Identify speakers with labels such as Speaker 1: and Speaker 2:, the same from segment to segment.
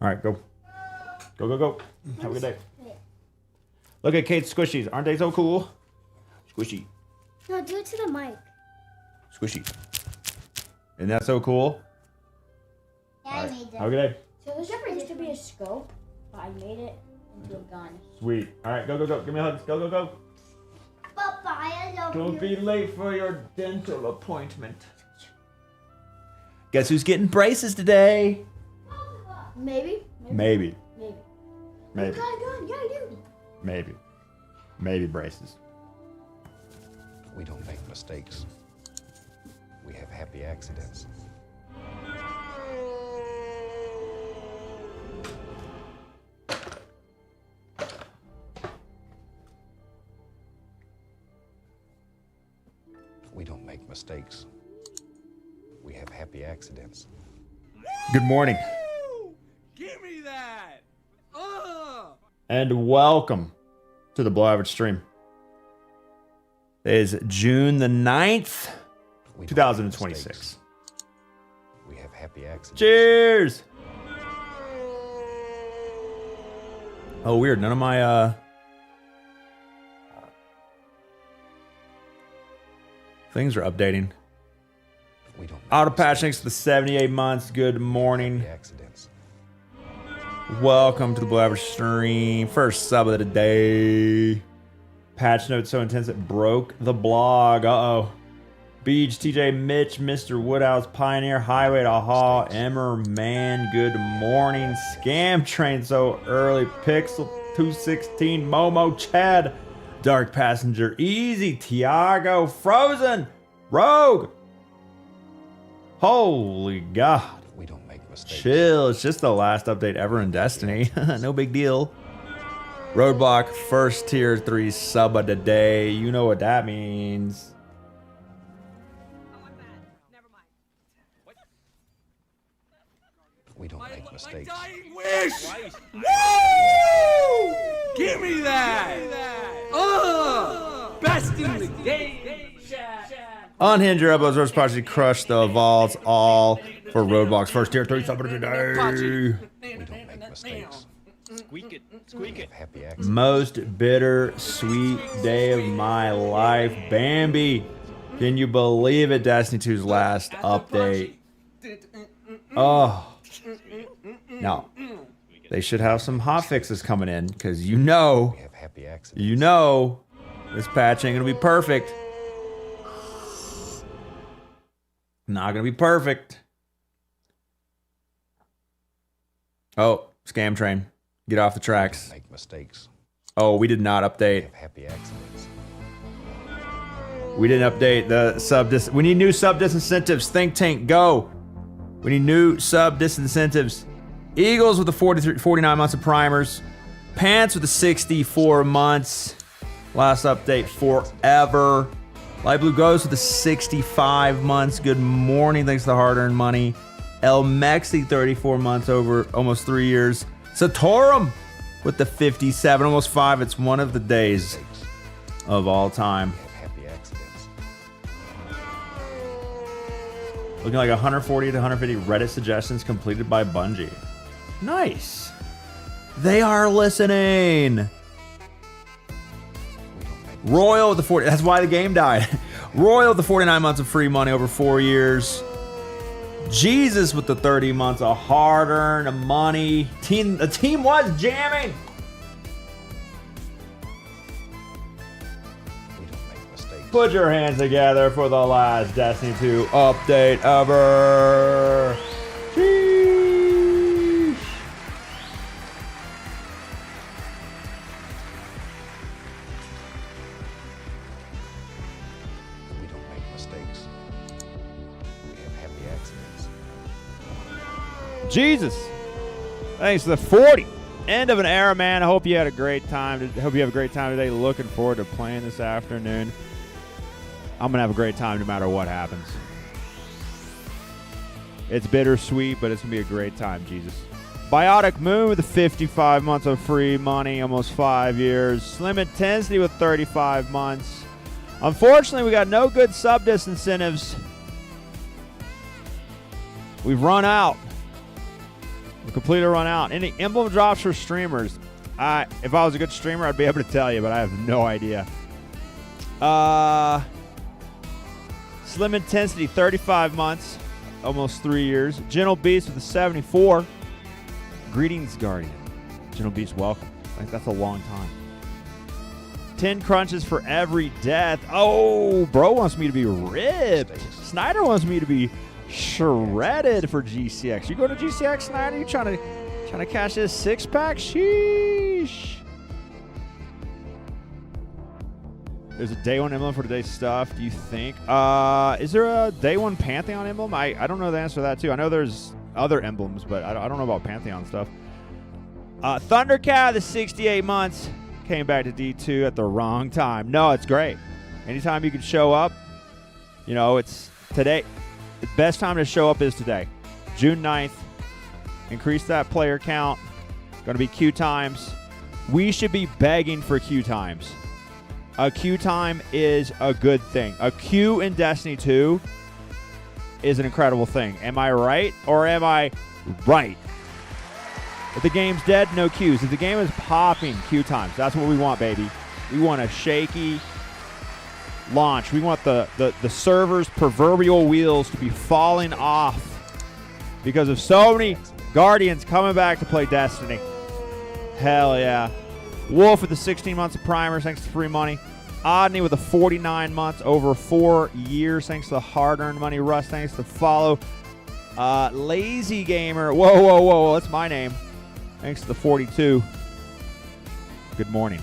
Speaker 1: All right, go. Go, go, go. Have a good day. Look at Kate's squishies. Aren't they so cool? Squishy.
Speaker 2: No, do it to the mic.
Speaker 1: Squishy. Isn't that so cool?
Speaker 2: Yeah, I made that.
Speaker 1: Have a good day.
Speaker 2: So this used to be a scope, but I made it into a gun.
Speaker 1: Sweet. All right, go, go, go. Give me a hug. Go, go, go.
Speaker 2: Bye-bye, I love you.
Speaker 1: Don't be late for your dental appointment. Guess who's getting braces today?
Speaker 2: Maybe.
Speaker 1: Maybe.
Speaker 2: Maybe.
Speaker 1: Maybe.
Speaker 2: Yeah,
Speaker 1: Maybe. Maybe braces.
Speaker 3: We don't make mistakes. We have happy accidents. We don't make mistakes. We have happy accidents.
Speaker 1: Good morning.
Speaker 4: Give me that!
Speaker 1: And welcome to the Below Average stream. It is June the 9th,
Speaker 3: We don't make
Speaker 1: 2026.
Speaker 3: mistakes. We have happy accidents.
Speaker 1: Cheers! Oh, weird. None of my, things are updating.
Speaker 3: We don't make
Speaker 1: Auto patch
Speaker 3: mistakes.
Speaker 1: thanks to the 78 months. Good morning.
Speaker 3: Happy accidents.
Speaker 1: Welcome to the Below Average stream. First sub of the day. Patch note so intense it broke the blog. Uh-oh. Beach, TJ, Mitch, Mr. Woodhouse, Pioneer, Highway to Hall, Emmer, Man, good morning. Scam Train so early. Pixel 216, Momo, Chad, Dark Passenger, Easy, Tiago, Frozen, Rogue. Holy God.
Speaker 3: We don't make mistakes.
Speaker 1: Chill, it's just the last update ever in Destiny. No big deal. Roadblock, first tier 3 sub of the day. You know what that means.
Speaker 3: We don't make mistakes.
Speaker 4: Dying wish! Woo! Give me that! Best in the game!
Speaker 1: Unhinge your elbows, Rose Pachi crushed the vaults all for Roadblock's first tier 3 sub of the day.
Speaker 3: We don't make mistakes.
Speaker 4: Squeak it.
Speaker 3: Happy accidents.
Speaker 1: Most bitter, sweet day of my life. Bambi, can you believe it? Destiny 2's last update. Oh. Now, they should have some hot fixes coming in, because
Speaker 3: We have happy accidents.
Speaker 1: this patch ain't gonna be perfect. Not gonna be perfect. Oh, Scam Train. Get off the tracks.
Speaker 3: Make mistakes.
Speaker 1: Oh, we did not
Speaker 3: We
Speaker 1: update.
Speaker 3: have happy accidents.
Speaker 1: We didn't update the sub dis. We need new sub disincentives. Think Tank, go. We need new sub disincentives. Eagles with the 49 months of primers. Pants with the 64 months. Last update forever. Light Blue Ghost with the 65 months. Good morning. Thanks to the hard-earned money. El Mexi 34 months over almost 3 years. Satorum with the 57, almost 5. It's one of the days of all time.
Speaker 3: We have happy accidents.
Speaker 1: Looking like 140 to 150 Reddit suggestions completed by Bungie. Nice. They are listening. Royal with the 40. That's why the game died. Royal with the 49 months of free money over 4 years. Jesus with the 30 months of hard-earned money. The team was jamming.
Speaker 3: We don't make mistakes.
Speaker 1: Put your hands together for the last Destiny 2 update ever. Sheesh.
Speaker 3: We don't make mistakes. We have happy accidents.
Speaker 5: Jesus. Thanks to the 40. End of an era, man. I hope you had a great time. Hope you have a great time today. Looking forward to playing this afternoon. I'm going to have a great time no matter what happens. It's bittersweet, but it's going to be a great time, Jesus. Biotic Moon with the 55 months of free money, almost 5 years. Slim Intensity with 35 months. Unfortunately, we got no good sub-dis incentives. We've run out. Completely run out. Any emblem drops for streamers? If I was a good streamer, I'd be able to tell you, but I have no idea. Slim Intensity, 35 months, almost 3 years. Gentle Beast with a 74. Greetings, Guardian. Gentle Beast, welcome. Like, that's a long time. 10 crunches for every death. Oh, bro wants me to be ripped. Snyder wants me to be shredded for GCX. You go to GCX, Snyder? You trying to cash this 6-pack? Sheesh. There's a day one emblem for today's stuff, do you think? Is there a day one Pantheon emblem? I don't know the answer to that, too. I know there's other emblems, but I don't know about Pantheon stuff. Thundercat, the 68 months, came back to D2 at the wrong time. No, it's great. Anytime you can show up, you know, it's today. The best time to show up is today. June 9th. Increase that player count. Going to be queue times. We should be begging for queue times. A queue time is a good thing. A queue in Destiny 2 is an incredible thing. Am I right or am I right? If the game's dead, no queues. If the game is popping, queue times. That's what we want, baby. We want a shaky launch. We want the server's proverbial wheels to be falling off because of so many Guardians coming back to play Destiny. Hell yeah. Wolf with the 16 months of primers, thanks to free money. Odney with the 49 months, over 4 years, thanks to the hard-earned money. Russ, thanks to follow. Lazy Gamer, whoa, that's my name. Thanks to the 42. Good morning.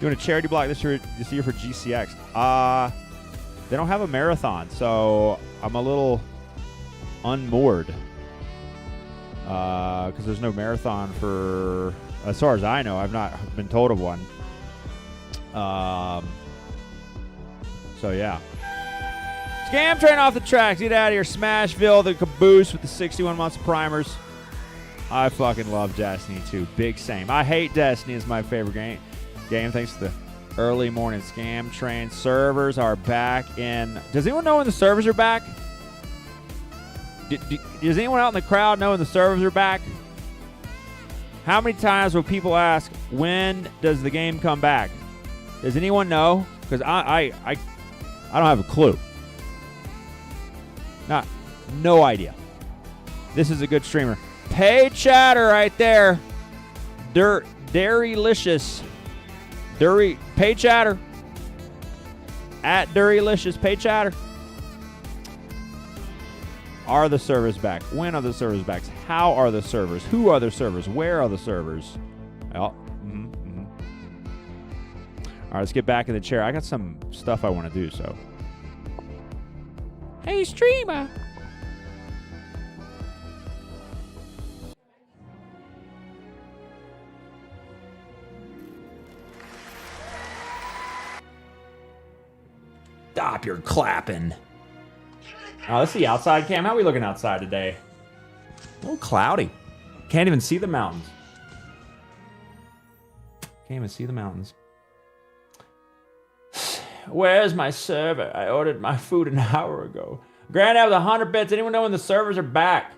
Speaker 5: Doing a charity block this year for GCX. They don't have a marathon, so I'm a little unmoored. Because there's no marathon for, as far as I know, I've not been told of one. So yeah. Scam train off the tracks. Get out of here. Smashville, the caboose with the 61 months of primers. I fucking love Destiny 2. Big same. I hate Destiny is my favorite game. Thanks to the early morning scam train. Servers are back in. Does anyone know when the servers are back? Does anyone out in the crowd know when the servers are back? How many times will people ask, when does the game come back? Does anyone know? Because I don't have a clue. No idea. This is a good streamer. Pay chatter right there. Dairylicious. Pay chatter. At Dairylicious. Pay chatter. Are the servers back? When are the servers back? How are the servers? Who are the servers? Where are the servers? Oh, All right, let's get back in the chair. I got some stuff I want to do, so. Hey, streamer. Stop your clapping. Oh, let's see outside cam. How are we looking outside today? A little cloudy. Can't even see the mountains. Can't even see the mountains. Where's my server? I ordered my food an hour ago. Grand with 100 bits. Anyone know when the servers are back?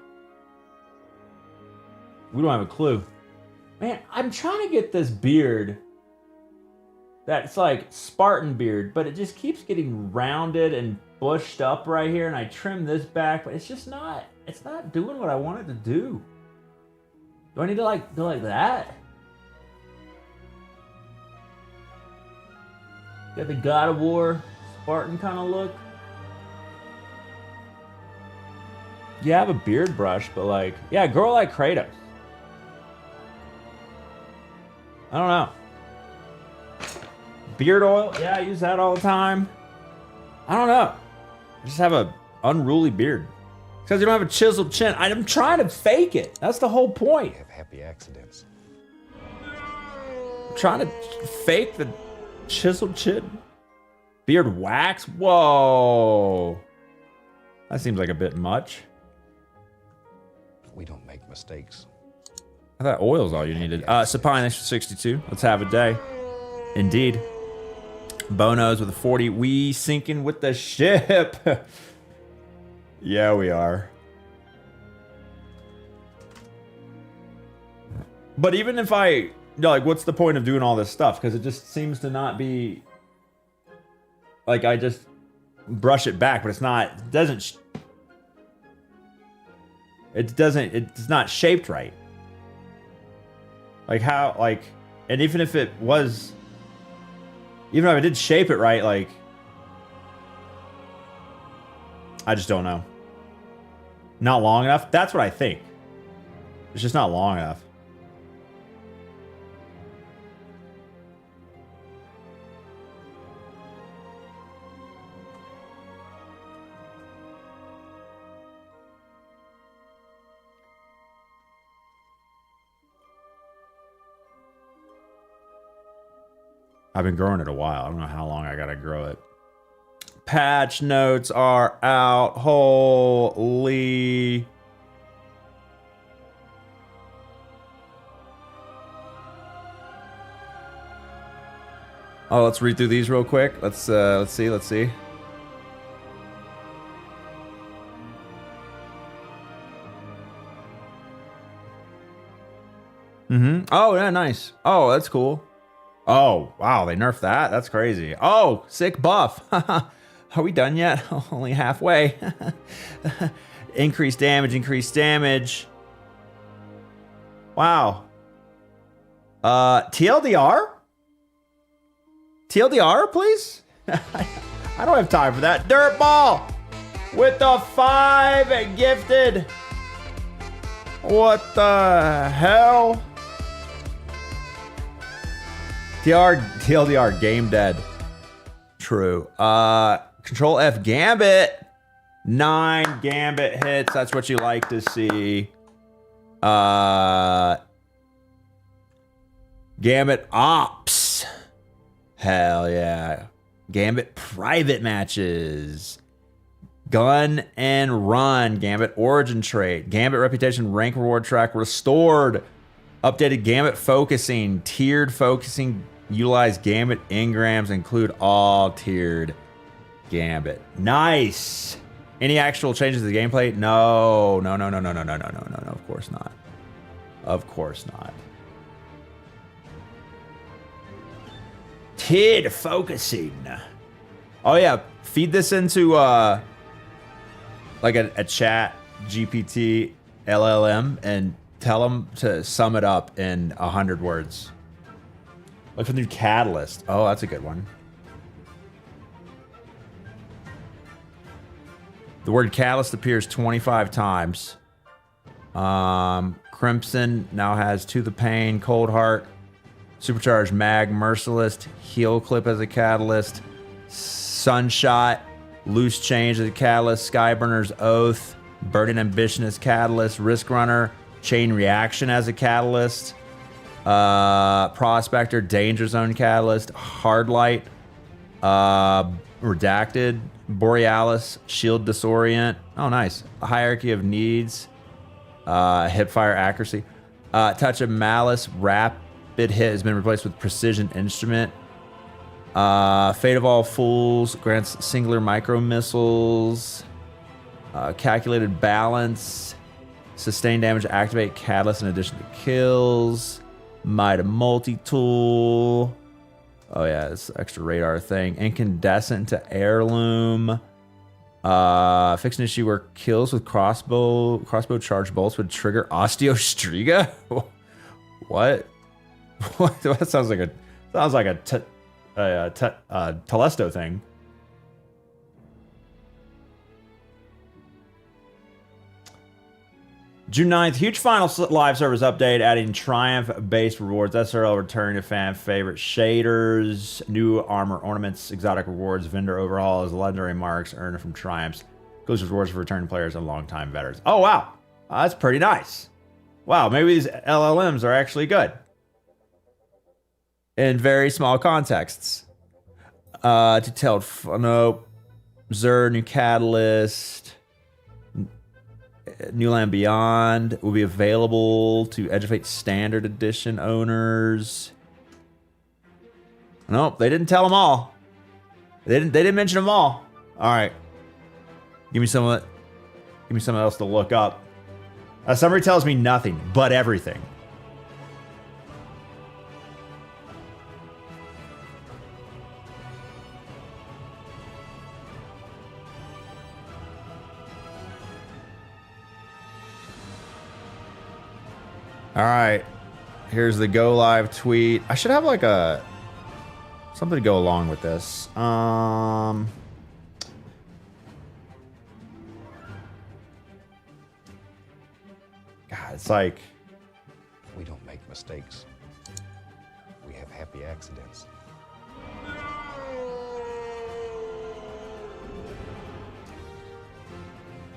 Speaker 5: We don't have a clue. Man, I'm trying to get this beard. That's like Spartan beard, but it just keeps getting rounded and bushed up right here, and I trim this back, but it's just not, it's not doing what I want it to do. Do I need to like go like that? Got the God of War Spartan kind of look. You have a beard brush, but like, yeah, girl like Kratos. I don't know. Beard oil, yeah, I use that all the time. I don't know. I just have a unruly beard. Because you don't have a chiseled chin. I'm trying to fake it. That's the whole point.
Speaker 3: We have happy accidents.
Speaker 1: I'm trying to fake the chiseled chin. Beard wax? Whoa. That seems like a bit much.
Speaker 3: We don't make mistakes.
Speaker 1: I thought oil's all you needed. Sapine, thanks for 62. Let's have a day. Indeed. Bonos with a 40. We sinking with the ship. Yeah, we are. But even if I, like, what's the point of doing all this stuff? Because it just seems to not be, like, I just brush it back, but it's not, it's not shaped right. Like how, like, and even if it was, even if I did shape it right, like, I just don't know. Not long enough? That's what I think. It's just not long enough. I've been growing it a while. I don't know how long I gotta grow it. Patch notes are out. Holy. Oh, let's read through these real quick. Let's see. Oh, yeah, nice. Oh, that's cool. Oh, wow, they nerfed that? That's crazy. Oh, sick buff. Are we done yet? Only halfway. Increased damage. Wow. TLDR? TLDR, please? I don't have time for that. Dirtball with the 5 gifted. What the hell? TLDR, game dead. True. Control F Gambit. 9 Gambit hits. That's what you like to see. Gambit Ops. Hell yeah. Gambit Private Matches. Gun and Run. Gambit Origin Trait. Gambit Reputation Rank Reward Track restored. Updated Gambit Focusing. Tiered Focusing. Utilize Gambit engrams. Include all tiered Gambit. Nice. Any actual changes to the gameplay? No. Of course not. Of course not. Tiered Focusing. Oh yeah. Feed this into like a chat GPT LLM and tell them to sum it up in 100 words. Look for the new Catalyst. Oh, that's a good one. The word Catalyst appears 25 times. Crimson now has To the Pain, Cold Heart, Supercharged Mag, Merciless, Heal Clip as a Catalyst, Sunshot, Loose Change as a Catalyst, Skyburner's Oath, Burning Ambition as Catalyst, Risk Runner, Chain Reaction as a Catalyst, Prospector, Danger Zone Catalyst, Hardlight, Redacted, Borealis, Shield Disorient. Oh, nice. A Hierarchy of Needs, Hipfire Accuracy, Touch of Malice, Rapid Hit has been replaced with Precision Instrument. Fate of All Fools grants singular micro missiles. Calculated Balance. Sustained damage, activate Catalyst in addition to kills. Might of Multi-Tool. Oh yeah, this extra radar thing. Incandescent to Heirloom. Fix an issue where kills with crossbow charged bolts would trigger Osteostriga. What? What? That sounds like a Telesto thing. June 9th, huge final live service update, adding Triumph-based rewards, SRL returning to fan favorite shaders, new armor ornaments, exotic rewards, vendor overhauls, legendary marks earned from Triumphs, exclusive rewards for returning players and longtime veterans. Oh, wow. That's pretty nice. Wow, maybe these LLMs are actually good. In very small contexts. Detailed, nope. Xur, new Catalyst. New Land Beyond will be available to Edge of Fate Standard Edition owners. Nope, they didn't tell them all. They didn't mention them all. All right, give me some of it. Give me something else to look up. A summary tells me nothing but everything. All right. Here's the go live tweet. I should have like a something to go along with this. God, it's like
Speaker 3: We don't make mistakes. We have happy accidents.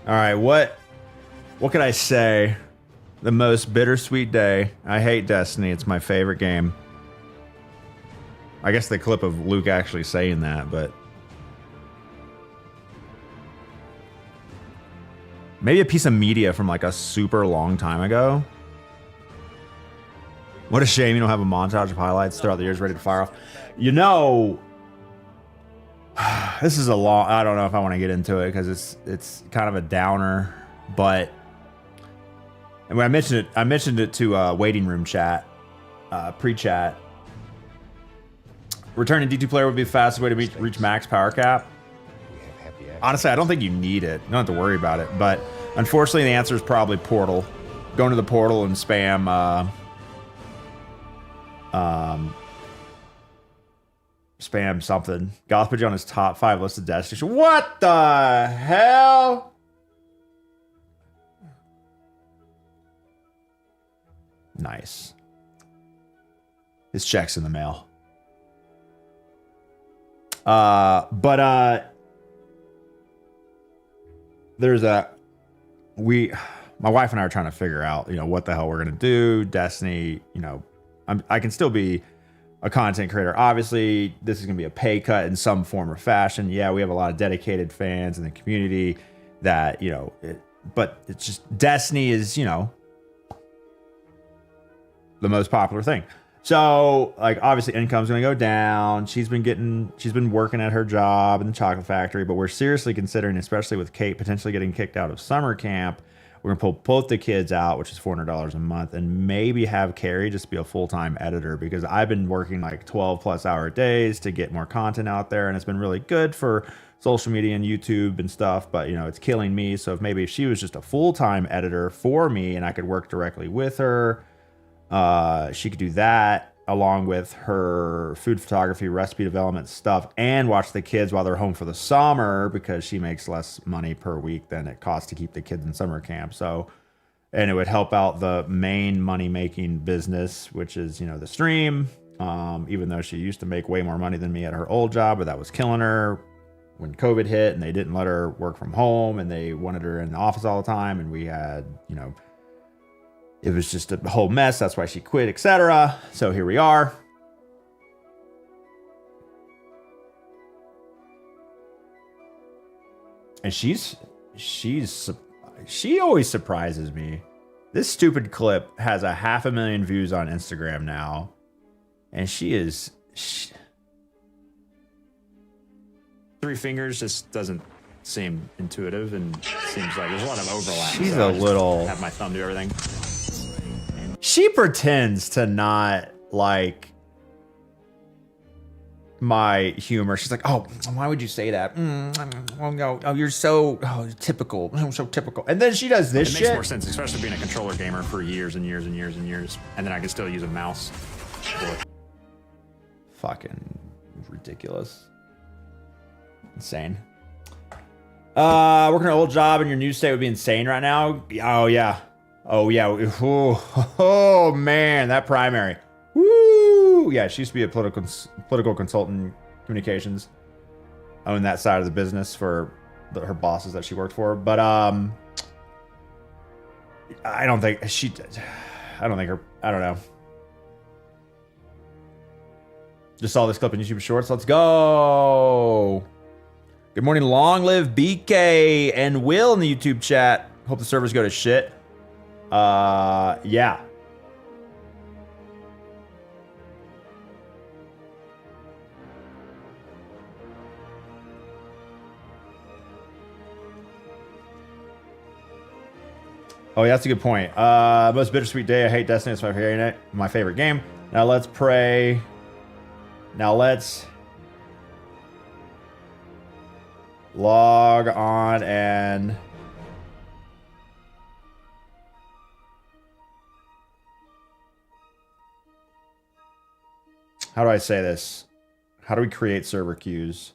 Speaker 1: all right, what could I say? The most bittersweet day. I hate Destiny. It's my favorite game. I guess the clip of Luke actually saying that, but maybe a piece of media from like a super long time ago. What a shame you don't have a montage of highlights throughout the years ready to fire off. You know, this is a long, I don't know if I want to get into it because it's kind of a downer, but and when I mentioned it to waiting room chat, pre-chat. Returning D2 player would be the fastest way to reach max power cap.
Speaker 3: We have happy accidents.
Speaker 1: Honestly, I don't think you need it. You don't have to worry about it. But unfortunately, the answer is probably portal. Go into the portal and spam spam something. Goth put you on his top 5 list of destinations. What the hell? Nice. His check's in the mail. There's my wife and I are trying to figure out, what the hell we're going to do. Destiny, I can still be a content creator. Obviously, this is going to be a pay cut in some form or fashion. Yeah, we have a lot of dedicated fans in the community that, but it's just Destiny is, the most popular thing. So, like, obviously income's going to go down. She's been working at her job in the chocolate factory, but we're seriously considering, especially with Kate potentially getting kicked out of summer camp, we're going to pull both the kids out, which is $400 a month, and maybe have Carrie just be a full-time editor, because I've been working like 12 plus hour days to get more content out there, and it's been really good for social media and YouTube and stuff, but it's killing me. So if she was just a full-time editor for me and I could work directly with her, she could do that along with her food photography, recipe development stuff, and watch the kids while they're home for the summer, because she makes less money per week than it costs to keep the kids in summer camp. So, and it would help out the main money-making business, which is, the stream, even though she used to make way more money than me at her old job, but that was killing her when COVID hit and they didn't let her work from home and they wanted her in the office all the time. And we had, it was just a whole mess. That's why she quit, etc. So here we are. And she always surprises me. This stupid clip has 500,000 views on Instagram now. And Three fingers just doesn't seem intuitive, and seems like there's a lot of overlap. She's a little... have my thumb do everything. She pretends to not like my humor. She's like, oh, why would you say that? Oh, no. Oh, you're so typical. So typical. And then she does this shit. It makes more sense, especially being a controller gamer for years and years and years and years. And then I can still use a mouse. Fucking ridiculous. Insane. Working an old job in your new state would be insane right now. Oh, yeah. Oh, yeah. Oh, man. That primary. Woo! Yeah, she used to be a political consultant, communications. Owned that side of the business for her bosses that she worked for. But I don't think I don't know. Just saw this clip in YouTube Shorts. Let's go. Good morning. Long live BK and Will in the YouTube chat. Hope the servers go to shit. Yeah. Oh, yeah, that's a good point. Most bittersweet day. I hate Destiny. It's my favorite game. Now let's pray. Now let's log on and How do I say this? How do we create server queues?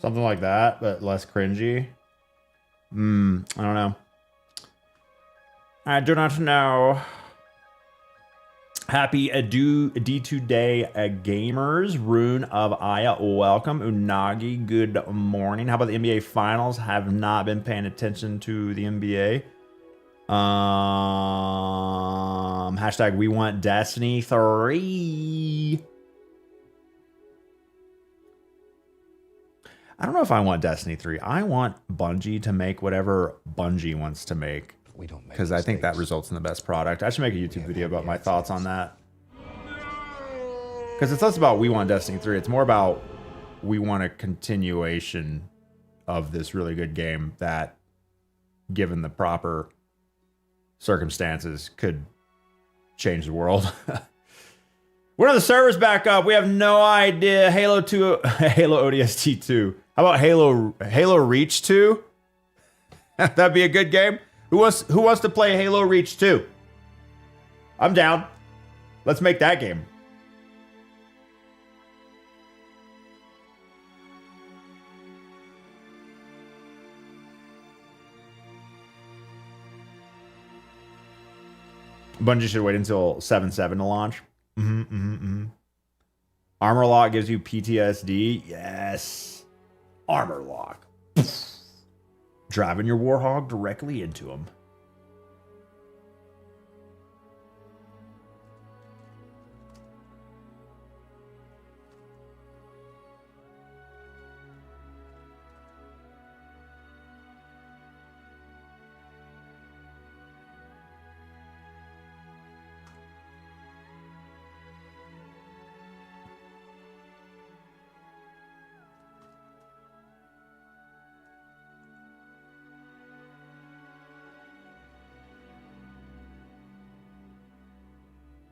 Speaker 1: Something like that, but less cringy. I don't know. I do not know. Happy D2 Day, gamers. Rune of Aya, welcome. Unagi, good morning. How about the NBA Finals? Have not been paying attention to the NBA. Hashtag we want Destiny 3. I don't know if I want Destiny 3. I want Bungie to make whatever Bungie wants to make.
Speaker 3: We don't make
Speaker 1: Because I think that
Speaker 3: mistakes.
Speaker 1: results in the best product. I should make a YouTube video about my thoughts on that. Because it's less about we want Destiny 3. It's more about we want a continuation of this really good game that, given the proper circumstances, could change the world. When are the servers back up? We have no idea. Halo 2, Halo ODST 2. How about Halo Reach 2? That'd be a good game. Who wants to play Halo Reach 2? I'm down. Let's make that game. Bungie should wait until 7.7 to launch. Armor lock gives you PTSD. Yes. Armor lock. Driving your Warhog directly into him.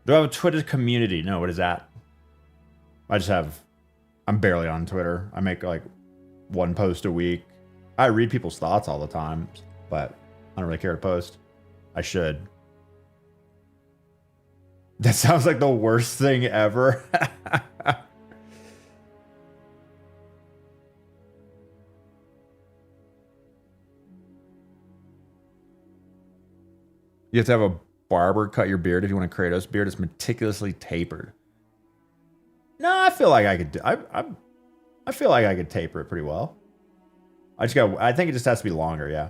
Speaker 1: Do I have a Twitter community? No, what is that? I'm barely on Twitter. I make like one post a week. I read people's thoughts all the time, but I don't really care to post. I should. That sounds like the worst thing ever. You have to have a barber cut your beard if you want a Kratos beard. It's meticulously tapered. No, I feel like I could. I feel like I could taper it pretty well. I think it just has to be longer. Yeah.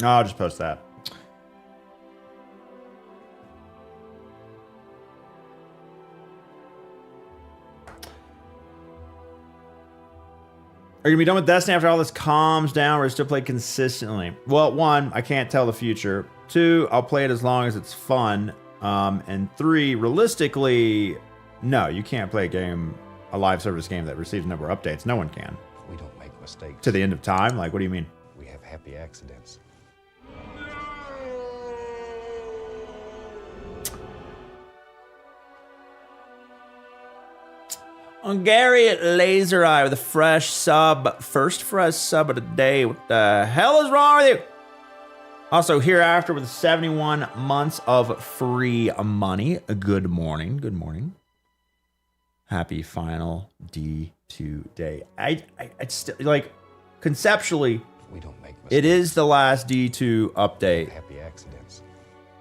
Speaker 1: No, I'll just post that. Are you gonna be done with Destiny after all this calms down, or still play consistently? Well, one, I can't tell the future. Two, I'll play it as long as it's fun. And three, realistically, no, you can't play a live service game that receives a number of updates. No one can.
Speaker 3: We don't make mistakes.
Speaker 1: To the end of time? Like, what do you mean?
Speaker 3: We have happy accidents.
Speaker 1: Gary Laser Eye with a fresh sub. First fresh sub of the day. What the hell is wrong with you? Also, Hereafter with 71 months of free money. Good morning. Good morning. Happy final D2 today. I still like conceptually.
Speaker 3: We don't make mistakes.
Speaker 1: It is the last D2 update.
Speaker 3: Happy accidents.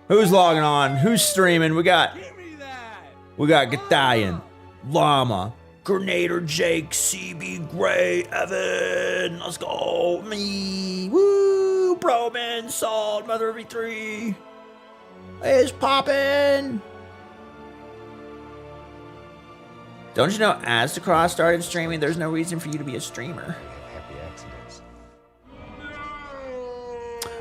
Speaker 1: Who's logging on? Who's streaming? We got
Speaker 4: Give me that.
Speaker 1: Gatalion, Llama, Grenader, Jake, CB, Gray, Evan. Let's go. Me. Woo. Broman, Salt, Mother of V3. It's poppin'. Don't you know, as Cross started streaming, there's no reason for you to be a streamer.
Speaker 3: We have happy accidents.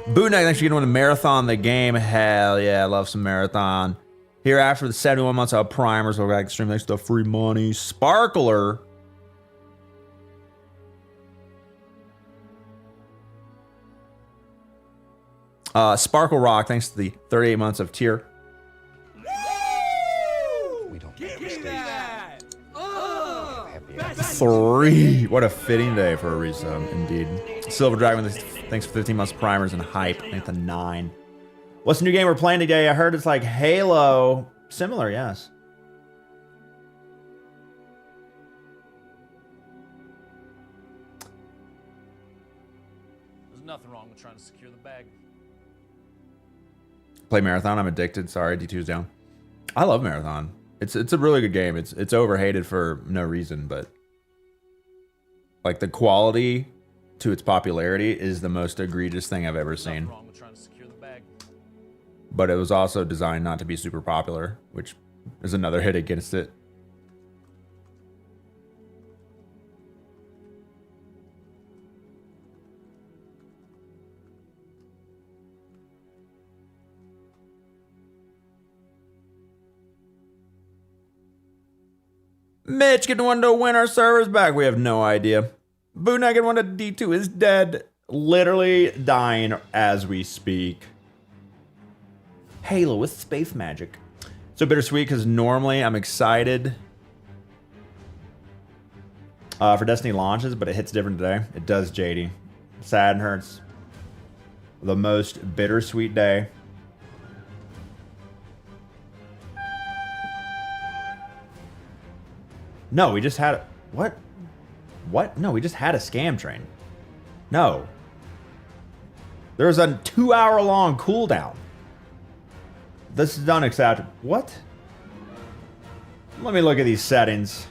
Speaker 1: Bootneck, thanks for getting on the marathon the game. Hell yeah, I love some marathon. Here after the 71 months of primers, we'll go back to stream next to free money. Sparkler. Sparkle Rock, thanks to the 38 months of tier.
Speaker 3: We don't
Speaker 4: Give
Speaker 3: make
Speaker 4: me
Speaker 3: mistakes.
Speaker 4: that.
Speaker 3: Happy
Speaker 4: Best
Speaker 3: accidents.
Speaker 1: 3. What a fitting day for a resub, indeed. Silver Dragon, thanks for 15 months of primers and hype. Thanks to 9. What's the new game we're playing today? I heard it's like Halo. Similar, yes.
Speaker 6: There's nothing wrong with trying to secure the bag.
Speaker 1: Play Marathon. I'm addicted. Sorry, D2's down. I love Marathon. It's a really good game. It's overhated for no reason, but like the quality to its popularity is the most egregious thing I've ever seen.
Speaker 6: Nothing wrong with trying to secure the bag.
Speaker 1: But it was also designed not to be super popular, which is another hit against it. Mitch, get one to win our servers back. We have no idea. Boo Naked one to D2 is dead. Literally dying as we speak. Halo with space magic. So bittersweet because normally I'm excited for Destiny launches, but it hits different today. It does, JD. Sad and hurts. The most bittersweet day. No, we just had what? What? No, we just had a scam train. No. There was a 2-hour-long cooldown. This is unacceptable. What? Let me look at these settings.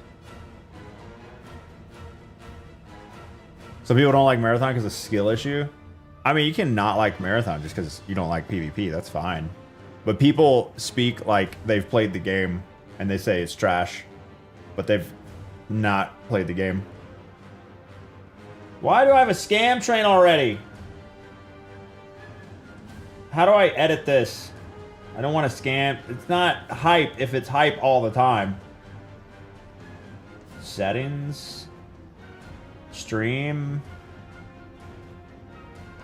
Speaker 1: Some people don't like Marathon because of skill issue. I mean, you can not like Marathon just because you don't like PvP. That's fine. But people speak like they've played the game and they say it's trash. But they've not played the game. Why do I have a scam train already? How do I edit this? I don't want to scam. It's not hype if it's hype all the time. Settings. Stream.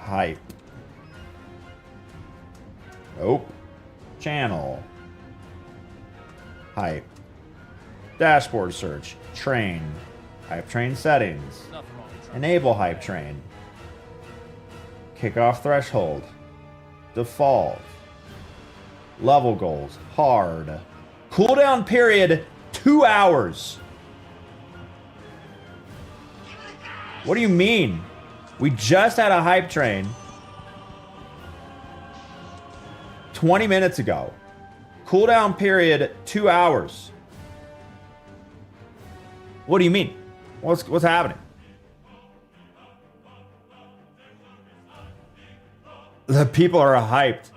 Speaker 1: Hype. Nope. Channel. Hype. Dashboard search. Train. Hype train settings.
Speaker 6: Nothing wrong with trying.
Speaker 1: Enable hype train. Kickoff threshold. Default. Level goals. Hard. Cooldown period 2 hours. What do you mean? We just had a hype train 20 minutes ago. Cooldown period 2 hours. What do you mean? What's happening? The people are hyped.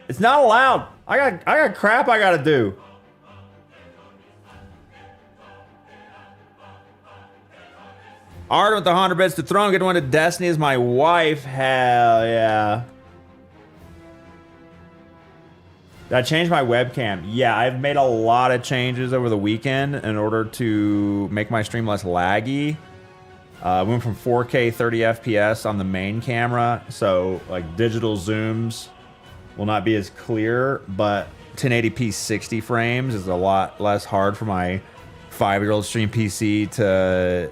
Speaker 1: It's not allowed. I got crap I gotta do. Art with the 100 bits to throne. Get one to Destiny as my wife. Hell yeah. Did I change my webcam? Yeah, I've made a lot of changes over the weekend in order to make my stream less laggy. We went from 4K 30 FPS on the main camera, so like digital zooms will not be as clear, but 1080p 60 frames is a lot less hard for my 5-year-old stream PC to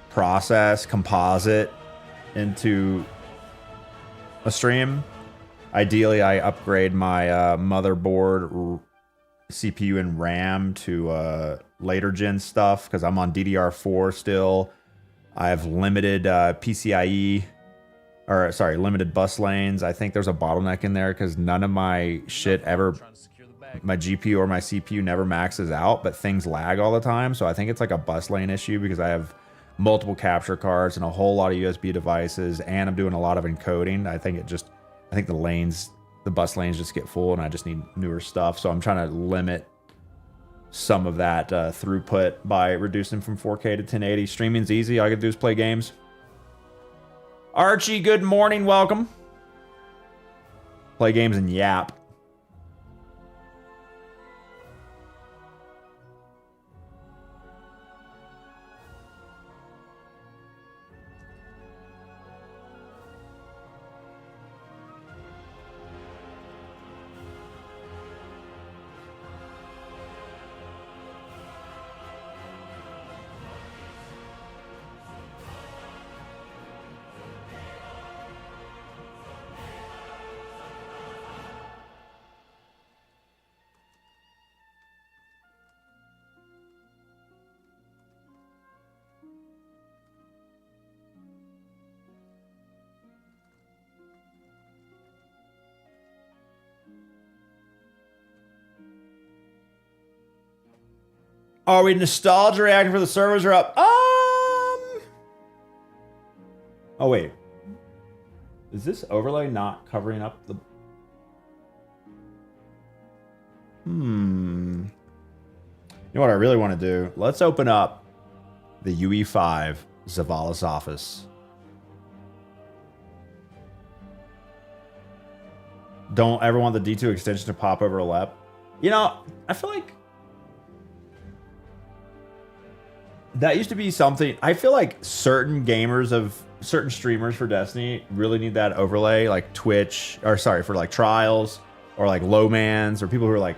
Speaker 1: process, composite into a stream. Ideally, I upgrade my motherboard, CPU, and RAM to later gen stuff because I'm on DDR4 still. I have limited PCIe, or sorry, limited bus lanes. I think there's a bottleneck in there because none of my shit ever,
Speaker 6: Trying to secure the bag.
Speaker 1: my GPU or my CPU never maxes out, but things lag all the time. So I think it's like a bus lane issue because I have multiple capture cards and a whole lot of USB devices, and I'm doing a lot of encoding. I think the bus lanes just get full, and I just need newer stuff. So I'm trying to limit some of that throughput by reducing from 4K to 1080. Streaming's easy. All I gotta do is play games. Archie, good morning. Welcome. Play games and yap. Are we nostalgia reacting for the servers are up? Oh wait. Is this overlay not covering up the... You know what I really want to do? Let's open up the UE5 Zavala's office. Don't ever want the D2 extension to pop over a lap. You know, I feel like that used to be something. I feel like certain gamers of certain streamers for Destiny really need that overlay, like Twitch, or sorry, for like trials or like Lowmans or people who are like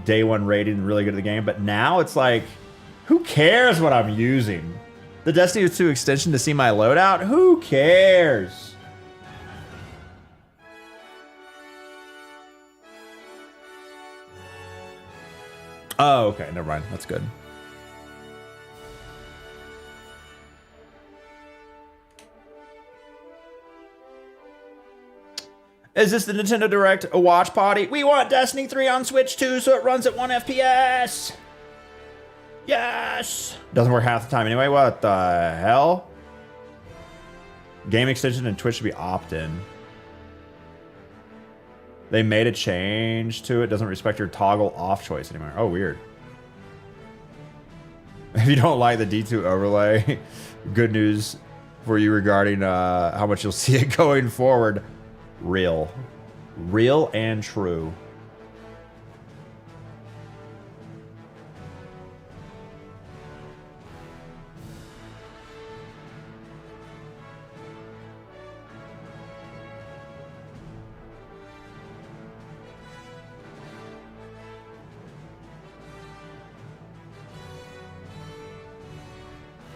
Speaker 1: day one rated and really good at the game. But now it's like, who cares what I'm using? The Destiny 2 extension to see my loadout? Who cares? Oh, okay, never mind. That's good. Is this the Nintendo Direct a watch party? We want Destiny 3 on Switch 2 so it runs at 1 FPS. Yes. Doesn't work half the time anyway. What the hell? Game extension and Twitch should be opt-in. They made a change to it. Doesn't respect your toggle off choice anymore. Oh, weird. If you don't like the D2 overlay, good news for you regarding how much you'll see it going forward. Real and true.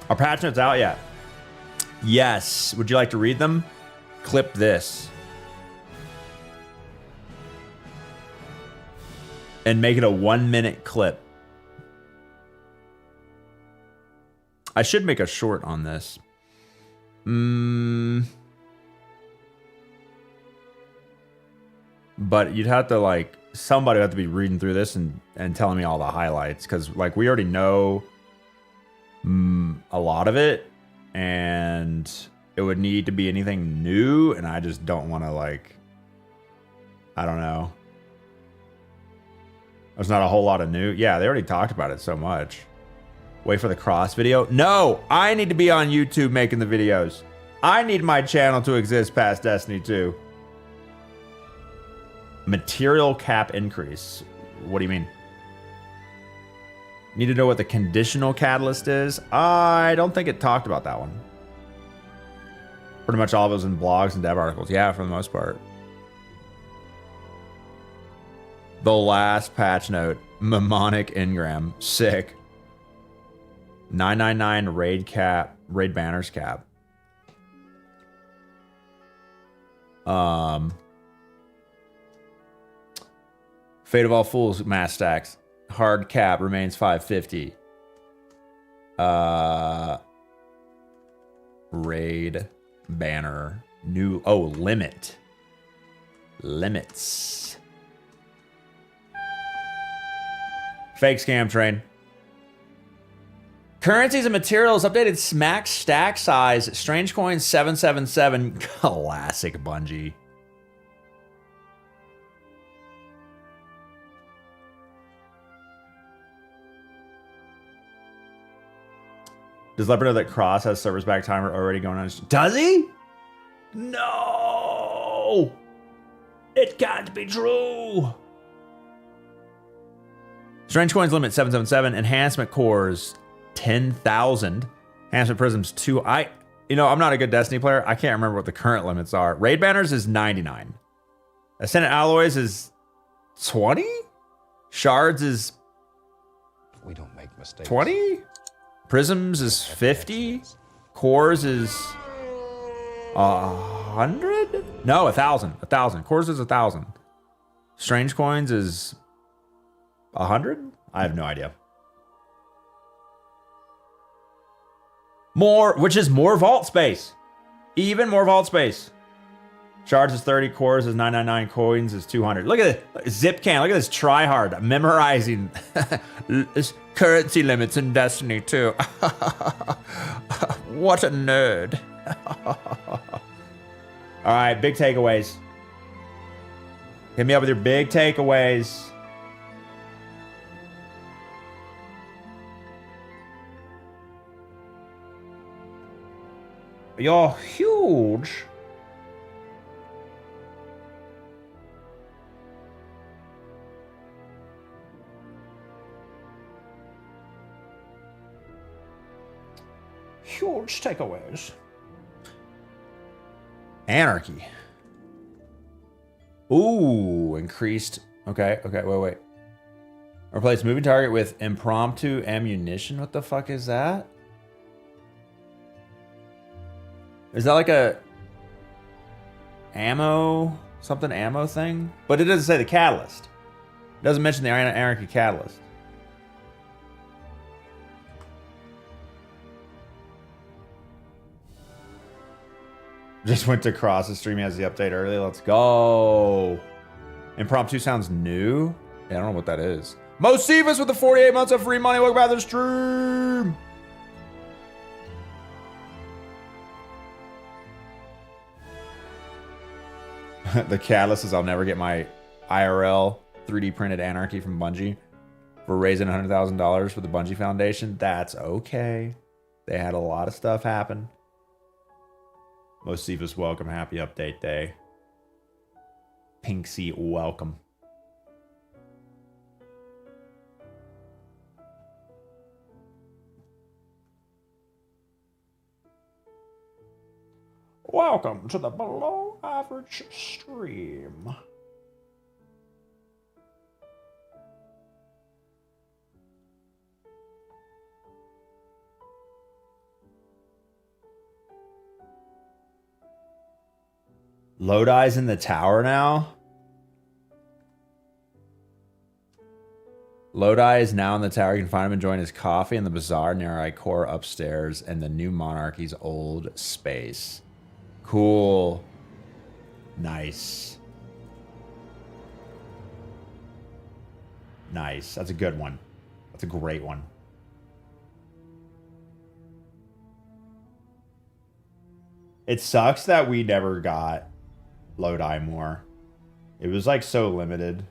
Speaker 1: Are patch notes out yet? Yes. Would you like to read them? Clip this. And make it a 1-minute clip. I should make a short on this. But you'd have to like, somebody would have to be reading through this and telling me all the highlights. Because like we already know a lot of it. And it would need to be anything new. And I just don't want to like, I don't know. There's not a whole lot of new. Yeah, they already talked about it so much. Wait for the cross video. No, I need to be on YouTube making the videos. I need my channel to exist past Destiny 2. Material cap increase. What do you mean? Need to know what the conditional catalyst is? I don't think it talked about that one. Pretty much all of it was in blogs and dev articles. Yeah, for the most part. The last patch note. Mnemonic Ingram. Sick. 999 raid cap. Raid banners cap. Fate of All Fools mass stacks. Hard cap remains 550. Raid banner. New. Oh, limit. Limits. Fake scam train. Currencies and materials updated smack stack size. Strange coins 777. Classic Bungie. Does Leopard know that Cross has servers back timer already going on? Does he? No! It can't be true. Strange coins limit 777. Enhancement cores 10,000. Enhancement prisms 2. I'm not a good Destiny player. I can't remember what the current limits are. Raid banners is 99. Ascendant alloys is 20. Shards is
Speaker 3: We don't make mistakes.
Speaker 1: 20. Prisms is 50. Cores is 100. No, 1,000. 1,000. Cores is 1,000. Strange coins is 100. I have no idea. More, which is more vault space. Even more vault space. Shards is 30, cores is 999, coins is 200. Look at this. Zip can. Look at this tryhard memorizing this currency limits in Destiny 2. What a nerd. All right, big takeaways. Hit me up with your big takeaways. You're huge. Huge takeaways. Anarchy. Ooh, increased. Okay, wait. Replace moving target with impromptu ammunition. What the fuck is that? Is that like a ammo thing? But it doesn't say the catalyst. It doesn't mention the Anarchy catalyst. Just went to Cross. The stream has the update early. Let's go. Impromptu sounds new. Yeah, I don't know what that is. Mo Sivas with the 48 months of free money. Welcome back to the stream. The catalyst is I'll never get my IRL 3D printed Anarchy from Bungie for raising $100,000 for the Bungie Foundation. That's okay. They had a lot of stuff happen. Most Cephas, welcome. Happy update day. Pinksy, welcome. Welcome to the Below Average stream. Lodi's in the tower now. Lodi is now in the tower. You can find him enjoying his coffee in the bazaar near Ikora upstairs and the new monarchy's old space. Cool. Nice. Nice. That's a good one. That's a great one. It sucks that we never got Lodi more. It was like so limited.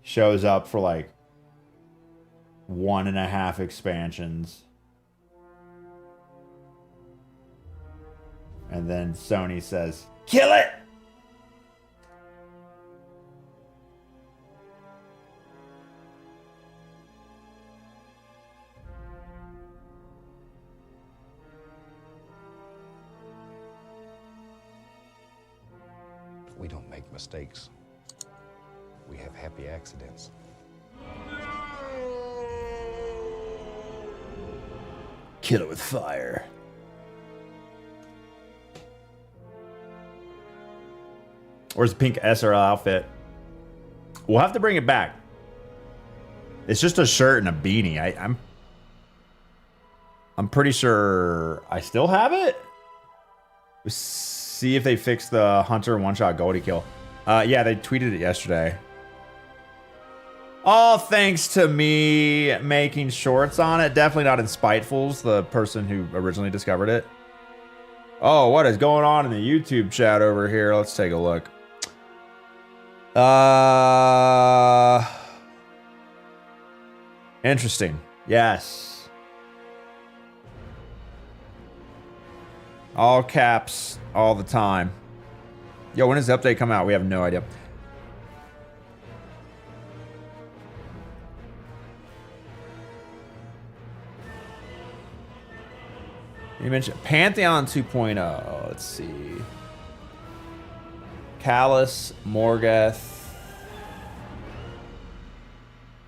Speaker 1: Shows up for like 1.5 expansions. And then Sony says, kill it!
Speaker 3: We don't make mistakes. We have happy accidents.
Speaker 1: Kill it with fire. Where's the pink SRL outfit? We'll have to bring it back. It's just a shirt and a beanie. I'm pretty sure I still have it. See if they fixed the Hunter one-shot Goldie kill. Yeah, they tweeted it yesterday. All thanks to me making shorts on it. Definitely not in Spitefuls, the person who originally discovered it. Oh, what is going on in the YouTube chat over here? Let's take a look. Interesting. Yes. All caps, all the time. Yo, when does the update come out? We have no idea. You mentioned Pantheon 2.0. Let's see. Callus, Morgoth.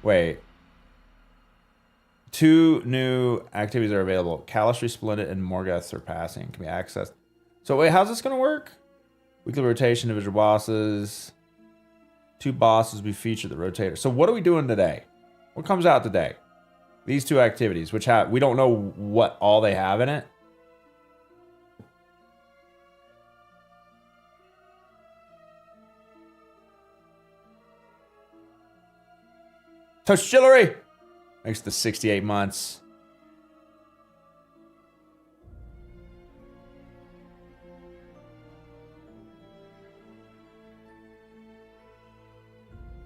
Speaker 1: Wait. 2 new activities are available. Callus Resplendent and Morgoth Surpassing can be accessed. So wait, how's this going to work? Weekly rotation, individual bosses. 2 bosses be featured the rotator. So what are we doing today? What comes out today? These 2 activities, which have, we don't know what all they have in it. Toshillery! Makes the 68 months.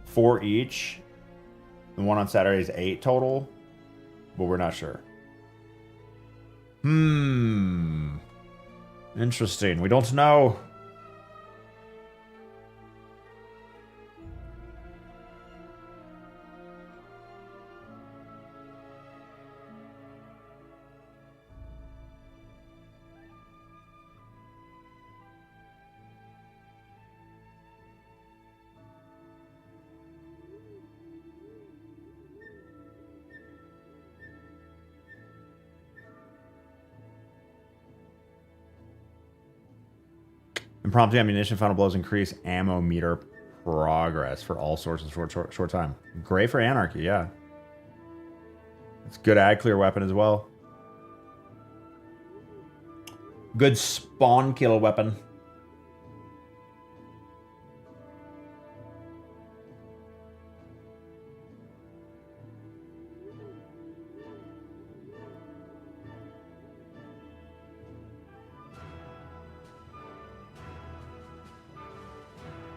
Speaker 1: Four each. The one on Saturday is 8 total, but we're not sure. Interesting. We don't know. Impromptu ammunition final blows increase ammo meter progress for all sorts of short time. Great for anarchy, yeah. It's good ad clear weapon as well. Good spawn kill weapon.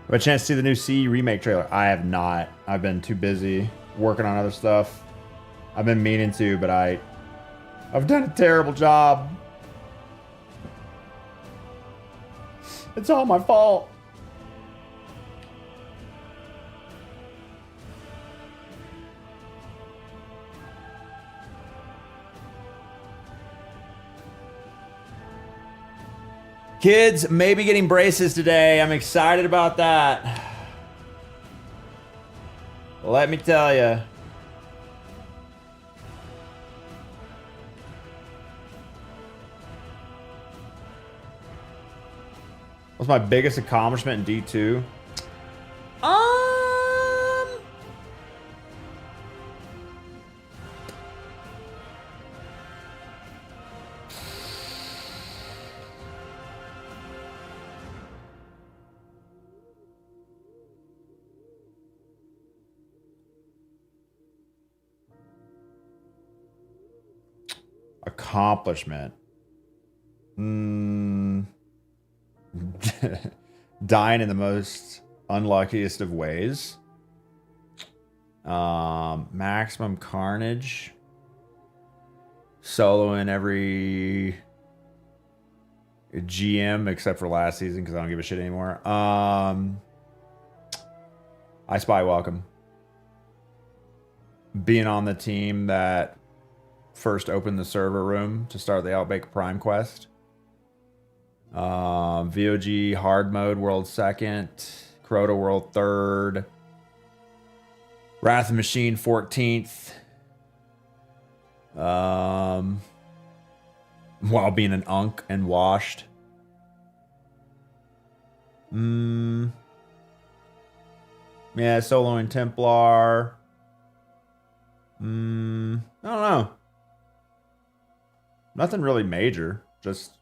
Speaker 1: Have a chance to see the new C remake trailer? I have not. I've been too busy working on other stuff. I've been meaning to, but I've done a terrible job. It's all my fault. Kids may be getting braces today. I'm excited about that. Let me tell you. What's my biggest accomplishment in D2? Accomplishment. Dying in the most unluckiest of ways. Maximum carnage. Solo in every GM except for last season because I don't give a shit anymore. I Spy Welcome. Being on the team that first opened the server room to start the Outbreak Prime quest. VOG hard mode world 2nd, Crota world 3rd, Wrath of the Machine 14th. While being an unk and washed. Yeah, soloing Templar. I don't know. Nothing really major. Just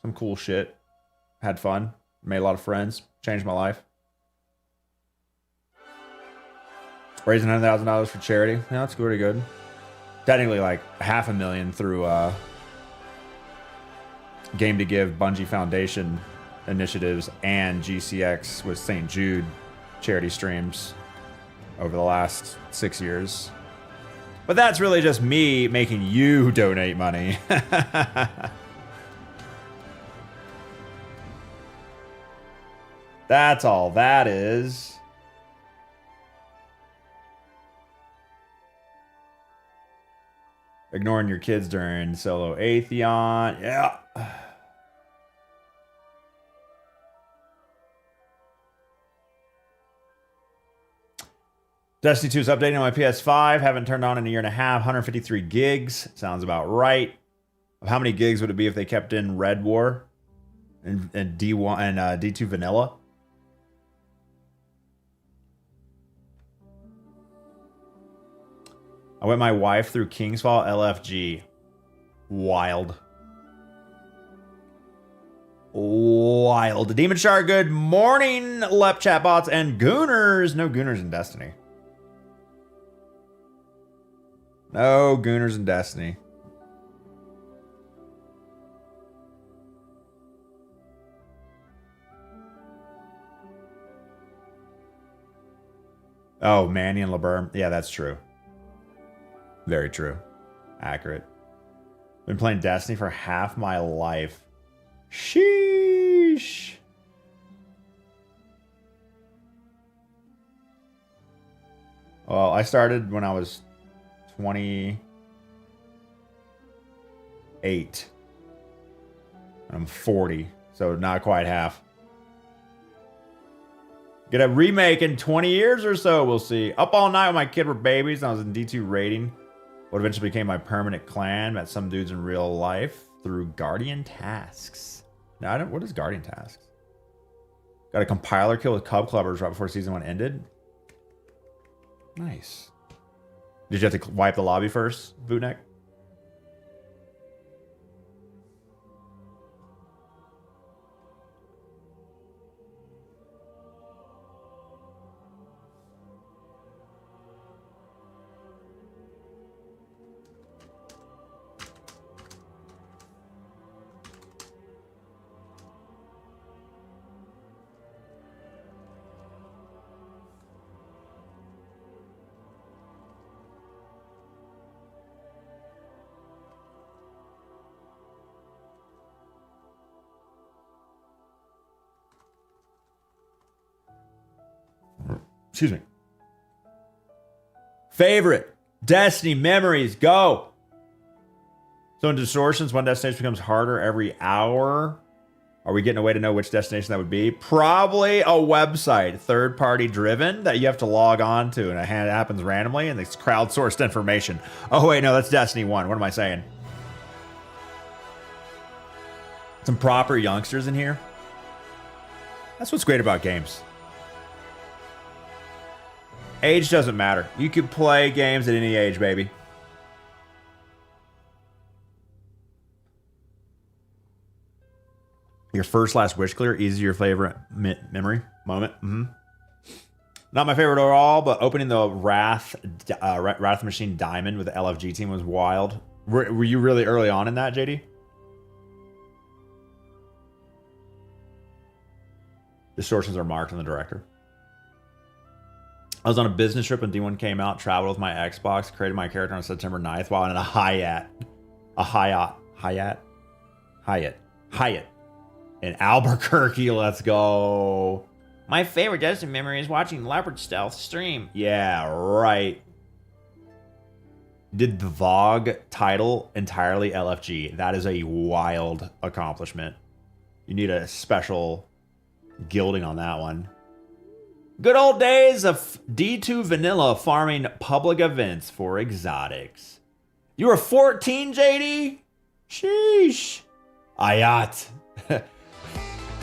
Speaker 1: some cool shit. Had fun. Made a lot of friends. Changed my life. Raising $100,000 for charity. Yeah, that's pretty good. Technically, like $500,000 through Game to Give Bungie Foundation initiatives and GCX with St. Jude charity streams over the last 6 years. But that's really just me making you donate money. That's all that is. Ignoring your kids during solo Atheon. Yeah. Destiny 2 is updating on my PS5. Haven't turned on in a year and a half. 153 gigs. Sounds about right. How many gigs would it be if they kept in Red War and D1 and D2 Vanilla? I went my wife through Kingsfall LFG. Wild. Wild. Demon Shark, good morning, Lep Chatbots and Gooners. No Gooners in Destiny. No Gooners in Destiny. Oh, Manny and LeBurn. Yeah, that's true. Very true. Accurate. Been playing Destiny for half my life. Sheesh. Well, I started when I was 28. I'm 40, so not quite half. Get a remake in 20 years or so, we'll see. Up all night when my kid were babies, and I was in D2 raiding. What eventually became my permanent clan. Met some dudes in real life through Guardian Tasks. Now, what is Guardian Tasks? Got a compiler kill with Cub Clubbers right before season 1 ended. Nice. Did you have to wipe the lobby first, Bootneck? Excuse me. Favorite Destiny memories, go. So in Distortions, one destination becomes harder every hour. Are we getting a way to know which destination that would be? Probably a website, third-party driven, that you have to log on to, and it happens randomly, and it's crowdsourced information. Oh, wait, no, that's Destiny 1. What am I saying? Some proper youngsters in here. That's what's great about games. Age doesn't matter. You can play games at any age, baby. Your first last wish clear, easy your favorite memory moment. Not my favorite overall, but opening the Wrath Machine Diamond with the LFG team was wild. Were you really early on in that, JD? Distortions are marked on the director. I was on a business trip when D1 came out, traveled with my Xbox, created my character on September 9th while in a Hyatt in Albuquerque. Let's go. My favorite Destiny memory is watching Leopard Stealth stream. Yeah, right. Did the VOG title entirely LFG? That is a wild accomplishment. You need a special gilding on that one. Good old days of D2 Vanilla farming public events for exotics. You were 14, JD? Sheesh. Ayat.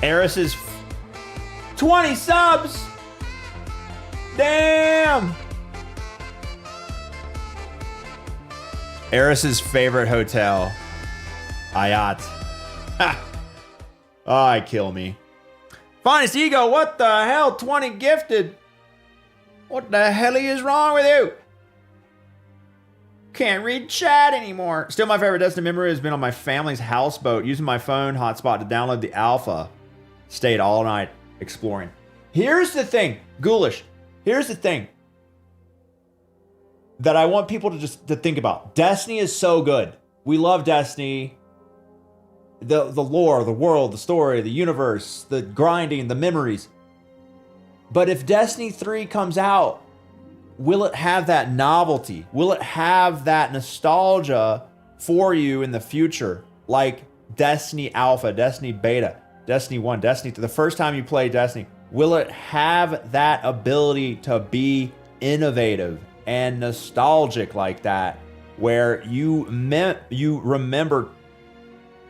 Speaker 1: Eris is 20 subs. Damn. Eris's favorite hotel Ayat. Ha! Ay, kill me. Finest Ego, what the hell? 20 gifted. What the hell is wrong with you? Can't read chat anymore. Still, my favorite Destiny memory has been on my family's houseboat, using my phone hotspot to download the alpha. Stayed all night exploring. Here's the thing, Ghoulish. Here's the thing that I want people to think about. Destiny is so good. We love Destiny. The lore, the world, the story, the universe, the grinding, the memories. But if Destiny 3 comes out, will it have that novelty? Will it have that nostalgia for you in the future? Like Destiny Alpha, Destiny Beta, Destiny 1, Destiny 2. The first time you play Destiny, will it have that ability to be innovative and nostalgic like that, where you remember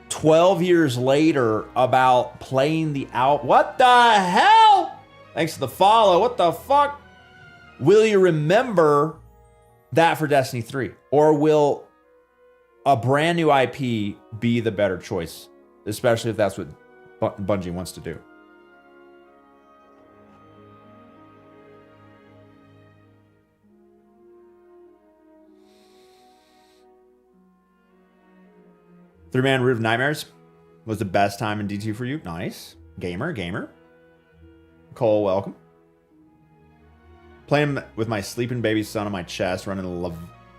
Speaker 1: 12 years later about playing the out? What the hell? Thanks for the follow. What the fuck? Will you remember that for Destiny 3? Or will a brand new IP be the better choice? Especially if that's what Bungie wants to do. Three-man Root of Nightmares was the best time in D2 for you. Nice. Gamer. Cole, welcome. Playing with my sleeping baby son on my chest, running the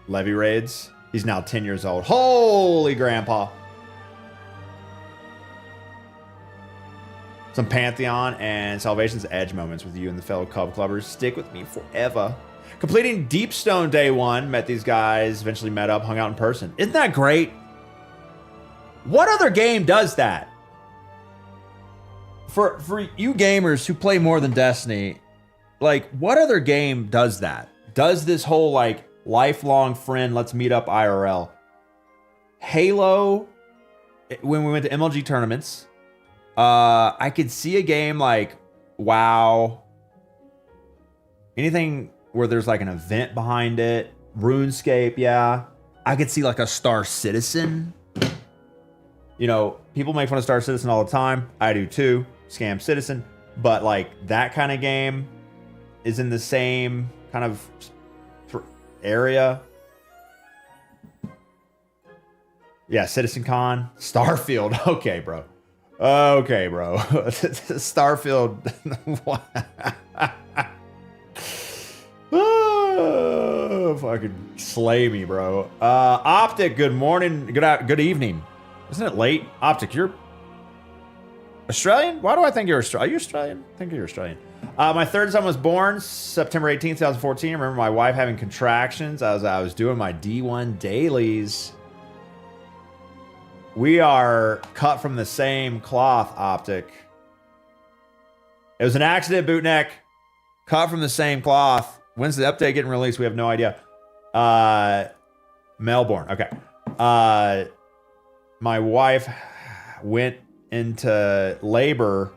Speaker 1: levy raids. He's now 10 years old. Holy grandpa. Some Pantheon and Salvation's Edge moments with you and the fellow Cub Clubbers stick with me forever. Completing Deepstone Day 1. Met these guys, eventually met up, hung out in person. Isn't that great? What other game does that? For you gamers who play more than Destiny, like, what other game does that? Does this whole, like, lifelong friend, let's meet up IRL? Halo, when we went to MLG tournaments, I could see a game like WoW, anything where there's like an event behind it. RuneScape, yeah. I could see like a Star Citizen. You know, people make fun of Star Citizen all the time. I do too. Scam Citizen. But like that kind of game is in the same kind of area. Yeah, Citizen Con. Starfield. Okay, bro. Starfield. Oh, fucking slay me, bro. Optic, good morning. Good evening. Isn't it late? Optic, you're Australian? Why do I think you're Australian? Are you Australian? I think you're Australian. My third son was born September 18th, 2014. I remember my wife having contractions as I was doing my D1 dailies. We are cut from the same cloth, Optic. It was an accident, Bootneck. Cut from the same cloth. When's the update getting released? We have no idea. Melbourne. Okay. My wife went into labor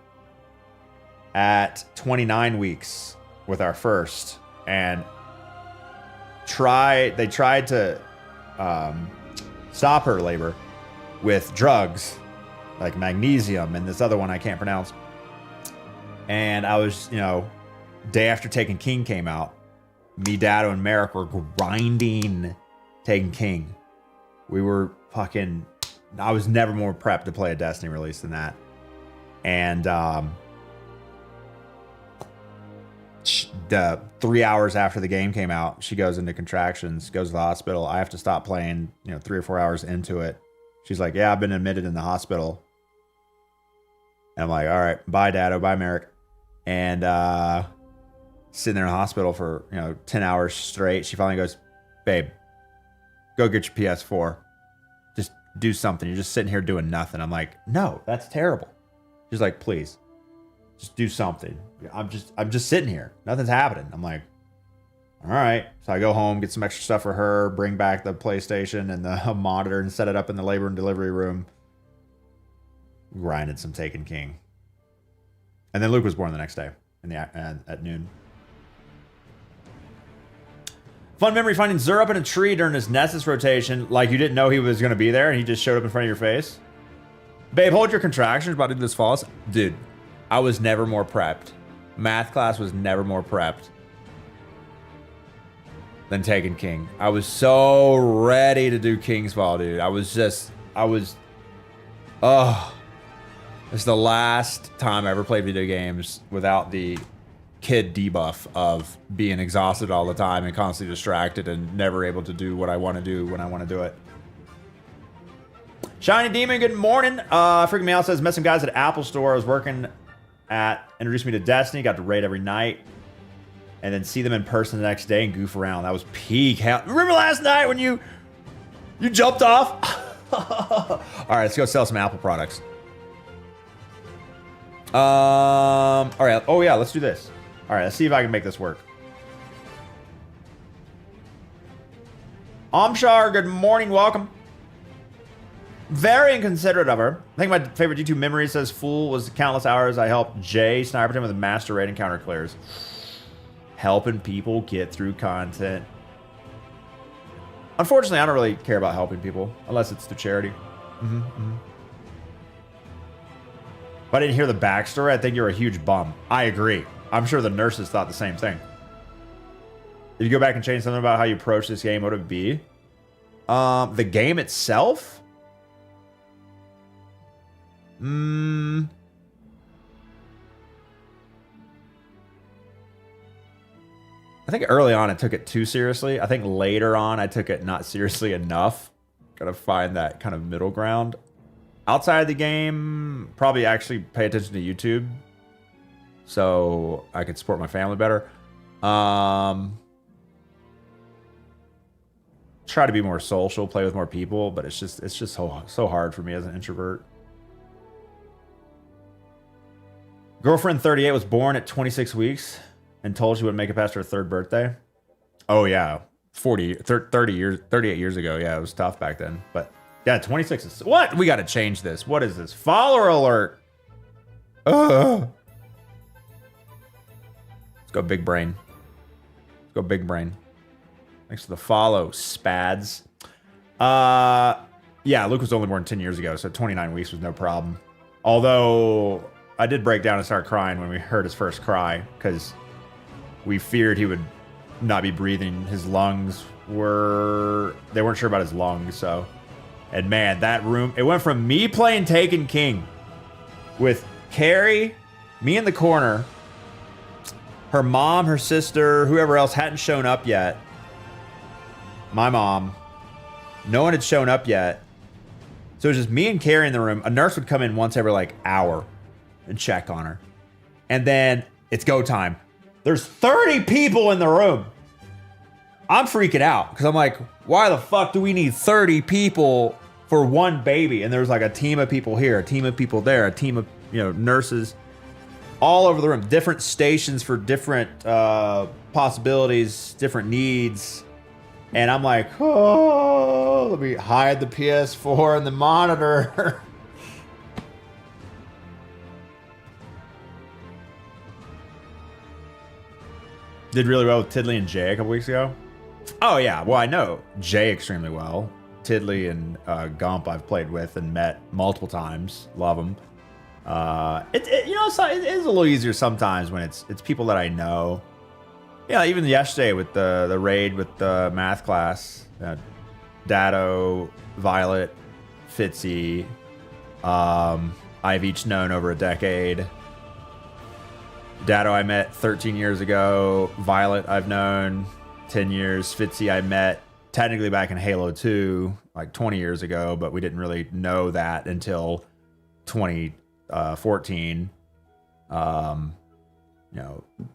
Speaker 1: at 29 weeks with our first, and they tried to stop her labor with drugs like magnesium and this other one I can't pronounce. And I was, day after Taken King came out, me, Dado, and Merrick were grinding Taken King. We were fucking... I was never more prepped to play a Destiny release than that. And the 3 hours after the game came out, she goes into contractions, goes to the hospital. I have to stop playing, 3 or 4 hours into it. She's like, yeah, I've been admitted in the hospital. And I'm like, all right, bye, Dado, bye, Merrick. And sitting there in the hospital for, 10 hours straight. She finally goes, babe, go get your PS4. Just do something. You're just sitting here doing nothing. I'm like, no, that's terrible. She's like, please, just do something. I'm just sitting here. Nothing's happening. I'm like, all right. So I go home, get some extra stuff for her, bring back the PlayStation and the monitor and set it up in the labor and delivery room. Grinded some Taken King. And then Luke was born the next day at noon. Fun memory finding Zur up in a tree during his Nessus rotation, like you didn't know he was going to be there and he just showed up in front of your face. Babe, hold your contractions about to do this false. Dude, I was never more prepped. Math class was never more prepped than taking King. I was so ready to do King's Fall, dude. It's the last time I ever played video games without the kid debuff of being exhausted all the time and constantly distracted and never able to do what I want to do when I want to do it. Shiny Demon, good morning. Freaking Me Out says, met some guys at Apple Store I was working at, introduced me to Destiny, got to raid every night, and then see them in person the next day and goof around. That was peak hell. Remember last night when you jumped off? All right, let's go sell some Apple products. All right. Oh yeah, let's do this. All right, let's see if I can make this work. Amshar, good morning, welcome. Very inconsiderate of her. I think my favorite YouTube memory, says Fool, was the countless hours I helped Jay sniper him with a master raid and counter clears. Helping people get through content. Unfortunately, I don't really care about helping people unless it's through charity. If I didn't hear the backstory, I think you're a huge bum. I agree. I'm sure the nurses thought the same thing. If you go back and change something about how you approach this game, what would it be? The game itself? I think early on I took it too seriously. I think later on I took it not seriously enough. Gotta find that kind of middle ground. Outside the game, probably actually pay attention to YouTube so I could support my family better. Try to be more social, play with more people, but it's just so hard for me as an introvert. Girlfriend 38 was born at 26 weeks and told she wouldn't make it past her 3rd birthday. Oh yeah, 38 years ago. Yeah, it was tough back then. But yeah, 26 is what? We got to change this. What is this? Follower alert. Let's go big brain. Let's go big brain. Thanks for the follow, Spads. Yeah, Luke was only born 10 years ago, so 29 weeks was no problem. Although I did break down and start crying when we heard his first cry because we feared he would not be breathing. His lungs they weren't sure about his lungs, so. And man, that room, it went from me playing Taken King with Carrie, me in the corner, her mom, her sister, whoever else hadn't shown up yet. My mom. No one had shown up yet. So it was just me and Carrie in the room. A nurse would come in once every like hour and check on her. And then it's go time. There's 30 people in the room. I'm freaking out because I'm like, why the fuck do we need 30 people for one baby? And there's like a team of people here, a team of people there, a team of, nurses all over the room, different stations for different possibilities, different needs. And I'm like, oh, let me hide the PS4 and the monitor. Did really well with Tiddly and Jay a couple weeks ago. Oh yeah, well I know Jay extremely well. Tiddly and Gump I've played with and met multiple times. Love them. It is a little easier sometimes when it's people that I know. Yeah, even yesterday with the raid with the math class, Dado, Violet, Fitzy, I've each known over a decade. Dado I met 13 years ago. Violet I've known 10 years. Fitzy I met technically back in Halo 2, like 20 years ago, but we didn't really know that until 2014.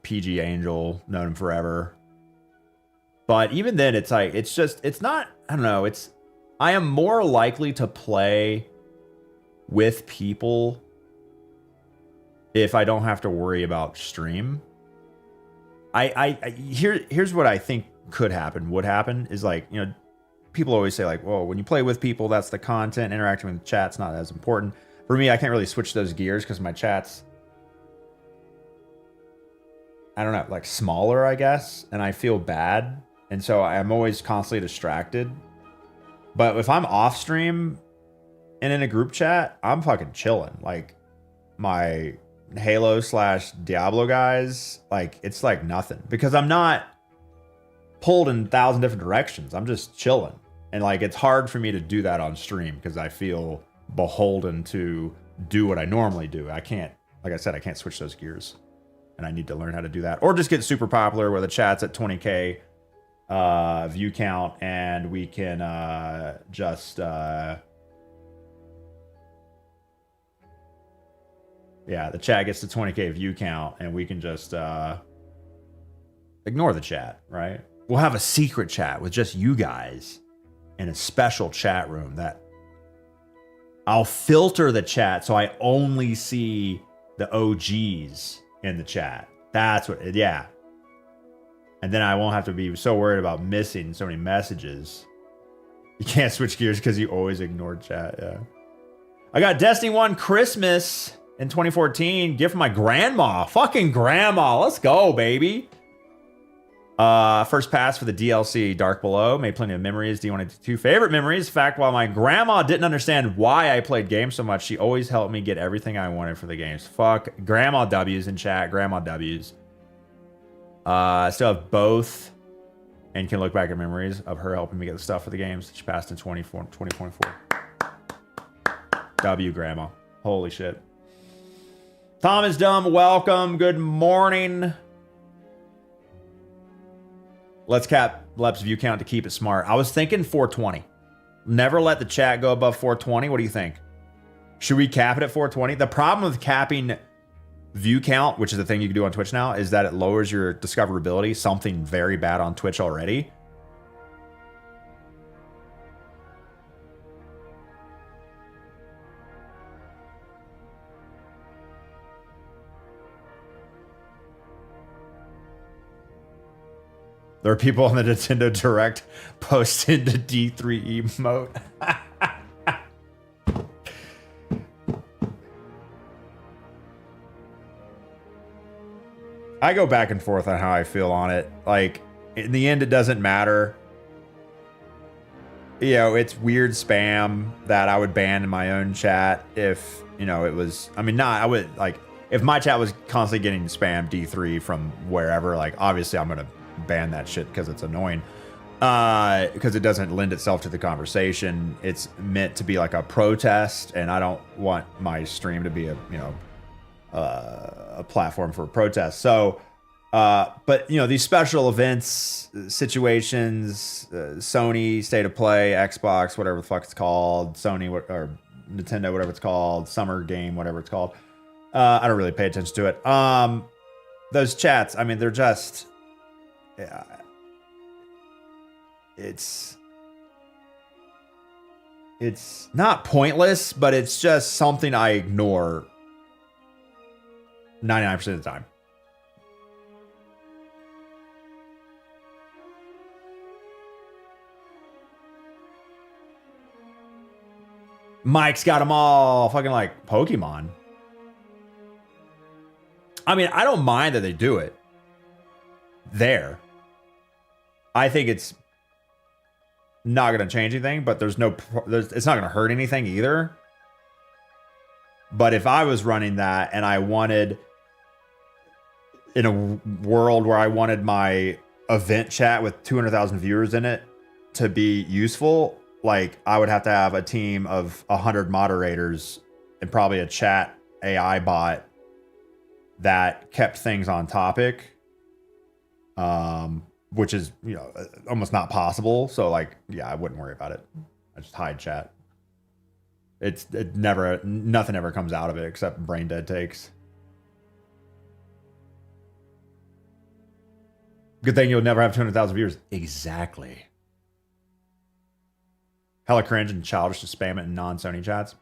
Speaker 1: PG Angel, known him forever. But even then, it's like, it's not, I don't know, I am more likely to play with people if I don't have to worry about stream. Here's what I think would happen is like, people always say like, well, when you play with people, that's the content. Interacting with chat's not as important. For me, I can't really switch those gears because my chat's, I don't know, like smaller, I guess. And I feel bad And so I'm always constantly distracted. But if I'm off stream and in a group chat, I'm fucking chilling. Like my Halo / Diablo guys, like it's like nothing because I'm not pulled in 1,000 different directions. I'm just chilling. And like it's hard for me to do that on stream because I feel beholden to do what I normally do. I can't, like I said, I can't switch those gears. And I need to learn how to do that. Or just get super popular where the chat's at 20K view count and we can just yeah, the chat gets to 20K view count and we can just ignore the chat, right? We'll have a secret chat with just you guys in a special chat room that I'll filter the chat so I only see the OGs in the chat. That's what, yeah. And then I won't have to be so worried about missing so many messages. You can't switch gears because you always ignore chat, yeah. I got Destiny 1 Christmas in 2014. Gift from my grandma. Fucking grandma. Let's go, baby. First pass for the DLC Dark Below. Made plenty of memories. D182 favorite memories. In fact, while my grandma didn't understand why I played games so much, she always helped me get everything I wanted for the games. Fuck. Grandma W's in chat. Grandma W's. I still have both and can look back at memories of her helping me get the stuff for the games. She passed in 2024. W, Grandma. Holy shit. Thomas Dumb, welcome. Good morning. Let's cap Lep's view count to keep it smart. I was thinking 420. Never let the chat go above 420. What do you think? Should we cap it at 420? The problem with capping view count, which is the thing you can do on Twitch now, is that it lowers your discoverability. Something very bad on Twitch already. There are people on the Nintendo Direct posting the D3 emote. I go back and forth on how I feel on it. Like, in the end, it doesn't matter. You know, it's weird spam that I would ban in my own chat if, you know, it was... I mean, not... I would, like... If my chat was constantly getting spam D3 from wherever, like, obviously I'm going to ban that shit because it's annoying. Because it doesn't lend itself to the conversation. It's meant to be like a protest, and I don't want my stream to be a, you know, a platform for a protest. So, but you know, these special events, situations, Sony State of Play, Xbox, whatever the fuck it's called, Sony or Nintendo, whatever it's called, Summer Game, whatever it's called. I don't really pay attention to it. Those chats, I mean, they're just, yeah, it's not pointless, but it's just something I ignore 99% of the time. Mike's got them all fucking like Pokemon. I mean, I don't mind that they do it there. I think it's not going to change anything, but it's not going to hurt anything either. But if I was running that and I wanted, in a world where I wanted my event chat with 200,000 viewers in it to be useful, like I would have to have a team of 100 moderators and probably a chat AI bot that kept things on topic, which is, you know, almost not possible. So like, yeah, I wouldn't worry about it. I just hide chat. Nothing ever comes out of it except brain dead takes. Good thing you'll never have 200,000 viewers. Exactly. Hella cringe and childish to spam it in non-Sony chats.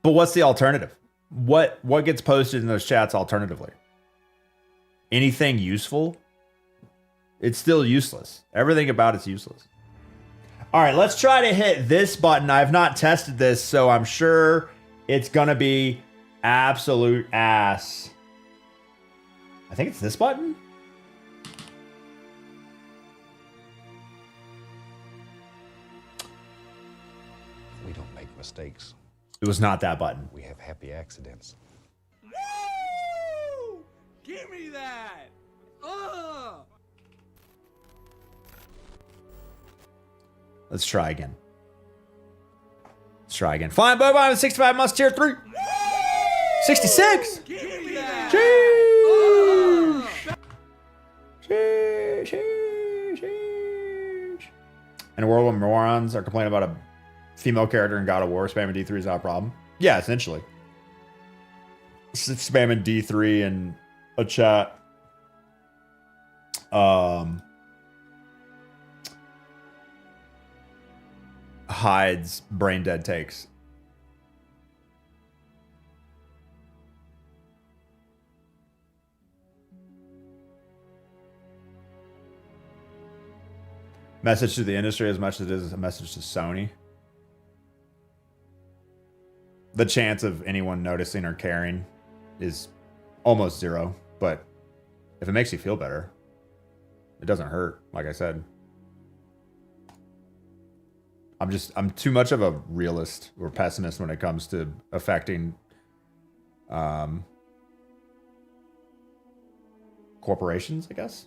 Speaker 1: But what's the alternative? What gets posted in those chats alternatively? Anything useful? It's still useless. Everything about it's useless. All right, let's try to hit this button. I've not tested this, so I'm sure it's gonna be absolute ass. I think it's this button.
Speaker 3: mistakes.
Speaker 1: It was not that button.
Speaker 3: We have happy accidents.
Speaker 4: Woo! Give me that.
Speaker 1: Let's try again. Let's try again. Flying Bovine with 65 months, tier 3. 66!
Speaker 4: Give me that.
Speaker 1: Sheesh. Sheesh. Sheesh. In a world where morons are complaining about a female character in God of War, spamming D3 is not a problem. Yeah, essentially. Spamming D3 in a chat. Hides brain dead takes. Message to the industry as much as it is a message to Sony. The chance of anyone noticing or caring is almost zero, but if it makes you feel better, it doesn't hurt, like I said. I'm too much of a realist or pessimist when it comes to affecting corporations, I guess.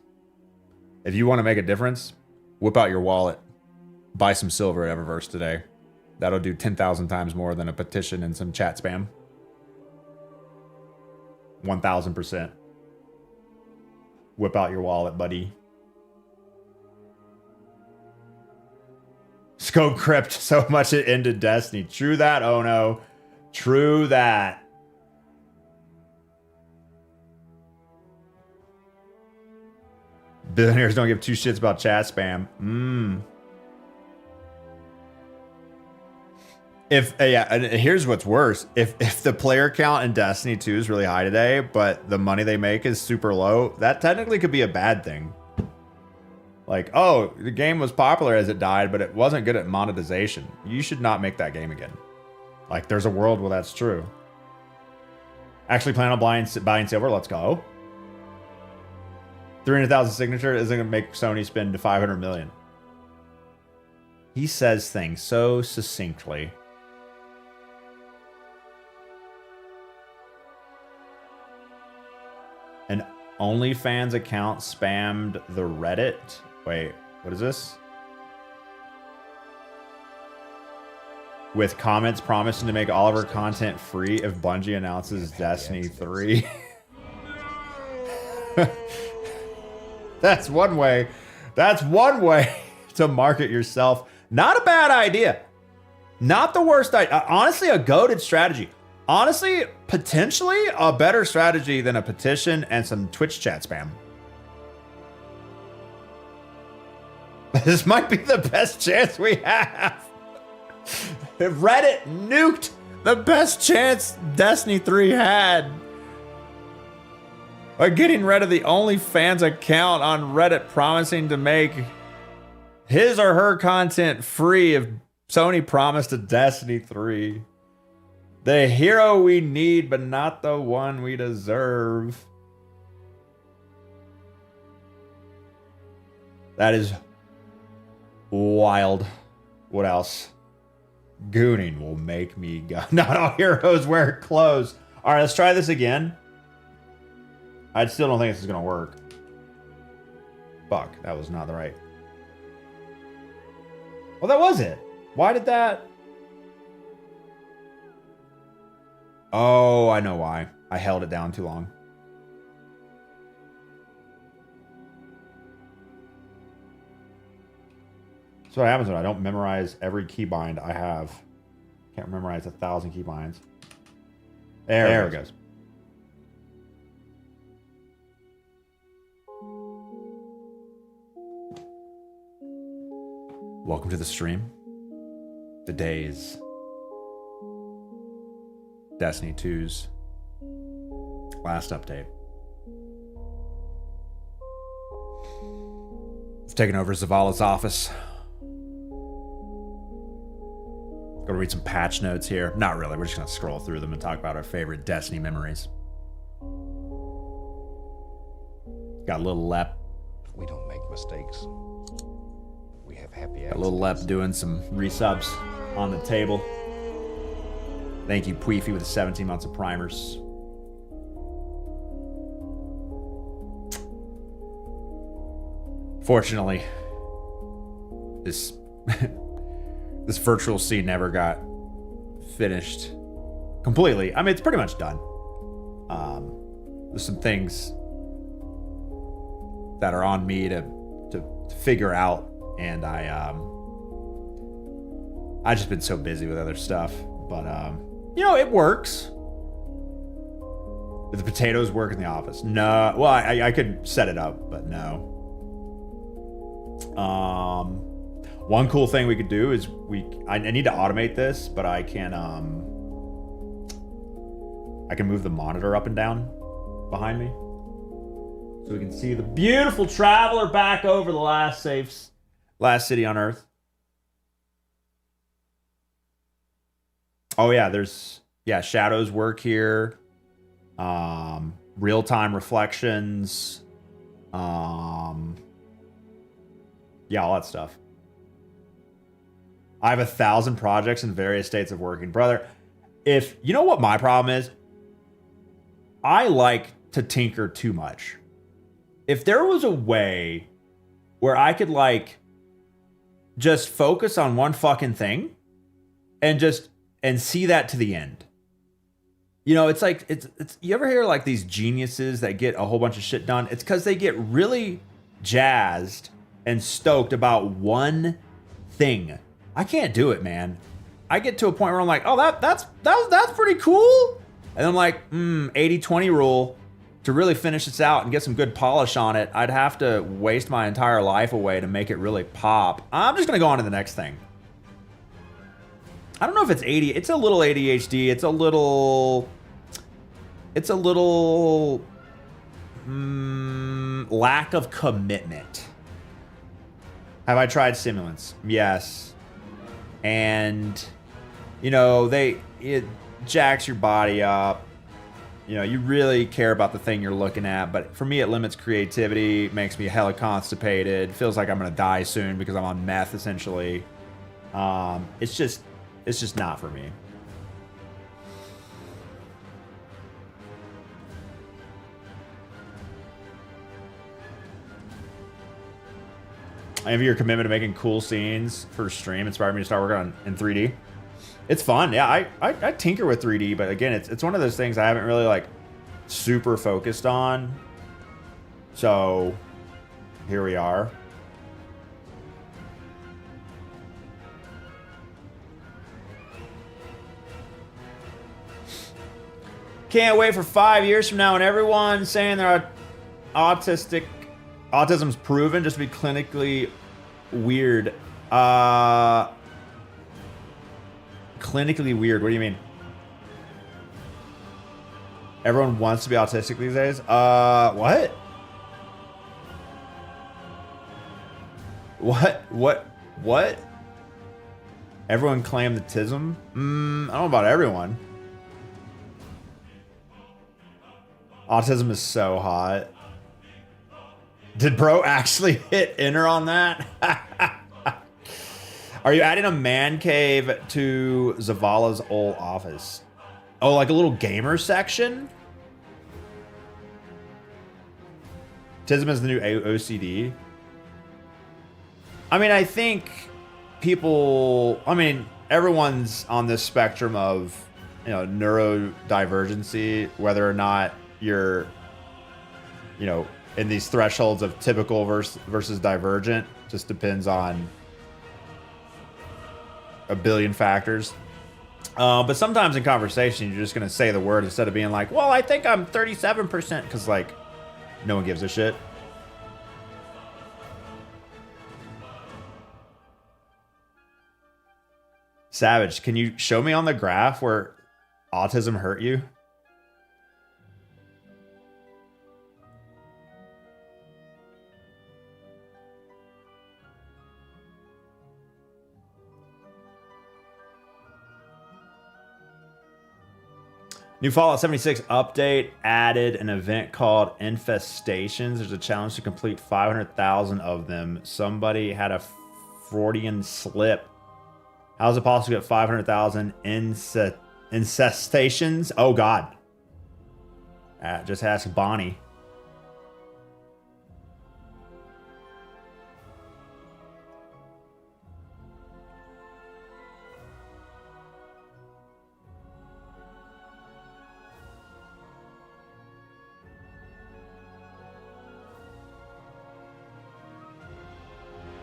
Speaker 1: If you want to make a difference, whip out your wallet, buy some silver at Eververse today. That'll do 10,000 times more than a petition and some chat spam. 1,000%. Whip out your wallet, buddy. Scope crypt so much it ended Destiny. True that, oh no. True that. Billionaires don't give two shits about chat spam. Here's what's worse. If the player count in Destiny 2 is really high today, but the money they make is super low, that technically could be a bad thing. Like, oh, the game was popular as it died, but it wasn't good at monetization. You should not make that game again. Like, there's a world where that's true. Actually plan on buying silver? Let's go. 300,000 signature isn't going to make Sony spend 500 million. He says things so succinctly. An OnlyFans account spammed the Reddit. Wait, what is this? With comments promising to make all of her content free if Bungie announces Destiny 3. That's one way. That's one way to market yourself. Not a bad idea. Not the worst idea. Honestly, a goated strategy. Honestly, potentially a better strategy than a petition and some Twitch chat spam. This might be the best chance we have. If Reddit nuked the best chance Destiny 3 had by getting rid of the OnlyFans account on Reddit promising to make his or her content free if Sony promised a Destiny 3. The hero we need, but not the one we deserve. That is wild. What else? Gooning will make me go. Not all heroes wear clothes. All right, let's try this again. I still don't think this is going to work. Fuck, that was not the right. Well, that was it. Why did that? Oh, I know why. I held it down too long. So what happens when I don't memorize every keybind I have. Can't memorize 1,000 keybinds. There it goes. Welcome to the stream. The days. Destiny 2's last update. I've taken over Zavala's office. Gonna read some patch notes here. Not really, we're just gonna scroll through them and talk about our favorite Destiny memories. Got a little Lep.
Speaker 3: We don't make mistakes. We have happy
Speaker 1: Got a little Lep doing some resubs on the table. Thank you, Puifi, with the 17 months of primers. Fortunately, this this virtual scene never got finished completely. I mean, it's pretty much done. There's some things that are on me to figure out, and I just been so busy with other stuff. But you know, it works. Do the potatoes work in the office? No. Well, I could set it up, but no. One cool thing we could do is I need to automate this, but I can move the monitor up and down behind me, so we can see the beautiful traveler back over the last city on Earth. Oh yeah, there's shadows work here. Real-time reflections. Yeah, all that stuff. I have 1,000 projects in various states of working. Brother, if you know what my problem is, I like to tinker too much. If there was a way where I could like just focus on one fucking thing and see that to the end. You know, it's like it's you ever hear like these geniuses that get a whole bunch of shit done? It's because they get really jazzed and stoked about one thing. I can't do it, man. I get to a point where I'm like, oh, that's pretty cool. And I'm like, 80-20 rule. To really finish this out and get some good polish on it, I'd have to waste my entire life away to make it really pop. I'm just gonna go on to the next thing. I don't know if it's it's a little ADHD. It's a little lack of commitment. Have I tried stimulants? Yes. And, you know, it jacks your body up. You know, you really care about the thing you're looking at. But for me, it limits creativity, makes me hella constipated. Feels like I'm going to die soon because I'm on meth, essentially. It's just not for me. Maybe your commitment to making cool scenes for stream inspired me to start working in 3D. It's fun. Yeah, I tinker with 3D, but again, it's one of those things I haven't really like super focused on. So here we are. Can't wait for 5 years from now when everyone's saying they're autistic. Autism's proven just to be clinically weird. Clinically weird. What do you mean? Everyone wants to be autistic these days? What? What? Everyone claimed the tism? I don't know about everyone. Autism is so hot. Did bro actually hit enter on that? Are you adding a man cave to Zavala's old office? Oh, like a little gamer section? Tism is the new OCD. I mean, I think everyone's on this spectrum of, you know, neurodivergency, whether or not you're, you know, in these thresholds of typical versus divergent. Just depends on a billion factors. But sometimes in conversation, you're just going to say the word instead of being like, well, I think I'm 37%, because like no one gives a shit. Savage, can you show me on the graph where autism hurt you? New Fallout 76 update added an event called Infestations. There's a challenge to complete 500,000 of them. Somebody had a Freudian slip. How is it possible to get 500,000 Incestations. Oh, God. Just ask Bonnie.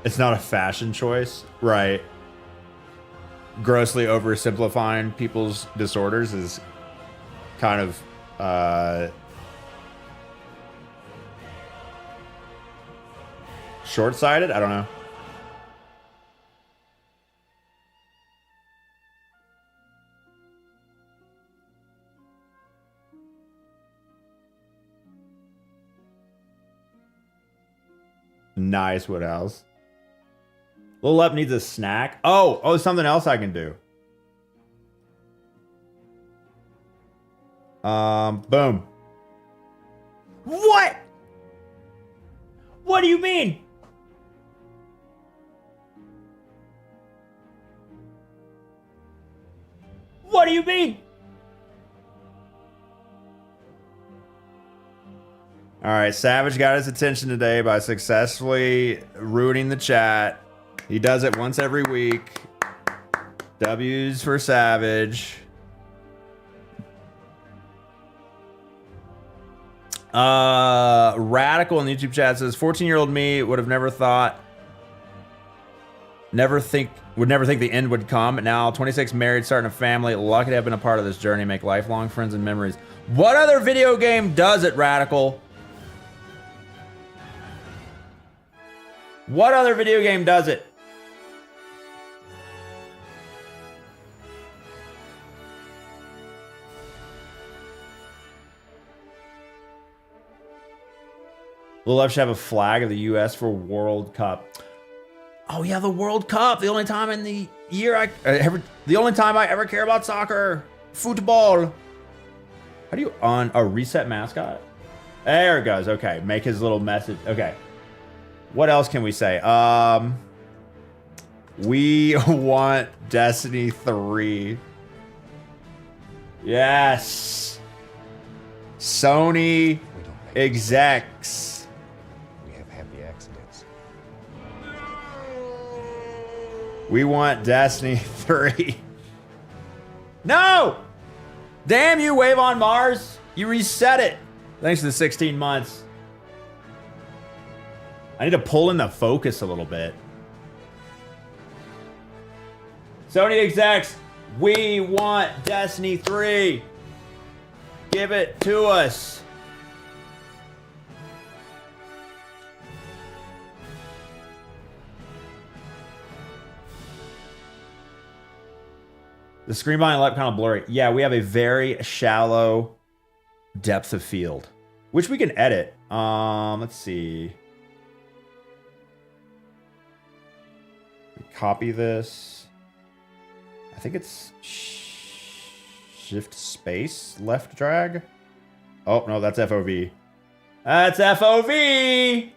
Speaker 1: It's not a fashion choice, right? Grossly oversimplifying people's disorders is kind of short-sighted. I don't know. Nice. What else? Lil Up needs a snack. Oh, something else I can do. Boom. What? What do you mean? What do you mean? All right, Savage got his attention today by successfully ruining the chat. He does it once every week. W's for Savage. Radical in the YouTube chat says 14-year-old me would have never thought, would never think the end would come. Now 26, married, starting a family, lucky to have been a part of this journey, make lifelong friends and memories. What other video game does it, Radical? What other video game does it? Lil Up should have a flag of the U.S. for World Cup. Oh yeah, the World Cup. The only time in the year the only time I ever care about soccer, football. How do you on a reset mascot? There it goes. Okay, make his little message. Okay, what else can we say? We want Destiny 3. Yes. Sony execs.
Speaker 3: Happy accidents.
Speaker 1: We want Destiny 3. No! Damn you, Wave on Mars. You reset it. Thanks for the 16 months. I need to pull in the focus a little bit. Sony execs, we want Destiny 3. Give it to us. The screen behind left kind of blurry. Yeah, we have a very shallow depth of field, which we can edit. Let's see. Copy this. I think it's shift space left drag. Oh, no, that's FOV. That's FOV!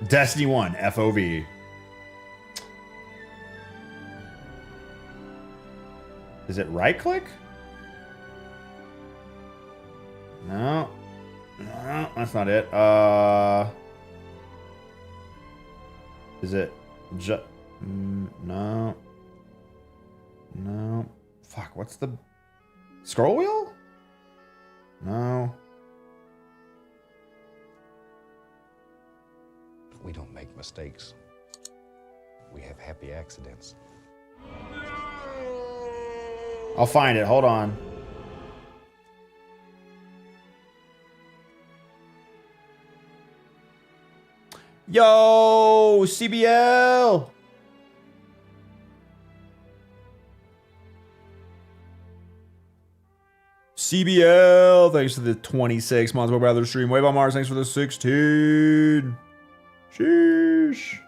Speaker 1: Destiny 1 FOV. Is it right click? No. No, that's not it. Is it no. No. Fuck, what's the scroll wheel? No.
Speaker 3: We don't make mistakes. We have happy accidents.
Speaker 1: I'll find it. Hold on. Yo, CBL. CBL, thanks for the 26 months. What about the stream? Wave on Mars, thanks for the 16. Sheesh.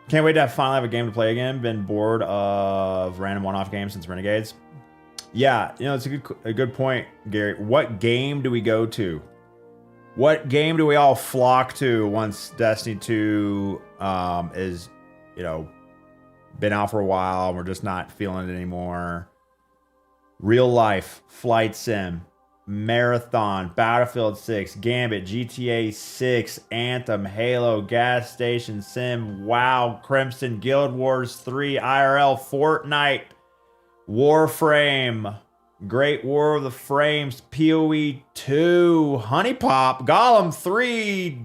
Speaker 1: Can't wait to finally have a game to play again. Been bored of random one-off games since Renegades. Yeah, you know, it's a good point, Gary. What game do we go to? What game do we all flock to once Destiny 2 is, you know, been out for a while and we're just not feeling it anymore? Real life, flight sim, Marathon, Battlefield 6, Gambit, GTA 6, Anthem, Halo, Gas Station Sim, WoW, Crimson, Guild Wars 3, IRL, Fortnite, Warframe, Great War of the Frames, PoE 2, Honey Pop, Golem 3,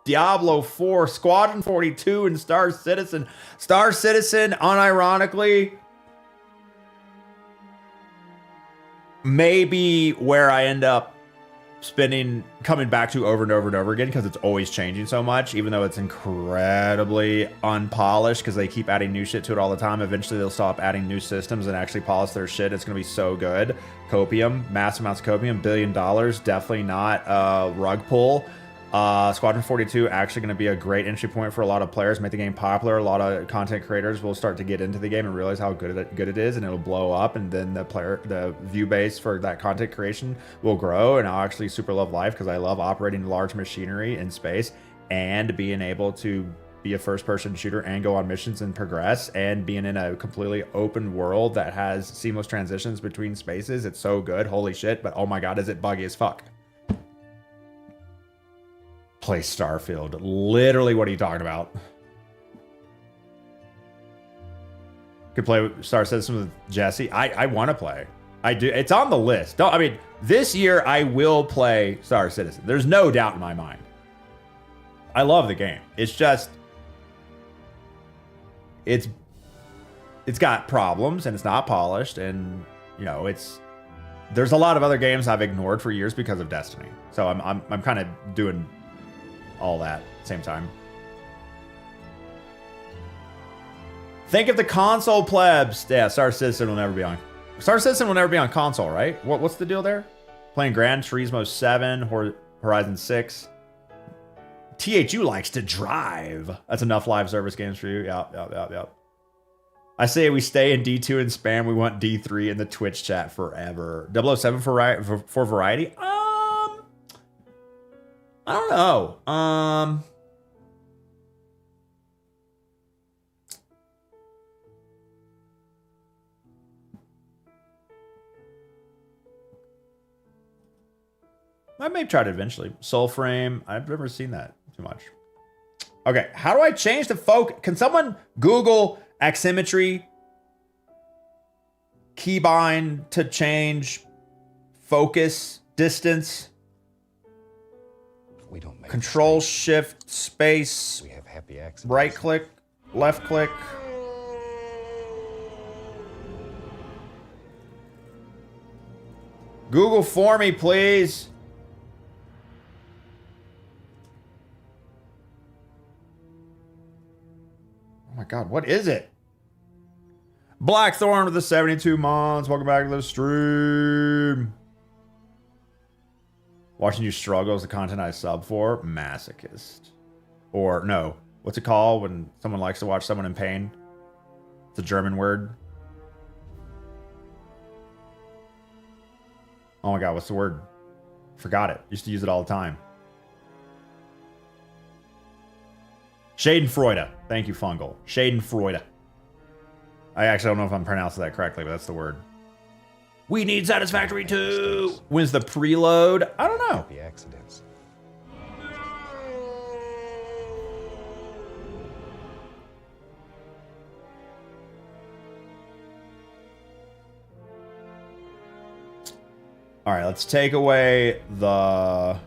Speaker 1: Diablo 4, Squadron 42, and Star Citizen. Star Citizen, unironically, maybe where I end up coming back to over and over and over again, because it's always changing so much, even though it's incredibly unpolished because they keep adding new shit to it all the time. Eventually they'll stop adding new systems and actually polish their shit. It's going to be so good. Copium, massive amounts of copium, $1 billion, definitely not a rug pull. Squadron 42 actually going to be a great entry point for a lot of players, make the game popular. A lot of content creators will start to get into the game and realize how good it is, and it'll blow up, and then the view base for that content creation will grow. And I'll actually super love life because I love operating large machinery in space and being able to be a first-person shooter and go on missions and progress, and being in a completely open world that has seamless transitions between spaces. It's so good, holy shit, but oh my god, is it buggy as fuck. Play Starfield. Literally, what are you talking about? Could play Star Citizen with Jesse. I want to play. I do. It's on the list. I mean, this year I will play Star Citizen. There's no doubt in my mind. I love the game. It's just, it's got problems and it's not polished, and you know, there's a lot of other games I've ignored for years because of Destiny. So I'm kind of doing all that at the same time. Think of the console plebs. Yeah, Star Citizen will never be on. Star Citizen will never be on console, right? What's the deal there? Playing Gran Turismo 7, Horizon 6. THU likes to drive. That's enough live service games for you. Yep. I say we stay in D2 and spam. We want D3 in the Twitch chat forever. 007 for variety. I don't know. I may try it eventually. Soul Frame. I've never seen that too much. Okay, how do I change the focus? Can someone Google Aximetry keybind to change focus distance?
Speaker 3: We don't make
Speaker 1: Control
Speaker 3: mistakes.
Speaker 1: Shift Space.
Speaker 3: We have happy accidents.
Speaker 1: Right click, left click. Google for me, please. Oh my god, what is it? Blackthorn with the 72 months. Welcome back to the stream. Watching you struggle is the content I sub for. Masochist. Or no, what's it called when someone likes to watch someone in pain? It's a German word. Oh my god, what's the word? Forgot it. Used to use it all the time. Schadenfreude. Thank you, Fungal. Schadenfreude. I actually don't know if I'm pronouncing that correctly, but that's the word. We need Satisfactory 2. When's the preload? I don't know.
Speaker 3: Happy accidents.
Speaker 1: All right, let's take away the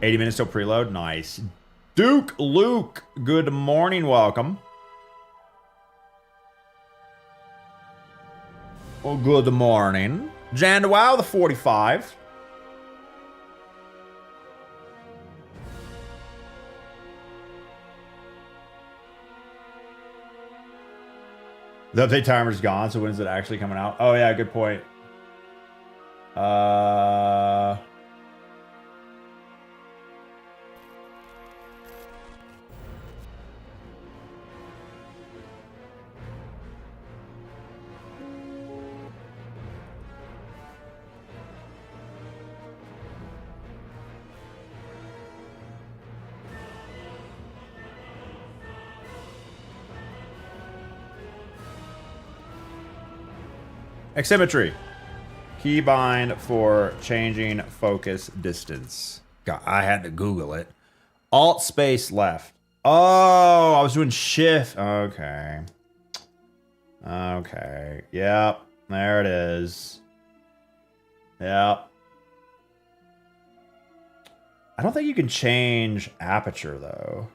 Speaker 1: 80 minutes till preload. Nice. Duke Luke, good morning, welcome. Well, good morning. Jan Wow, the 45. The update timer's gone, so when is it actually coming out? Oh yeah, good point. Asymmetry. Keybind for changing focus distance. God, I had to Google it. Alt space left. Oh, I was doing shift. Okay. Okay. Yep. There it is. Yep. I don't think you can change aperture though.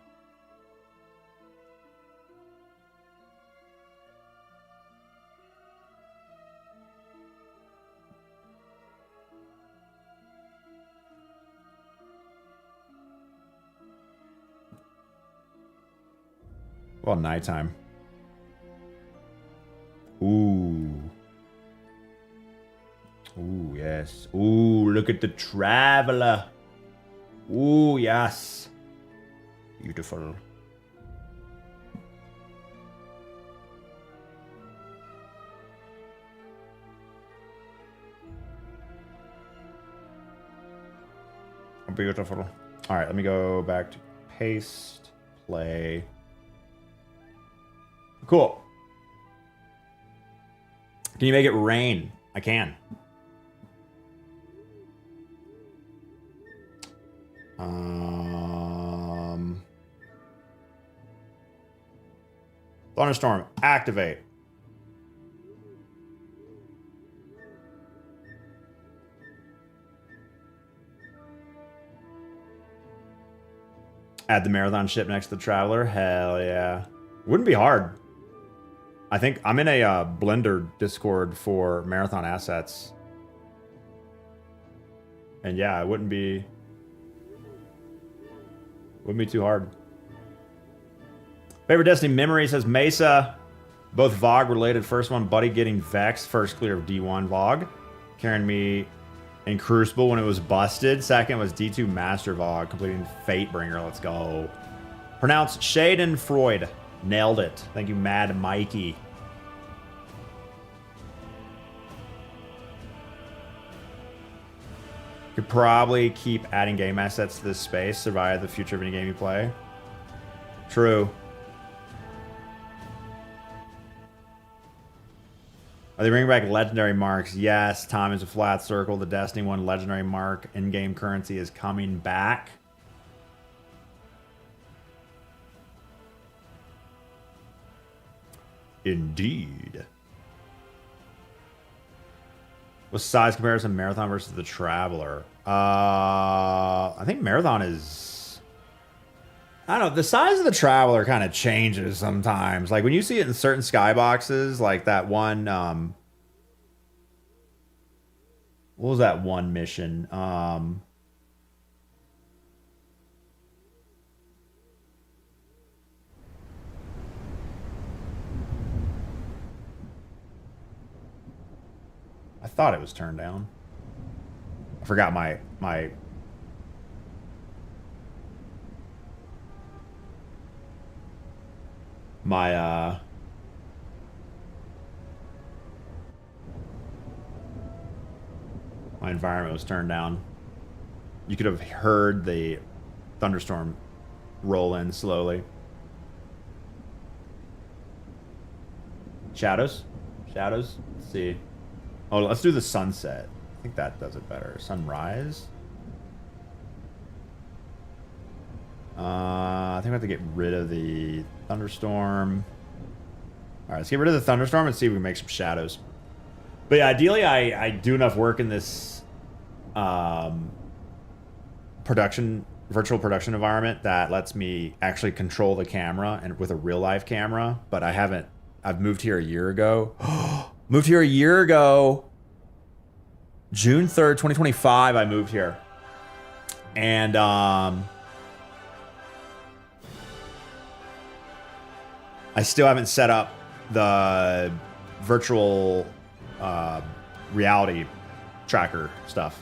Speaker 1: Well, nighttime. Ooh. Ooh, yes. Ooh, look at the traveler. Ooh, yes. Beautiful. Beautiful. All right, let me go back to paste, play. Cool. Can you make it rain? I can. Thunderstorm, activate. Add the marathon ship next to the traveler. Hell yeah. Wouldn't be hard. I think I'm in a Blender Discord for marathon assets. And yeah, it wouldn't be too hard. Favorite Destiny memory says Mesa. Both VOG related. First one, Buddy getting vexed. First clear of D1 VOG. Carrying me in Crucible when it was busted. Second was D2 Master VOG. Completing Fatebringer. Let's go. Pronounced Shaden Freud. Nailed it. Thank you, Mad Mikey. Could probably keep adding game assets to this space, survive the future of any game you play. True. Are they bringing back legendary marks? Yes. Time is a flat circle. The Destiny 1 legendary mark in-game currency is coming back. Indeed. What's size comparison Marathon versus the Traveler? I think Marathon is... I don't know. The size of the Traveler kind of changes sometimes. Like when you see it in certain skyboxes, like that one... what was that one mission? I thought it was turned down. I forgot my environment was turned down. You could have heard the thunderstorm roll in slowly. Shadows? Shadows? Let's see. Oh, let's do the sunset. I think that does it better. Sunrise. I think we have to get rid of the thunderstorm. All right, let's get rid of the thunderstorm and see if we can make some shadows. But yeah, ideally, I do enough work in this virtual production environment that lets me actually control the camera and with a real life camera. But I haven't. I've moved here a year ago. Moved here a year ago. June 3rd, 2025, I moved here. And I still haven't set up the virtual reality tracker stuff.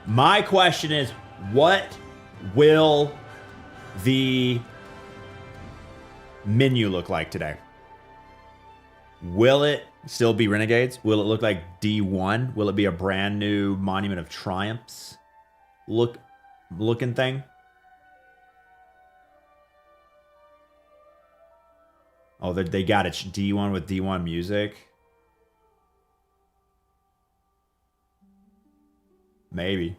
Speaker 1: My question is, what will the menu look like today? Will it still be Renegades? Will it look like D1? Will it be a brand new Monument of Triumphs looking thing? Oh, they got it. D1 with D1 music. Maybe.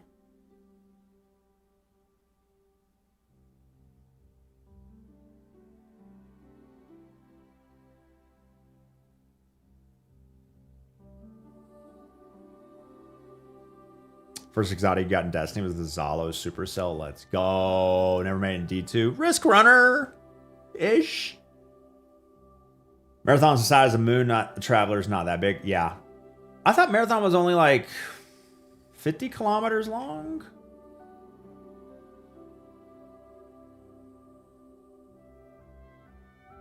Speaker 1: First exotic you got in Destiny was the Zalo Supercell. Let's go. Never made it in D2. Risk Runner-ish. Marathon's the size of the moon, not the Traveler's not that big. Yeah. I thought Marathon was only like 50 kilometers long.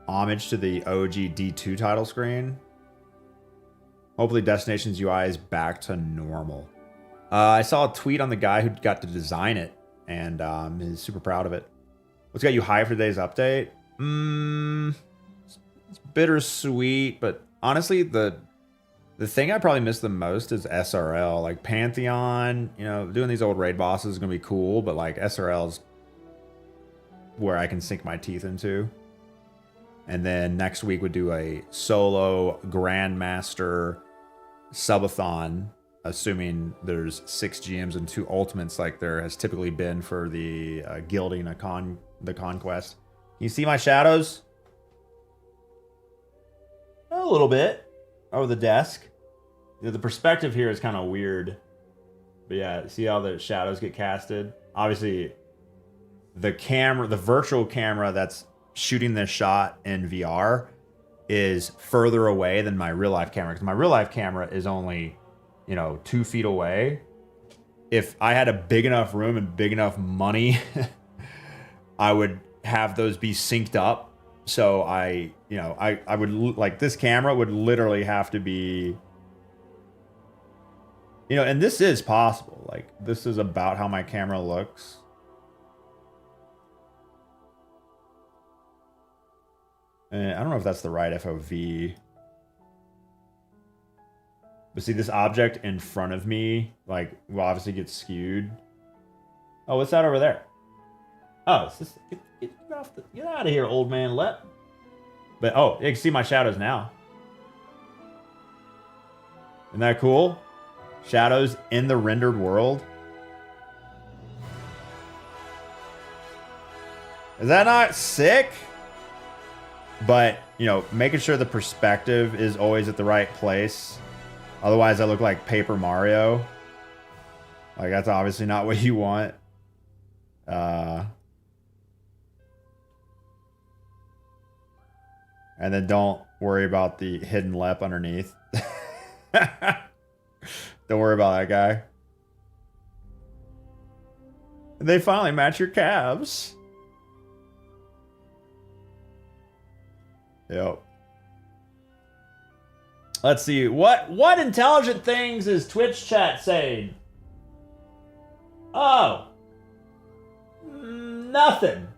Speaker 1: Homage to the OG D2 title screen. Hopefully Destination's UI is back to normal. I saw a tweet on the guy who got to design it, and he's super proud of it. What's got you high for today's update? It's bittersweet, but honestly, the thing I probably miss the most is SRL. Like Pantheon, you know, doing these old raid bosses is gonna be cool, but like SRL's where I can sink my teeth into. And then next week would do a solo Grandmaster subathon, assuming there's 6 GMs and 2 ultimates like there has typically been for the gilding the conquest. Can you see my shadows? A little bit over the desk. You know, the perspective here is kind of weird. But yeah, see how the shadows get casted? Obviously, the camera, the virtual camera that's shooting this shot in VR is further away than my real life camera. Because my real life camera is only, you know, 2 feet away. If I had a big enough room and big enough money, I would have those be synced up. So I would, like, this camera would literally have to be, you know, and this is possible. Like, this is about how my camera looks. And I don't know if that's the right FOV. But see, this object in front of me, like, will obviously get skewed. Oh, what's that over there? Oh, it's this. Get out of here, old man Let. But, oh, you can see my shadows now. Isn't that cool? Shadows in the rendered world. Is that not sick? But, you know, making sure the perspective is always at the right place. Otherwise, I look like Paper Mario. Like, that's obviously not what you want. And then don't worry about the hidden lep underneath. Don't worry about that guy. And they finally match your calves. Yep. Let's see. What intelligent things is Twitch chat saying? Oh. Nothing.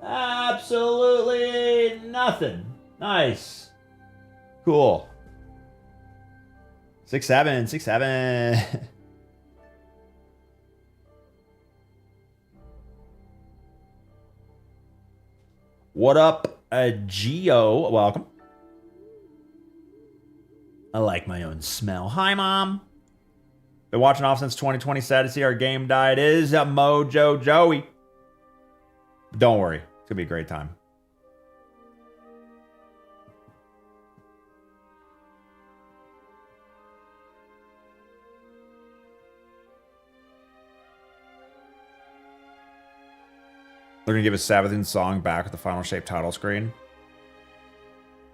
Speaker 1: Absolutely nothing. Nice. Cool. 6'7", 6'7". What up, Geo? Welcome. I like my own smell. Hi, Mom. Been watching off since 2020. Sad to see our game died. Is a Mojo Joey. Don't worry. It's going to be a great time. They're going to give us Sabbath's song back with the final shape title screen.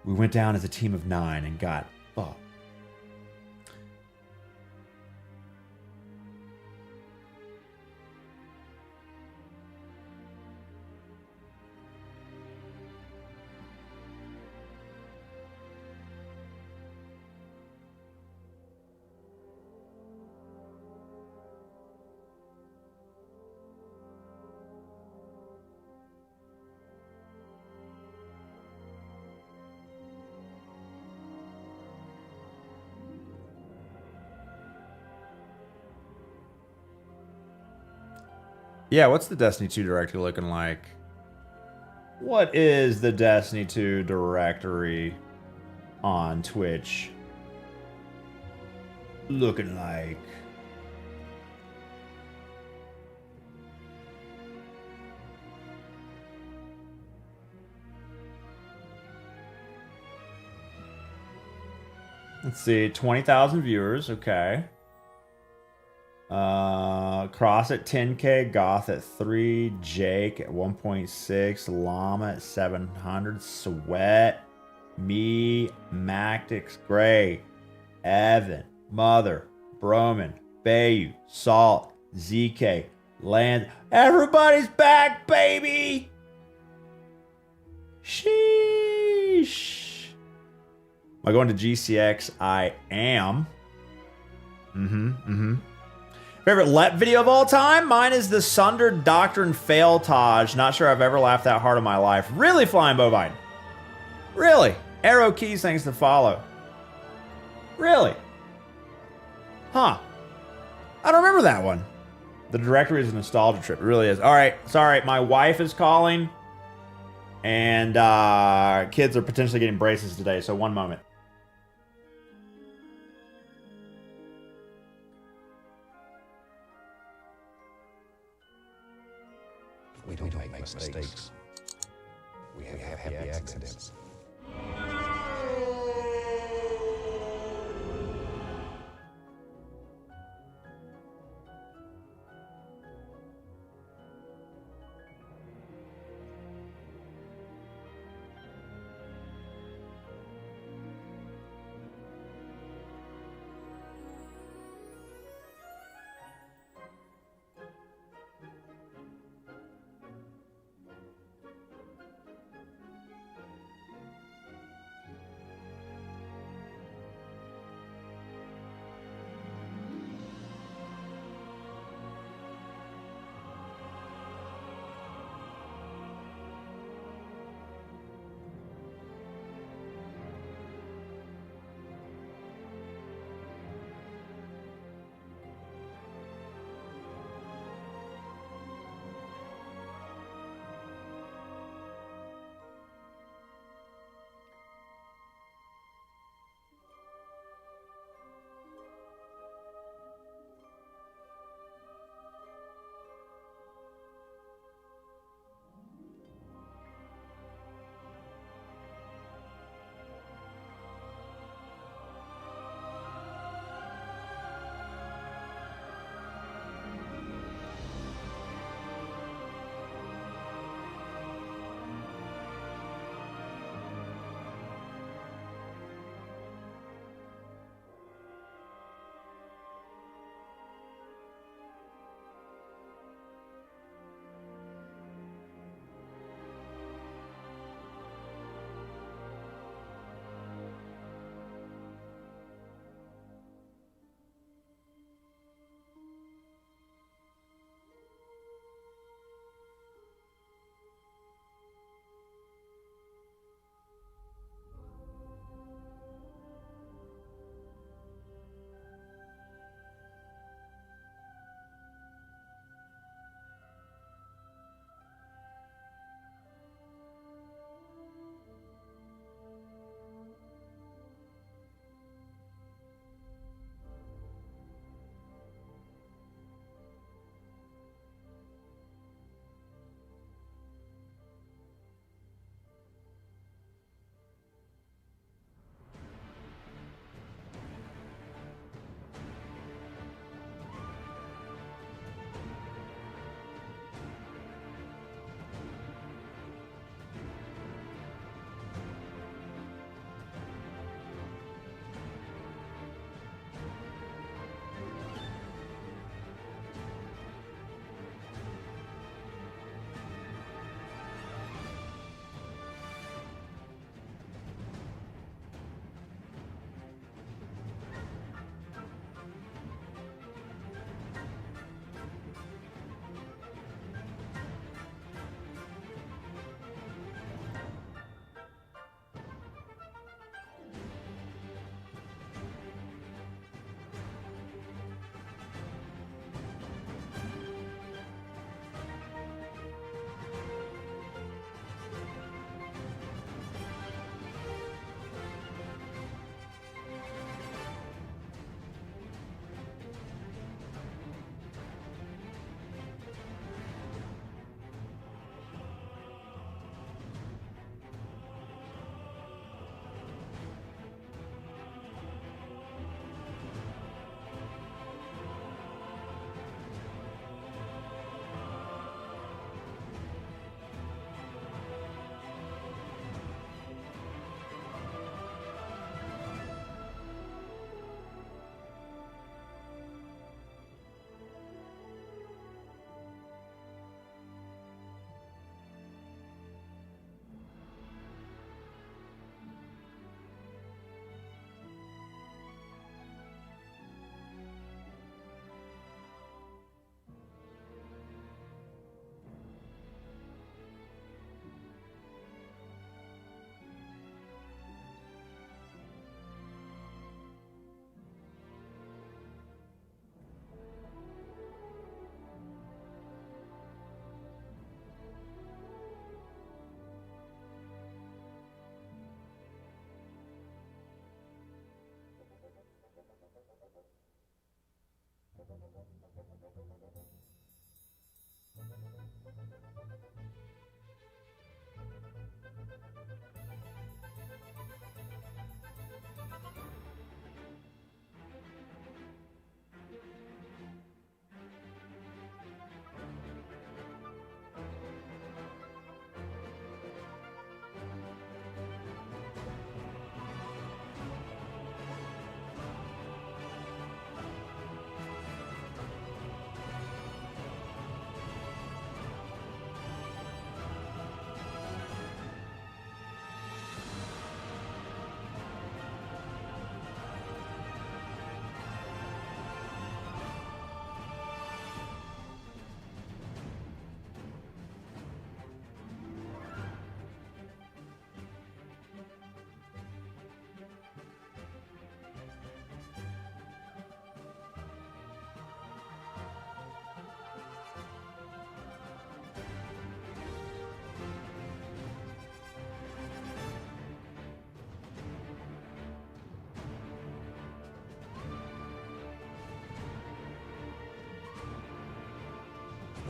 Speaker 1: We went down as a team of 9 and got fucked. Yeah, what's the Destiny 2 director looking like? What is the Destiny 2 directory on Twitch looking like? Let's see, 20,000 viewers, okay. Cross at 10K, Goth at 3, Jake at 1.6, Llama at 700, Sweat, me, Mactix, Gray, Evan, Mother, Broman, Bayu, Salt, ZK, Land. Everybody's back, baby! Sheesh. Am I going to GCX? I am. Favorite LEP video of all time? Mine is the Sundered Doctrine Failtage. Not sure I've ever laughed that hard in my life. Really, Flying Bovine? Really? Arrow Keys, thanks to follow. Really? Huh. I don't remember that one. The directory is a nostalgia trip. It really is. All right. Sorry, my wife is calling. And kids are potentially getting braces today, so one moment.
Speaker 3: We don't make mistakes. We have happy accidents.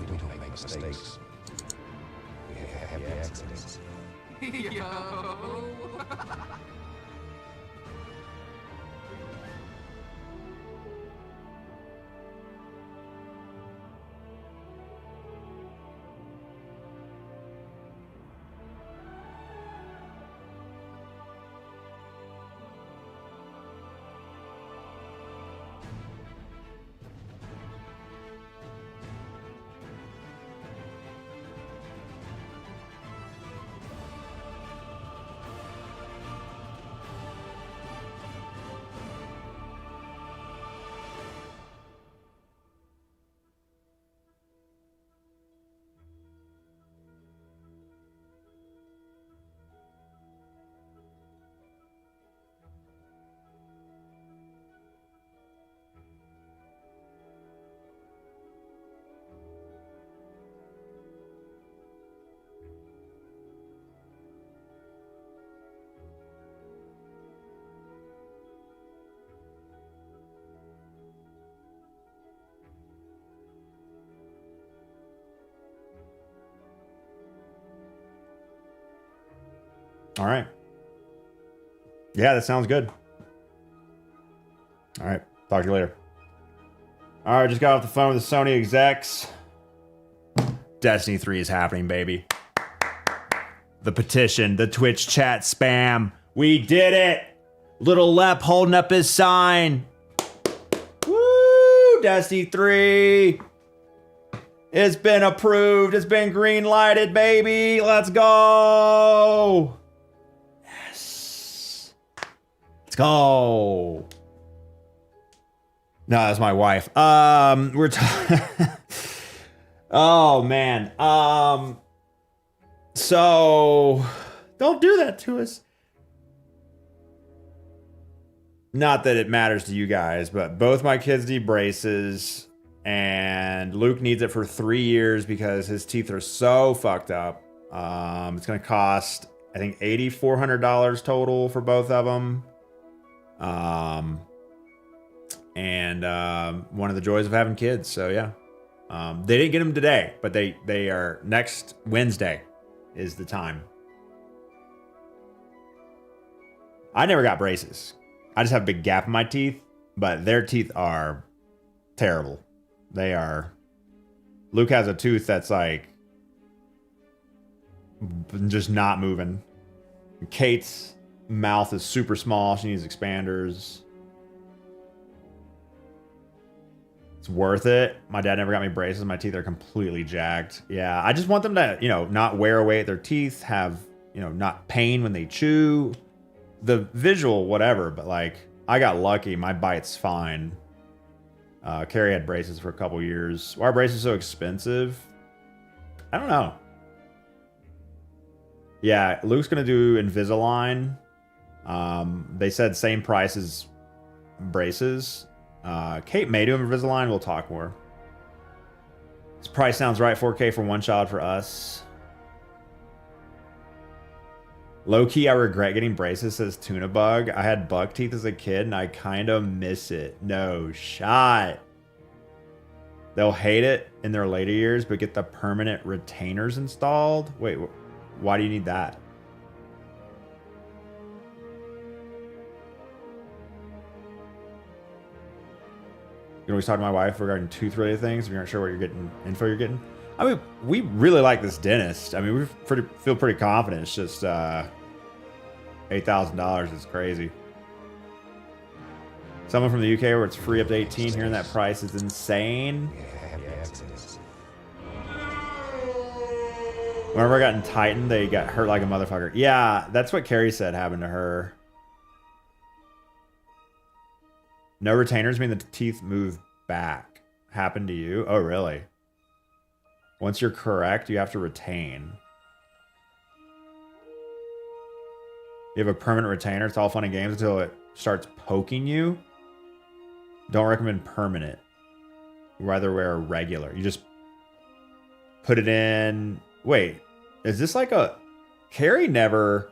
Speaker 3: We don't make mistakes. We have happy accidents.
Speaker 1: All right. Yeah, that sounds good. All right. Talk to you later. All right, just got off the phone with the Sony execs. Destiny 3 is happening, baby. The petition, the Twitch chat spam. We did it. Little Lep holding up his sign. Woo! Destiny 3. It's been approved. It's been green lighted, baby. Let's go. Yes. Let's go. No, that's my wife. We're oh man. So don't do that to us. Not that it matters to you guys, but both my kids need braces, and Luke needs it for 3 years because his teeth are so fucked up. It's gonna cost, I think, $8,400 total for both of them. One of the joys of having kids. So yeah, they didn't get them today, but they are next Wednesday is the time. I never got braces. I just have a big gap in my teeth, but their teeth are terrible. They are. Luke has a tooth that's like just not moving. Kate's mouth is super small. She needs expanders. It's worth it. My dad never got me braces. My teeth are completely jacked. Yeah, I just want them to, not wear away at their teeth, have, not pain when they chew. The visual, whatever, but like, I got lucky. My bite's fine. Carrie had braces for a couple years. Why are braces so expensive? I don't know. Yeah, Luke's gonna do Invisalign. They said same price as braces. Kate may do Invisalign. We'll talk more. This price sounds right. 4K for one child for us. Low key, I regret getting braces, says Tuna Bug. I had buck teeth as a kid and I kind of miss it. No shot. They'll hate it in their later years, but get the permanent retainers installed. Wait, why do you need that? You always talk to my wife regarding tooth-related things. If you aren't sure what info you're getting. I mean, we really like this dentist. I mean, we feel pretty confident. It's just $8,000 is crazy. Someone from the UK where it's free up to 18, hearing that price is insane. Whenever I got in Titan, they got hurt like a motherfucker. Yeah, that's what Carrie said happened to her. No retainers mean the teeth move back. Happened to you? Oh, really? Once you're correct, you have to retain. You have a permanent retainer. It's all fun and games until it starts poking you. Don't recommend permanent. Rather wear a regular. You just put it in. Wait, is this like a... Carrie never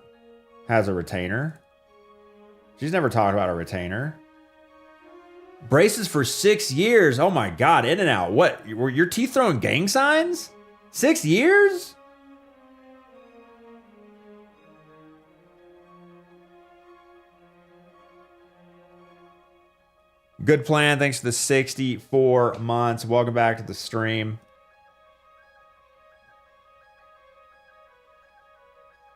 Speaker 1: has a retainer. She's never talked about a retainer. Braces for 6 years. Oh my God, in and out. What? Were your teeth throwing gang signs? 6 years? Good plan. Thanks for the 64 months. Welcome back to the stream.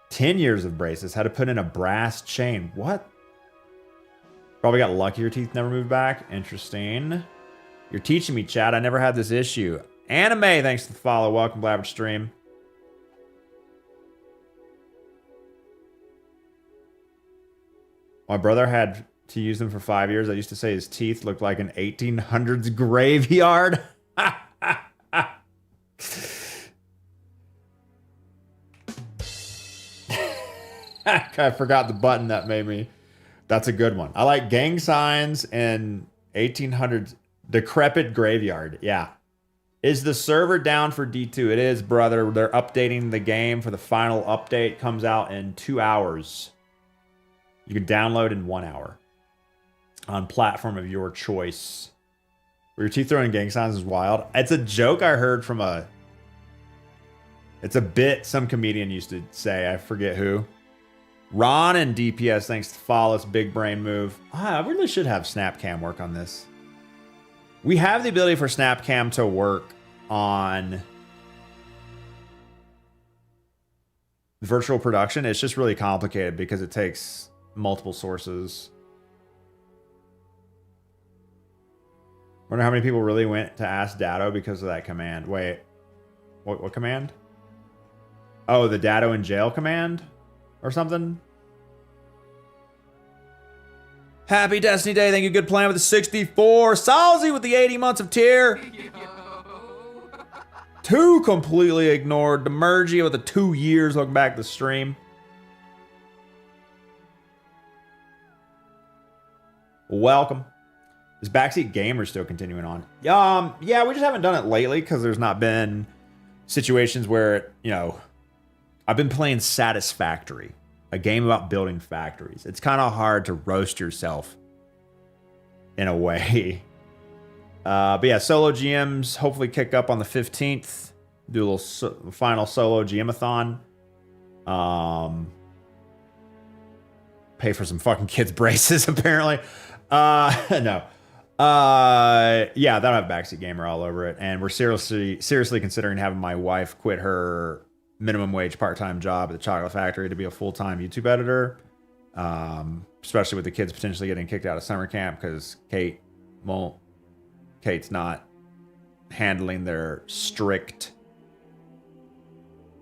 Speaker 1: 10 years of braces. Had to put in a brass chain. What? Probably got lucky your teeth never moved back. Interesting. You're teaching me, Chad. I never had this issue. Anime, thanks for the follow. Welcome, Blabber Stream. My brother had to use them for 5 years. I used to say his teeth looked like an 1800s graveyard. I forgot the button that made me. That's a good one. I like gang signs and 1800s decrepit graveyard. Yeah. Is the server down for D2? It is, brother. They're updating the game for the final update. Comes out in 2 hours. You can download in 1 hour on platform of your choice. Were your teeth throwing gang signs is wild. It's a joke I heard from it's a bit some comedian used to say. I forget who. Ron and DPS, thanks to Follis, big brain move. I really should have Snapcam work on this. We have the ability for Snapcam to work on virtual production. It's just really complicated because it takes multiple sources. Wonder how many people really went to Ask Datto because of that command. Wait, what command? Oh, the Datto in jail command? Or something. Happy Destiny Day. Thank you. Good plan with the 64. Salzy with the 80 months of tier. 2 completely ignored. Demergy with the 2 years. Welcome back to the stream. Welcome. Is Backseat Gamer still continuing on? Yeah, we just haven't done it lately because there's not been situations where, I've been playing Satisfactory, a game about building factories. It's kind of hard to roast yourself in a way. But yeah, solo GMs hopefully kick up on the 15th. Do a little final solo GM-a-thon. Pay for some fucking kids' braces, apparently. No. Yeah, that'll have Backseat Gamer all over it. And we're seriously considering having my wife quit her minimum wage part-time job at the chocolate factory to be a full-time YouTube editor, especially with the kids potentially getting kicked out of summer camp because Kate's not handling their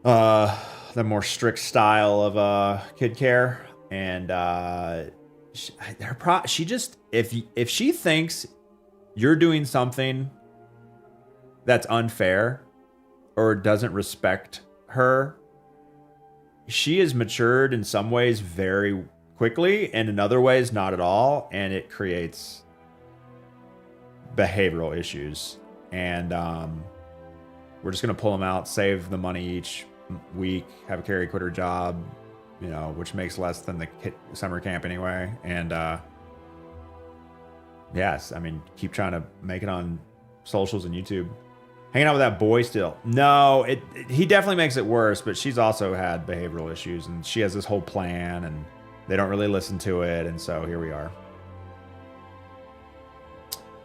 Speaker 1: the more strict style of kid care, and she just if she thinks you're doing something that's unfair or doesn't respect her, she is matured in some ways very quickly and in other ways not at all, and it creates behavioral issues. And we're just gonna pull them out, save the money each week, have Carrie quit her job, which makes less than the summer camp anyway, and yes, I mean, keep trying to make it on socials and YouTube. Hanging out with that boy still. No, he definitely makes it worse, but she's also had behavioral issues, and she has this whole plan, and they don't really listen to it, and so here we are.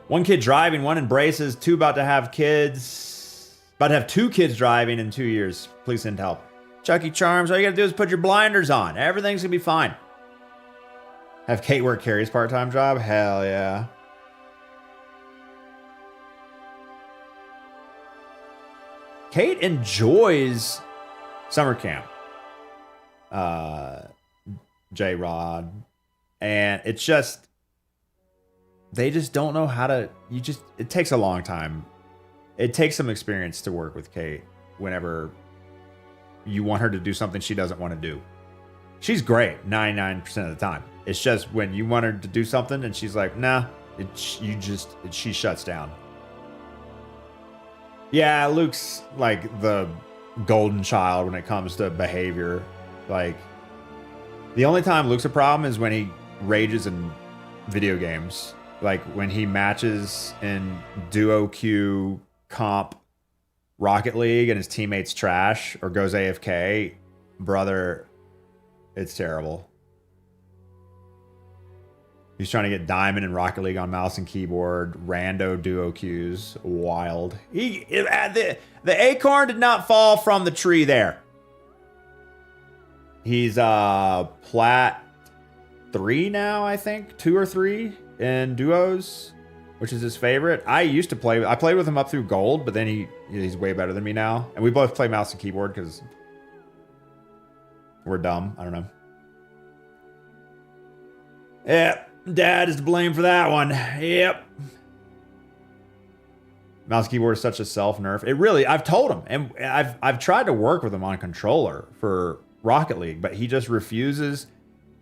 Speaker 1: 1 kid driving, 1 in braces, 2 about to have kids. About to have 2 kids driving in 2 years. Please send help. Chucky Charms, all you gotta do is put your blinders on. Everything's gonna be fine. Have Kate work Carrie's part-time job? Hell yeah. Kate enjoys summer camp. J-Rod. And it's just, they just don't know how to, it takes a long time. It takes some experience to work with Kate whenever you want her to do something she doesn't want to do. She's great 99% of the time. It's just when you want her to do something and she's like, nah, she shuts down. Yeah, Luke's like the golden child when it comes to behavior. Like, the only time Luke's a problem is when he rages in video games. Like when he matches in duo queue comp Rocket League and his teammates trash or goes AFK, brother, it's terrible. He's trying to get diamond in Rocket League on mouse and keyboard, rando duo queues, wild. The acorn did not fall from the tree there. He's plat 3 now, I think, 2 or 3 in duos, which is his favorite. I played with him up through gold, but then he's way better than me now. And we both play mouse and keyboard because we're dumb. I don't know. Yeah, Dad is to blame for that one. Yep. Mouse keyboard is such a self nerf. It really, I've told him, and I've tried to work with him on controller for Rocket League, but he just refuses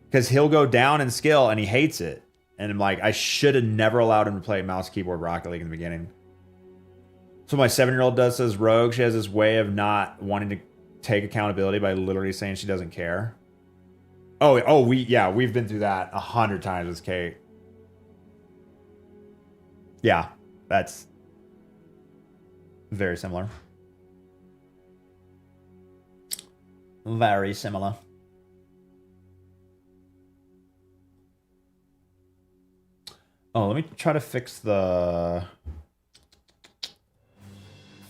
Speaker 1: because he'll go down in skill and he hates it. And I'm like, I should have never allowed him to play mouse keyboard Rocket League in the beginning. So my 7-year-old does says Rogue. She has this way of not wanting to take accountability by literally saying she doesn't care. We've been through that 100 times with Kate. Yeah, that's very similar. Very similar. Oh, let me try to fix the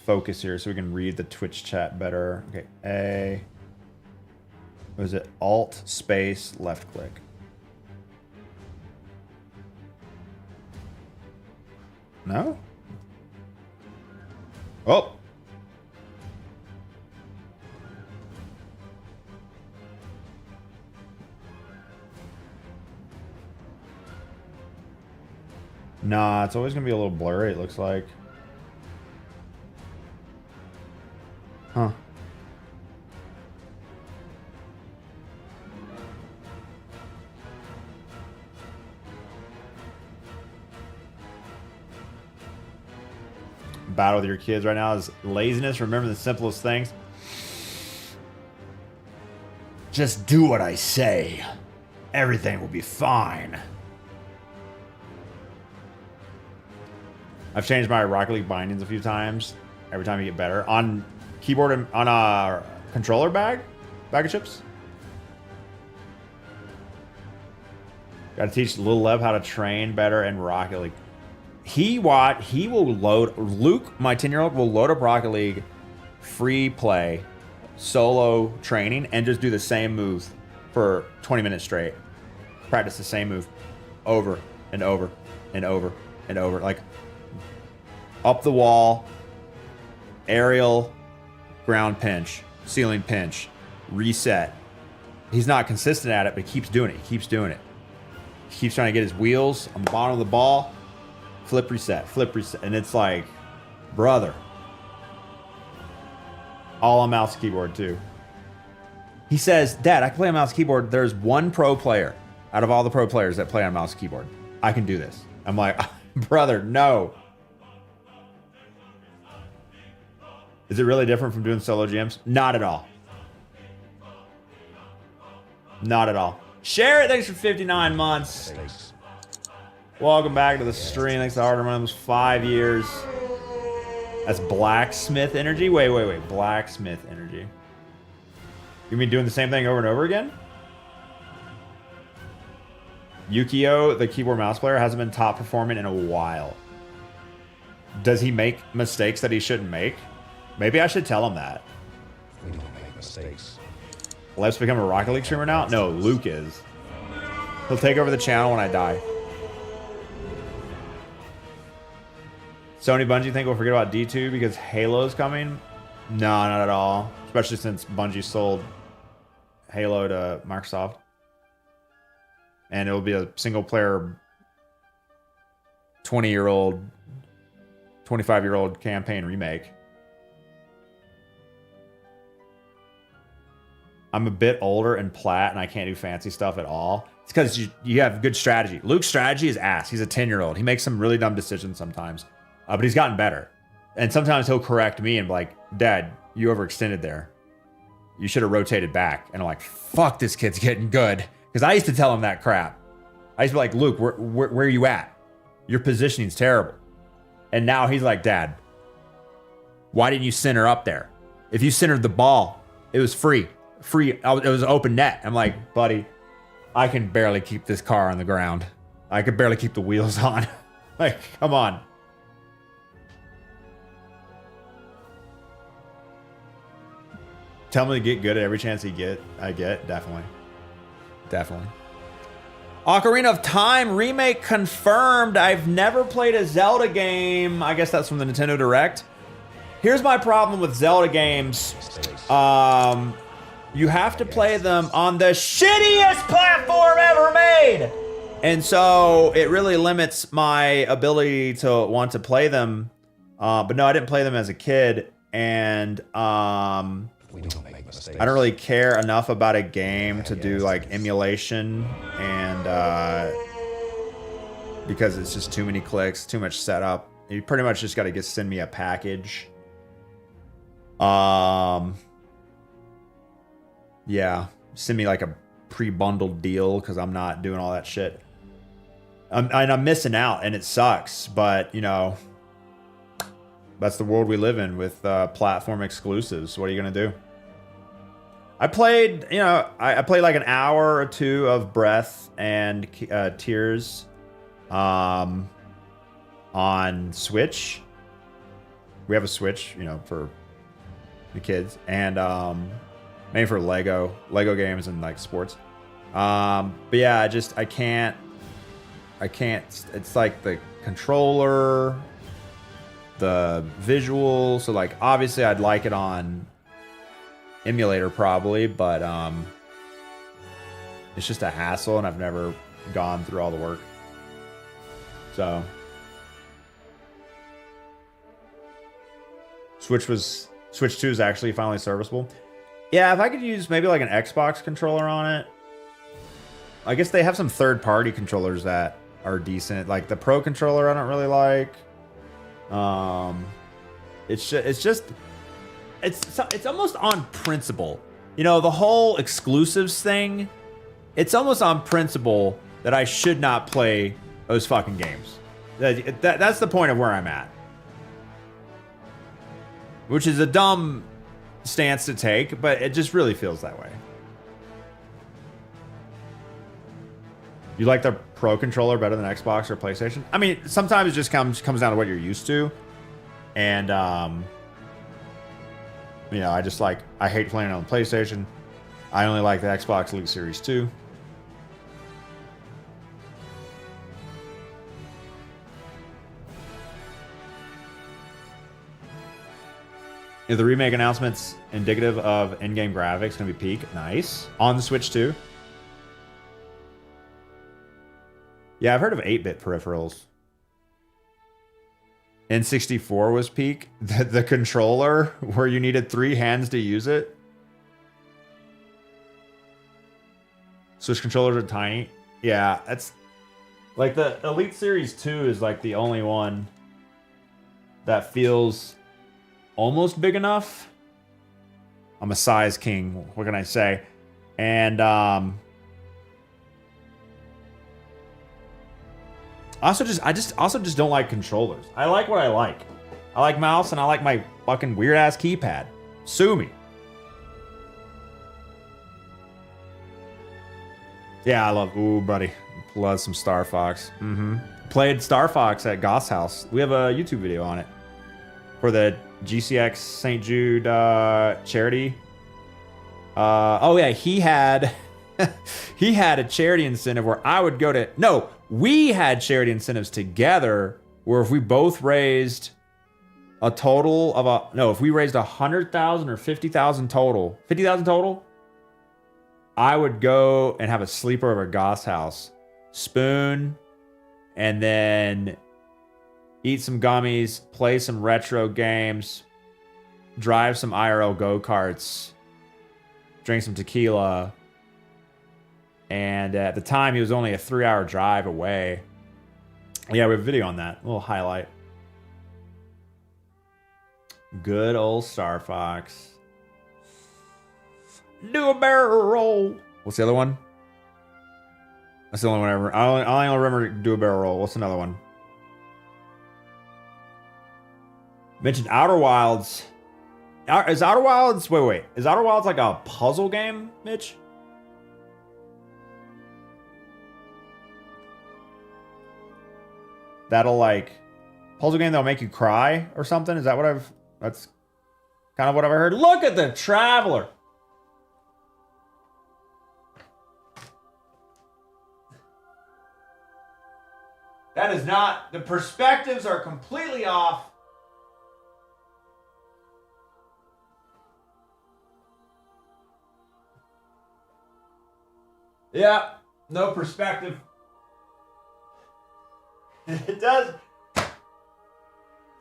Speaker 1: focus here so we can read the Twitch chat better. Okay, was it Alt space left click? No? Oh. Nah, it's always gonna be a little blurry, it looks like. Huh. Battle with your kids right now is laziness. Remember the simplest things. Just do what I say. Everything will be fine. I've changed my Rocket League bindings a few times. Every time you get better. On keyboard and on a controller bag of chips. Gotta teach Little Lev how to train better in Rocket League. He will load, Luke, my 10-year-old, will load up Rocket League, free play, solo training, and just do the same move for 20 minutes straight. Practice the same move over and over and over and over. Like, up the wall, aerial, ground pinch, ceiling pinch, reset. He's not consistent at it, but he keeps doing it. He keeps doing it. He keeps trying to get his wheels on the bottom of the ball. Flip reset, and it's like, brother. All on mouse keyboard too. He says, Dad, I can play on mouse keyboard. There's one pro player out of all the pro players that play on mouse keyboard. I can do this. I'm like, brother, no. Is it really different from doing solo GMs? Not at all. Not at all. Share it. Thanks for 59 months. Welcome back to the stream. Thanks to Harder Mums. 5 years. That's blacksmith energy? Wait. Blacksmith energy. You mean doing the same thing over and over again? Yukio, the keyboard mouse player, hasn't been top performing in a while. Does he make mistakes that he shouldn't make? Maybe I should tell him that.
Speaker 3: We don't make mistakes.
Speaker 1: Let's become a Rocket League streamer now? No, Luke is. He'll take over the channel when I die. Sony Bungie think we'll forget about D2 because Halo's coming? No, not at all. Especially since Bungie sold Halo to Microsoft. And it'll be a single player 20-year-old, 25-year-old campaign remake. I'm a bit older and plat and I can't do fancy stuff at all. It's because you have good strategy. Luke's strategy is ass. He's a 10-year-old. He makes some really dumb decisions sometimes. But he's gotten better. And sometimes he'll correct me and be like, Dad, you overextended there. You should have rotated back. And I'm like, fuck, this kid's getting good. Because I used to tell him that crap. I used to be like, Luke, where are you at? Your positioning's terrible. And now he's like, Dad, why didn't you center up there? If you centered the ball, it was free. It was an open net. I'm like, buddy, I can barely keep this car on the ground. I could barely keep the wheels on. Like, come on. Tell me to get good at every chance I get. Definitely. Definitely. Ocarina of Time remake confirmed. I've never played a Zelda game. I guess that's from the Nintendo Direct. Here's my problem with Zelda games. You have to play them on the shittiest platform ever made. And so it really limits my ability to want to play them. But no, I didn't play them as a kid. And
Speaker 3: We don't make mistakes.
Speaker 1: I don't really care enough about a game to do like emulation and because it's just too many clicks, too much setup. You pretty much just got to send me a package. Yeah, send me like a pre-bundled deal because I'm not doing all that shit. I'm missing out and it sucks, but you know, that's the world we live in with platform exclusives. What are you gonna do? I played, you know, I played like an hour or two of Breath and Tears on Switch. We have a Switch, you know, for the kids, and maybe for Lego games and like sports. But yeah, I can't. It's like the controller, the visual. So like, obviously, I'd like it on emulator probably, but it's just a hassle, and I've never gone through all the work. So Switch 2 is actually finally serviceable. Yeah, if I could use maybe like an Xbox controller on it. I guess they have some third-party controllers that are decent. Like the Pro controller, I don't really like. It's almost on principle. You know, the whole exclusives thing. It's almost on principle that I should not play those fucking games. That's the point of where I'm at. Which is a dumb stance to take, but it just really feels that way. You like the Pro controller better than Xbox or PlayStation? I mean, sometimes it just comes down to what you're used to. And, you know, I hate playing on PlayStation. I only like the Xbox Elite Series 2. Are the remake announcements indicative of in-game graphics going to be peak? Nice. On the Switch too? Yeah, I've heard of 8-bit peripherals. N64 was peak. The controller where you needed 3 hands to use it. Switch controllers are tiny. Yeah, that's like the Elite Series 2 is like the only one that feels almost big enough. I'm a size king. What can I say? And I also just don't like controllers. I like what I like. I like mouse and I like my fucking weird ass keypad. Sue me. Yeah, I love. Ooh, buddy, love some Star Fox. Played Star Fox at Goth's house. We have a YouTube video on it for the GCX St. Jude charity. Oh yeah, he had a charity incentive where I would go to. No, we had charity incentives together where if we both raised a total of if we raised 100,000 or 50,000 total, 50,000 total, I would go and have a sleepover at Goth's house, spoon, and then eat some gummies, play some retro games, drive some IRL go-karts, drink some tequila. And at the time, he was only a 3-hour drive away. Yeah, we have a video on that. A little highlight. Good old Star Fox. Do a barrel roll. What's the other one? That's the only one I remember. I only remember do a barrel roll. What's another one? Mentioned Outer Wilds. Is Outer Wilds... Wait. Is Outer Wilds like a puzzle game, Mitch? That'll like... Puzzle game that'll make you cry or something? Is that what I've... That's kind of what I've heard. Look at the Traveler! That is not... The perspectives are completely off. Yeah, no perspective. It does.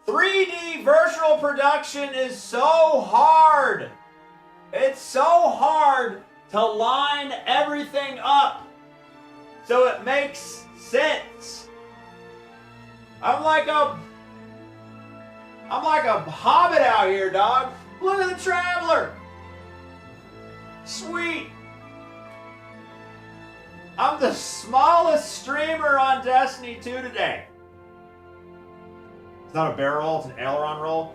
Speaker 1: 3D virtual production is so hard. It's so hard to line everything up so it makes sense. I'm like a hobbit out here, dog. Look at the Traveler. Sweet. I'm the smallest streamer on Destiny 2 today. It's not a barrel roll, it's an aileron roll.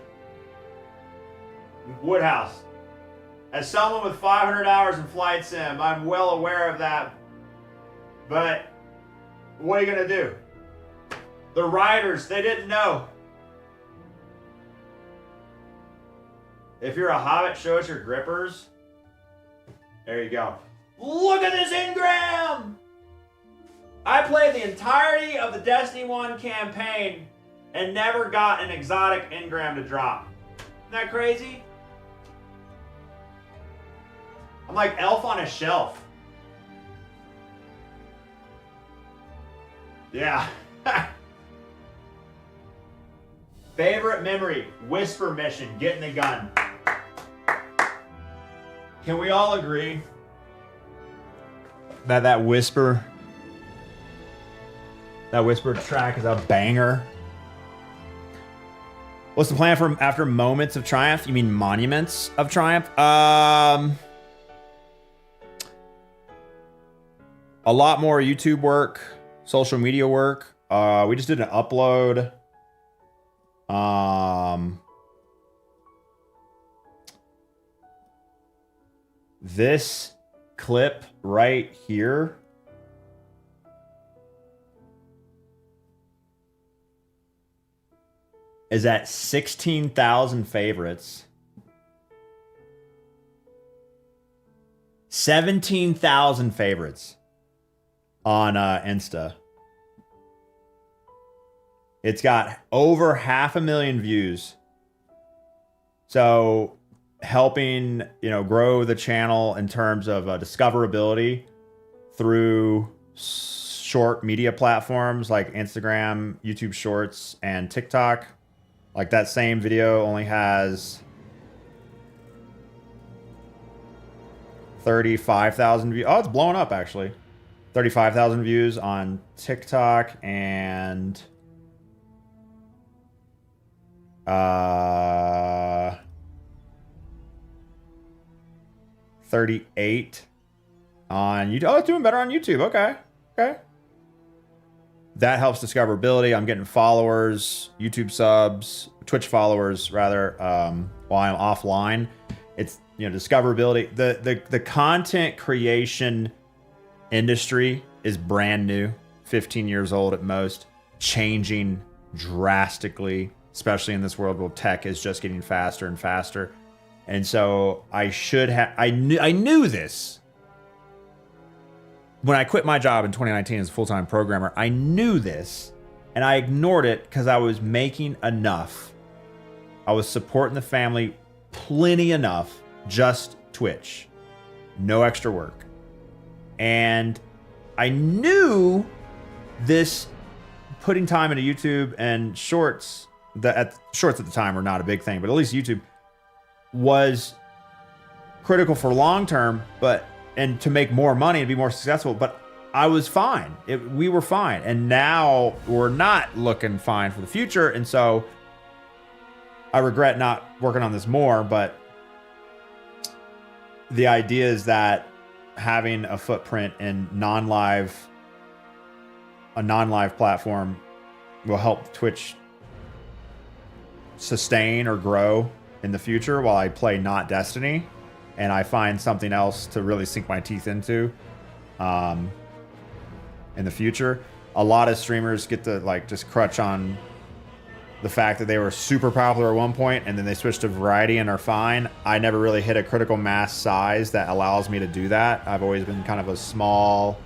Speaker 1: Woodhouse. As someone with 500 hours in flight sim, I'm well aware of that. But what are you going to do? The writers, they didn't know. If you're a hobbit, show us your grippers. There you go. Look at this engram! I played the entirety of the Destiny 1 campaign and never got an exotic engram to drop. Isn't that crazy? I'm like Elf on a Shelf. Yeah. Favorite memory, Whisper mission, getting the gun. Can we all agree that Whisper track is a banger? What's the plan for after Moments of Triumph? You mean Monuments of Triumph? A lot more YouTube work, social media work. We just did an upload. This clip right here is at 16,000 favorites. 17,000 favorites on Insta. It's got over 500,000 views. So helping, grow the channel in terms of discoverability through short media platforms like Instagram, YouTube Shorts, and TikTok. Like that same video only has 35,000 views. Oh, it's blowing up actually. 35,000 views on TikTok and 38 on YouTube. Oh, it's doing better on YouTube. Okay. That helps discoverability. I'm getting followers, YouTube subs, Twitch followers rather, while I'm offline. It's, discoverability. The content creation industry is brand new, 15 years old at most, changing drastically, especially in this world where tech is just getting faster and faster. And so I knew this. When I quit my job in 2019 as a full-time programmer, I knew this, and I ignored it because I was making enough. I was supporting the family plenty enough, just Twitch. No extra work. And I knew this putting time into YouTube and shorts, shorts at the time were not a big thing, but at least YouTube was critical for long term, and to make more money and be more successful, but I was fine. We were fine. And now we're not looking fine for the future. And so I regret not working on this more, but the idea is that having a footprint in a non-live platform will help Twitch sustain or grow in the future while I play not Destiny, and I find something else to really sink my teeth into in the future. A lot of streamers get to like just crutch on the fact that they were super popular at one point and then they switched to variety and are fine. I never really hit a critical mass size that allows me to do that. I've always been kind of a small,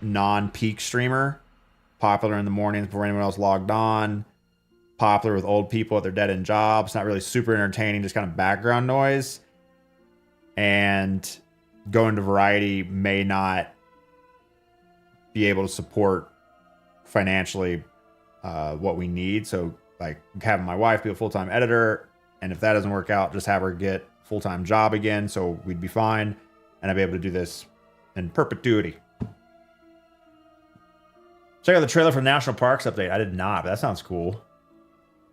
Speaker 1: non-peak streamer, popular in the mornings before anyone else logged on, popular with old people at their dead-end jobs, not really super entertaining, just kind of background noise. And going to variety may not be able to support financially what we need. So like having my wife be a full-time editor, and if that doesn't work out, just have her get a full-time job again, so we'd be fine, and I'd be able to do this in perpetuity. Check out the trailer for the National Parks update. I did not, but that sounds cool.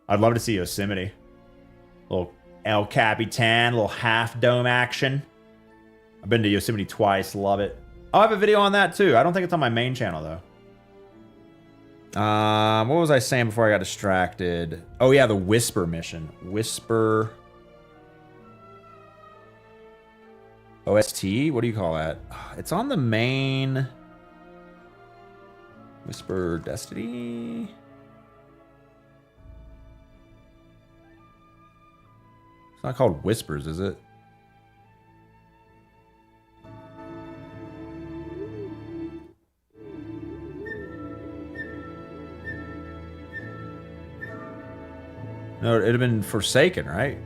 Speaker 1: I'd love to see Yosemite. Little El Capitan, little half dome action. I've been to Yosemite twice, love it. I'll have a video on that too. I don't think it's on my main channel though. What was I saying before I got distracted? Oh yeah, the Whisper mission. Whisper OST? What do you call that? It's on the main Whisper Destiny. It's not called Whispers, is it? No, it'd have been Forsaken, right?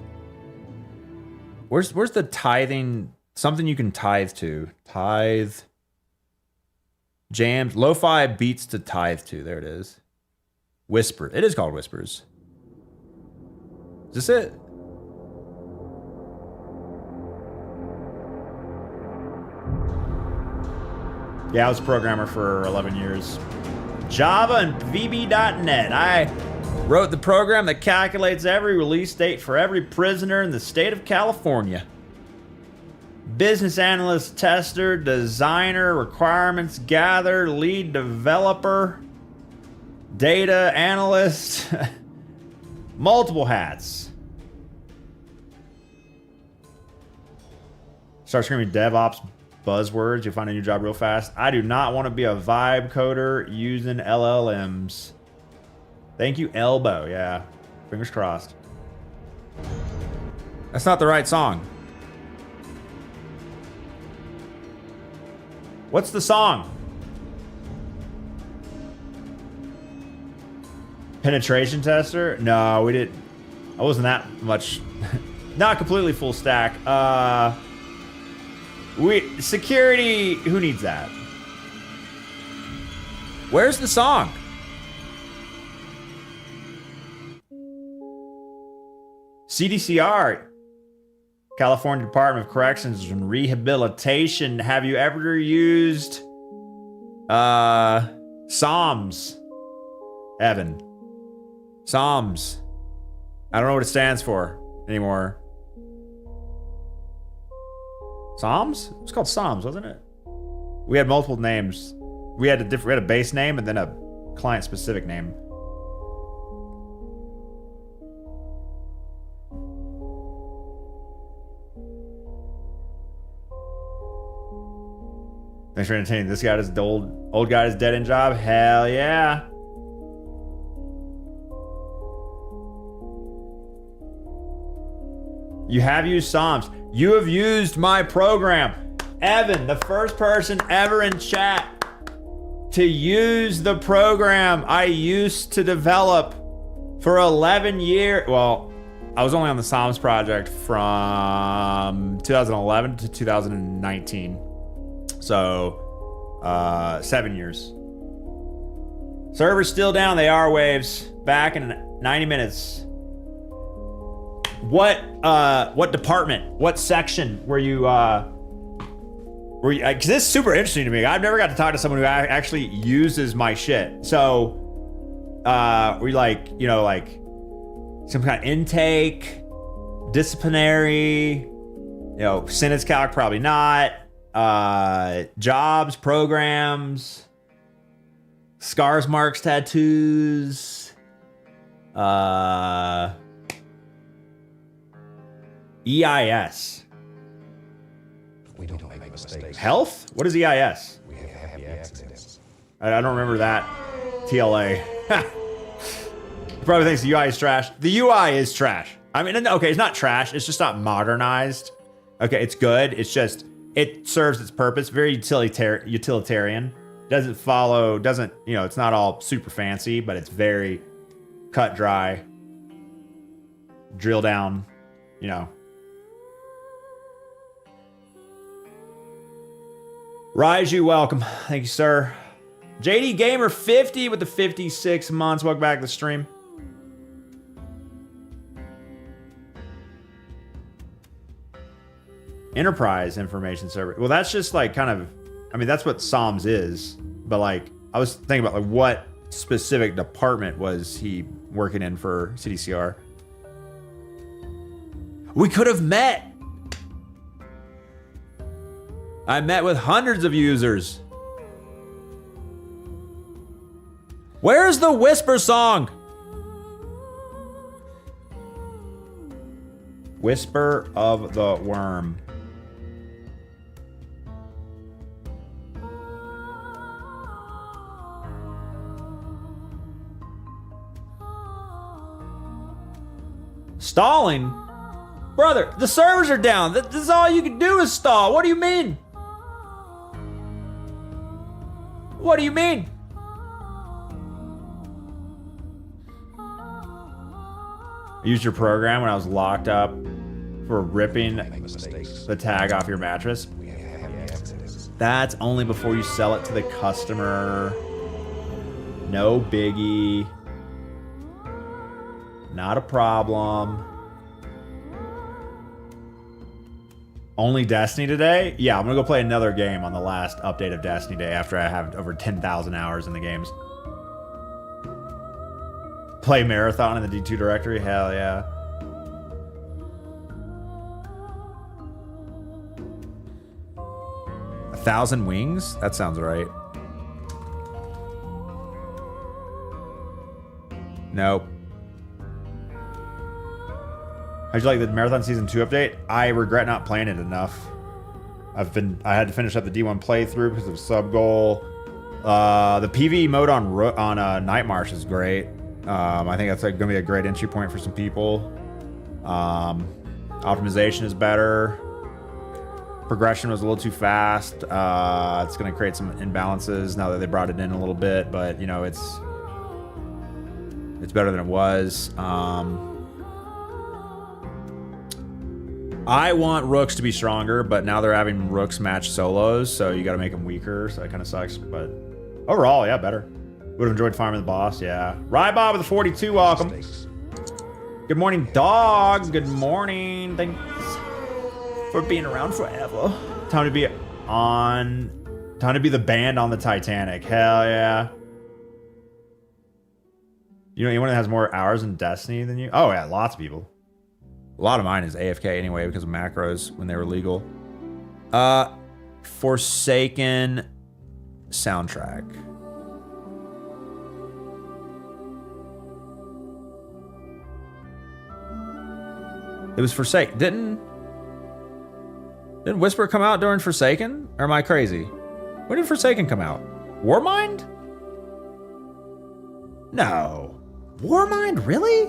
Speaker 1: Where's the tithing? Something you can tithe to. Tithe. Jams. Lo-fi beats to tithe to. There it is. Whisper. It is called Whispers. Is this it? Yeah, I was a programmer for 11 years. Java and VB.net. I wrote the program that calculates every release date for every prisoner in the state of California. Business analyst, tester, designer, requirements gather, lead developer, data analyst, multiple hats. Start screaming DevOps buzzwords, you'll find a new job real fast. I do not want to be a vibe coder using LLMs. Thank you, Elbow. Yeah, fingers crossed. That's not the right song. What's the song? Penetration tester? No, we didn't. I wasn't that much. Not completely full stack. Security. Who needs that? Where's the song? CDCR, California Department of Corrections and Rehabilitation. Have you ever used Psalms? Evan. Psalms. I don't know what it stands for anymore. Psalms? It was called Psalms, wasn't it? We had multiple names. We had a base name and then a client specific name. Thanks for entertaining this guy. The old guy is dead end job. Hell yeah. You have used Psalms. You have used my program. Evan, the first person ever in chat to use the program I used to develop for 11 years. Well, I was only on the Psalms project from 2011 to 2019. So, 7 years. Server's still down. They are, Waves. Back in 90 minutes. What department? What section were you? Because this is super interesting to me. I've never got to talk to someone who actually uses my shit. So, were you like, like some kind of intake, disciplinary, sentence calc? Probably not. Jobs, programs, scars, marks, tattoos, EIS.
Speaker 3: We don't make mistakes.
Speaker 1: Health? What is EIS?
Speaker 3: We have happy accidents.
Speaker 1: I don't remember that. TLA. He probably thinks the UI is trash. The UI is trash. I mean, okay, it's not trash. It's just not modernized. Okay, it's good. It's just, it serves its purpose. Very utilitarian. Doesn't follow, doesn't, you know, it's not all super fancy, but it's very cut dry. Drill down, you know. Raiju, welcome. Thank you, sir. JD Gamer 50 with the 56 months. Welcome back to the stream. Enterprise Information Service. Well, that's just like kind of, I mean, that's what SOMS is. But like, I was thinking about like what specific department was he working in for CDCR? We could have met. I met with hundreds of users. Where's the Whisper song? Whisper of the Worm. Stalling? Brother, the servers are down. This is all you can do is stall. What do you mean? What do you mean? I used your program when I was locked up for ripping
Speaker 3: Mistakes.
Speaker 1: the tag off your mattress.
Speaker 3: We have happy accidents.
Speaker 1: That's only before you sell it to the customer. No biggie. Not a problem. Only Destiny today? Yeah, I'm gonna go play another game on the last update of Destiny Day after I have over 10,000 hours in the games. Play Marathon in the D2 directory? Hell yeah. A 1,000 wings? That sounds right. Nope. How'd you like the Marathon Season 2 update? I regret not playing it enough. I had to finish up the D1 playthrough because of sub goal. The PvE mode on Night March is great. I think that's like gonna be a great entry point for some people. Optimization is better. Progression was a little too fast. It's gonna create some imbalances now that they brought it in a little bit, but you know, it's better than it was. I want Rooks to be stronger, but now they're having Rooks match solos, so you gotta make them weaker, so that kind of sucks, but overall, yeah, better. Would have enjoyed farming the boss, yeah. Rybob with the 42, welcome.
Speaker 3: Mistakes.
Speaker 1: Good morning, dog. Good morning. Thanks for being around forever. Time to be the band on the Titanic. Hell yeah. You know anyone that has more hours in Destiny than you? Oh yeah, lots of people. A lot of mine is AFK anyway because of macros when they were legal. Forsaken soundtrack. It was Forsaken. Didn't Whisper come out during Forsaken? Or am I crazy? When did Forsaken come out? Warmind? No. Warmind? Really?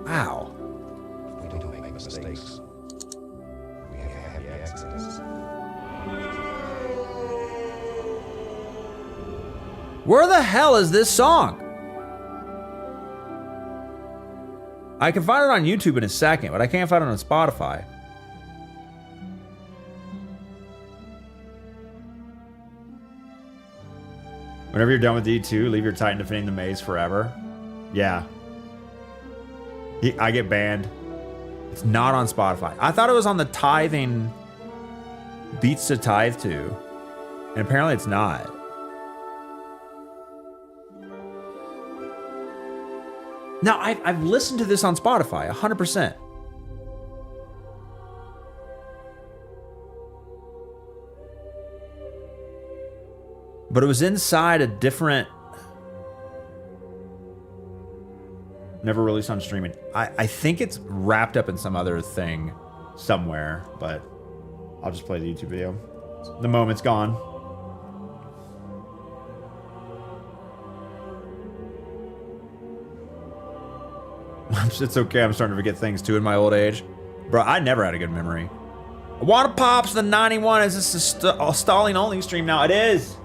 Speaker 1: Wow.
Speaker 3: We don't make mistakes. We have happy accidents.
Speaker 1: Where the hell is this song? I can find it on YouTube in a second, but I can't find it on Spotify. Whenever you're done with D2, leave your Titan defending the maze forever. Yeah. I get banned. It's not on Spotify. I thought it was on the tithing Beats to Tithe to. And apparently it's not. Now, I've listened to this on Spotify, 100%. But it was inside a different... Never released on streaming. I think it's wrapped up in some other thing. somewhere, but I'll just play the YouTube video. The moment's gone. It's okay, I'm starting to forget things too in my old age. Bro, I never had a good memory. Water Pops the 91. Is this a stalling only stream now? It is.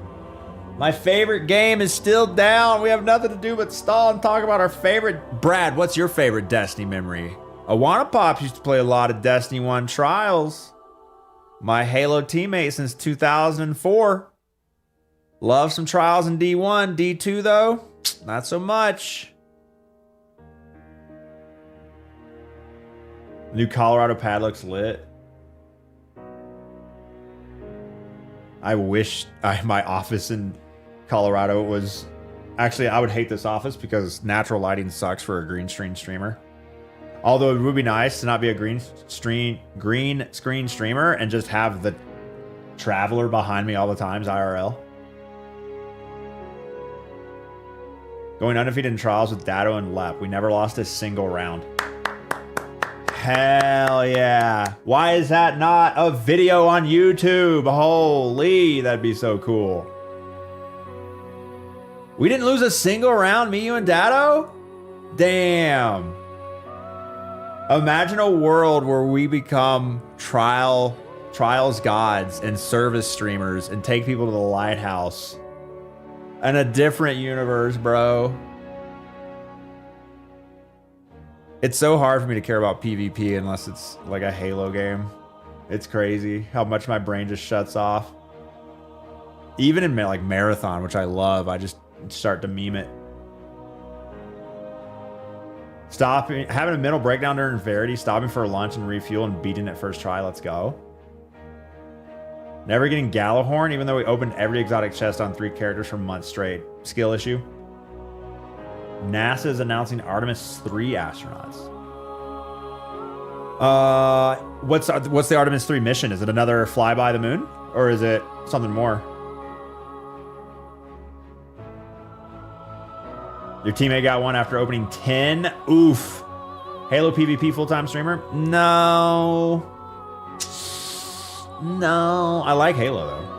Speaker 1: My favorite game is still down. We have nothing to do but stall and talk about our favorite. Brad, what's your favorite Destiny memory? Awana Pops used to play a lot of Destiny 1 Trials. My Halo teammate since 2004. Love some Trials in D1. D2 though, not so much. New Colorado pad looks lit. I wish my office in Colorado was... Actually, I would hate this office because natural lighting sucks for a green screen streamer. Although it would be nice to not be a green screen streamer and just have the Traveler behind me all the times, IRL. Going undefeated in Trials with Datto and Lep. We never lost a single round. Hell yeah. Why is that not a video on YouTube? Holy, that'd be so cool. We didn't lose a single round, me, you, and Datto? Damn. Imagine a world where we become trials gods and service streamers and take people to the lighthouse. In a different universe, bro. It's so hard for me to care about PvP unless it's like a Halo game. It's crazy how much my brain just shuts off. Even in like Marathon, which I love, I just start to meme it. Stopping, having a mental breakdown during Verity, stopping for lunch and refuel and beating it first try. Let's go. Never getting Gallahorn, even though we opened every exotic chest on 3 characters for months straight. Skill issue. NASA is announcing Artemis 3 astronauts. What's the Artemis 3 mission? Is it another flyby the moon? Or is it something more? Your teammate got one after opening 10? Oof. Halo PvP full-time streamer? No. No. I like Halo, though.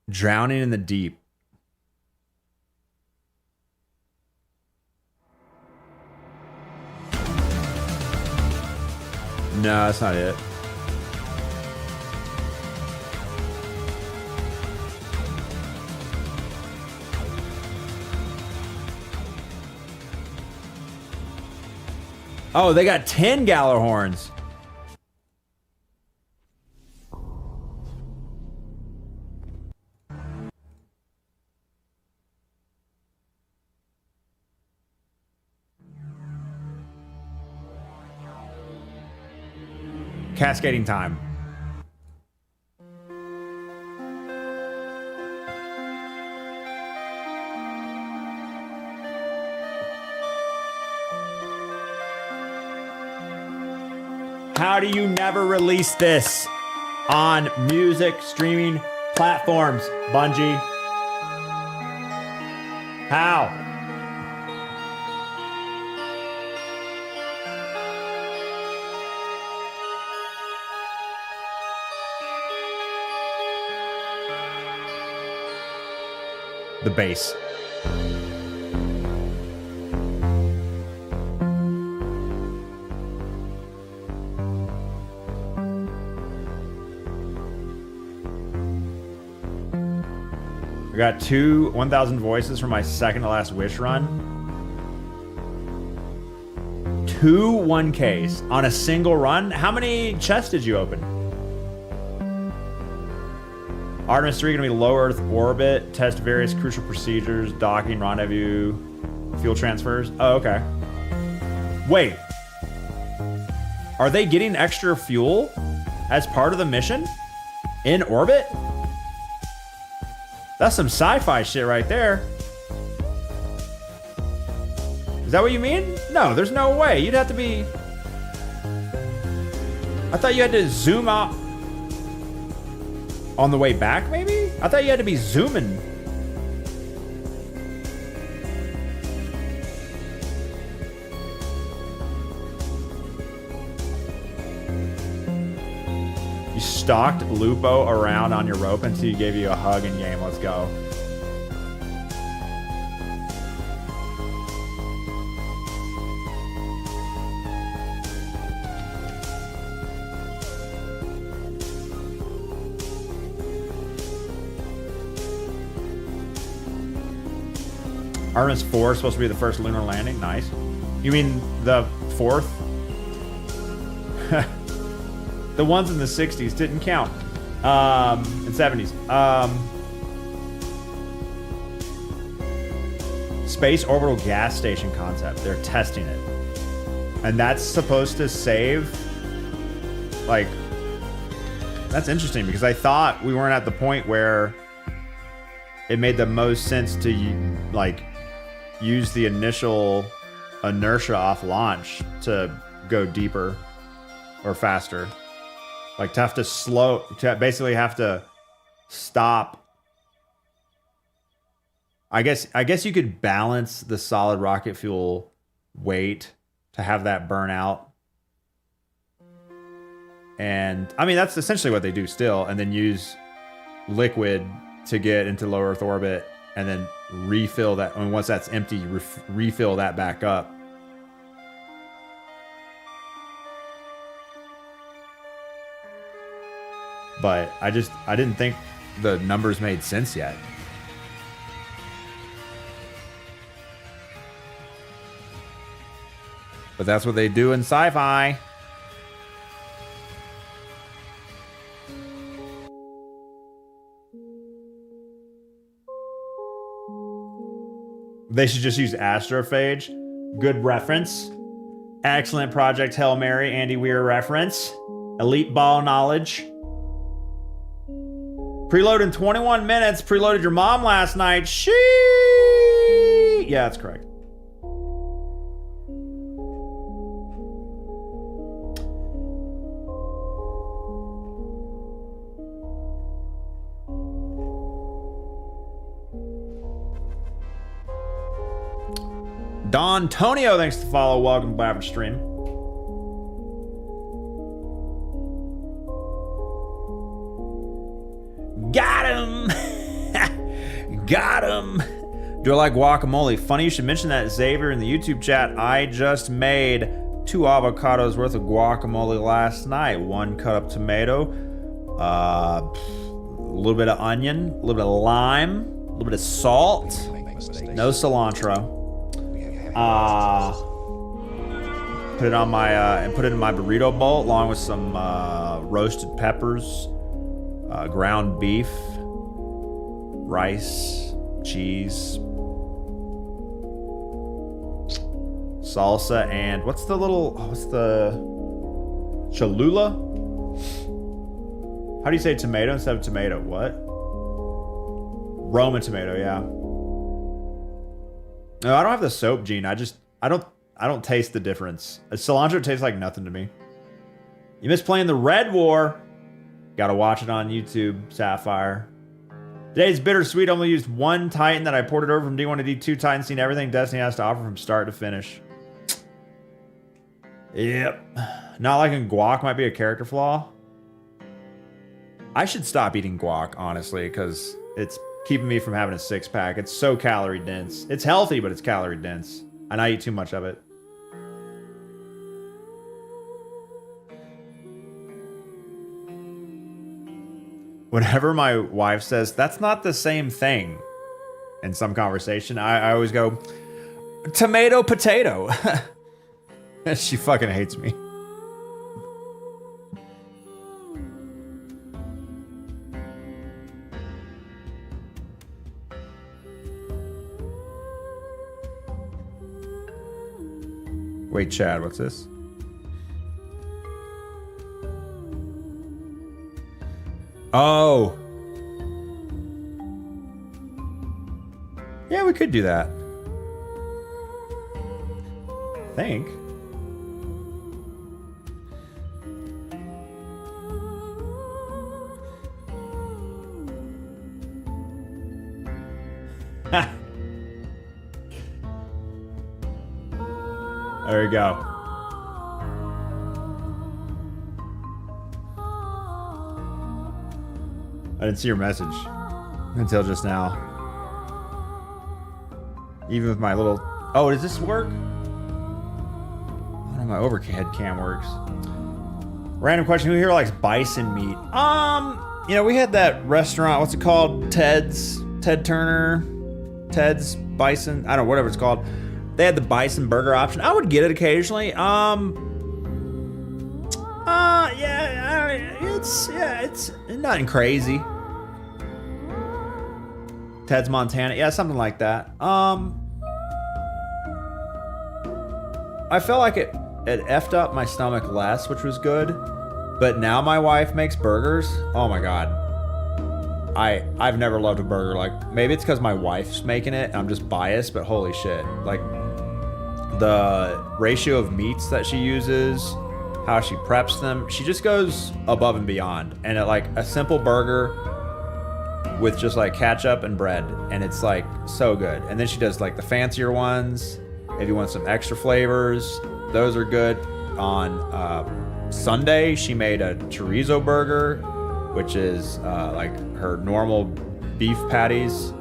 Speaker 1: Drowning in the deep. No, that's not it. Oh, they got 10 Gallahorns. Cascading time. How do you never release this on music streaming platforms, Bungie? How? The bass. I got 1,000 voices for my second to last Wish run. 2 1Ks on a single run. How many chests did you open? Artemis 3 gonna be low Earth orbit, test various crucial procedures, docking, rendezvous, fuel transfers. Oh, okay. Wait. Are they getting extra fuel as part of the mission? In orbit? That's some sci-fi shit right there. Is that what you mean? No, there's no way. You'd have to be... I thought you had to zoom out on the way back, maybe? I thought you had to be zooming. You stalked Lupo around on your rope until he gave you a hug in game. Let's go. Artemis 4 is supposed to be the first lunar landing. Nice. You mean the fourth? The ones in the 60s didn't count. And 70s. Space orbital gas station concept. They're testing it. And that's supposed to save... Like... That's interesting because I thought we weren't at the point where it made the most sense to, like, use the initial inertia off launch to go deeper or faster. Like to have to basically have to stop. I guess you could balance the solid rocket fuel weight to have that burn out. And I mean, that's essentially what they do still. And then use liquid to get into low Earth orbit and then refill that. I mean, once that's empty, refill that back up. But I didn't think the numbers made sense yet. But that's what they do in sci-fi. They should just use astrophage. Good reference. Excellent Project Hail Mary, Andy Weir reference. Elite ball knowledge. Preload in 21 minutes. Preloaded your mom last night. Yeah, that's correct. Don Tonio, thanks to follow. Welcome to Average Stream. Got him! Got him! Do I like guacamole? Funny you should mention that, Xavier, in the YouTube chat. I just made 2 avocados worth of guacamole last night. 1 cut up tomato, a little bit of onion, a little bit of lime, a little bit of salt, no cilantro. Put it on my and put it in my burrito bowl along with some roasted peppers, ground beef, rice, cheese, salsa, and what's the Cholula? How do you say tomato instead of tomato? What? Roman tomato, yeah. No, I don't have the soap gene. I don't taste the difference. Cilantro tastes like nothing to me. You miss playing the Red War. Gotta watch it on YouTube, Sapphire. Today's bittersweet. Only used 1 Titan that I ported over from D1 to D2. Titan seen everything Destiny has to offer from start to finish. Yep. Not liking guac might be a character flaw. I should stop eating guac, honestly, because it's keeping me from having a 6-pack. It's so calorie dense. It's healthy, but it's calorie dense. And I eat too much of it. Whenever my wife says, that's not the same thing, in some conversation, I always go, tomato, potato. She fucking hates me. Wait, Chad, what's this? Oh. Yeah, we could do that. Think. There we go. I didn't see your message until just now. Even with my little... Oh, does this work? I don't know if my overhead cam works. Random question. Who here likes bison meat? You know, we had that restaurant. What's it called? Ted's? Ted Turner? Ted's Bison? I don't know, whatever it's called. They had the bison burger option. I would get it occasionally. It's nothing crazy. Ted's Montana. Yeah, something like that. I felt like it effed up my stomach less, which was good. But now my wife makes burgers. Oh my God. I've never loved a burger. Like, maybe it's because my wife's making it and I'm just biased, but holy shit. Like, the ratio of meats that she uses, how she preps them, she just goes above and beyond. And like a simple burger with just like ketchup and bread, and it's like so good. And then she does like the fancier ones if you want some extra flavors. Those are good. On Sunday, she made a chorizo burger, which is like her normal beef patties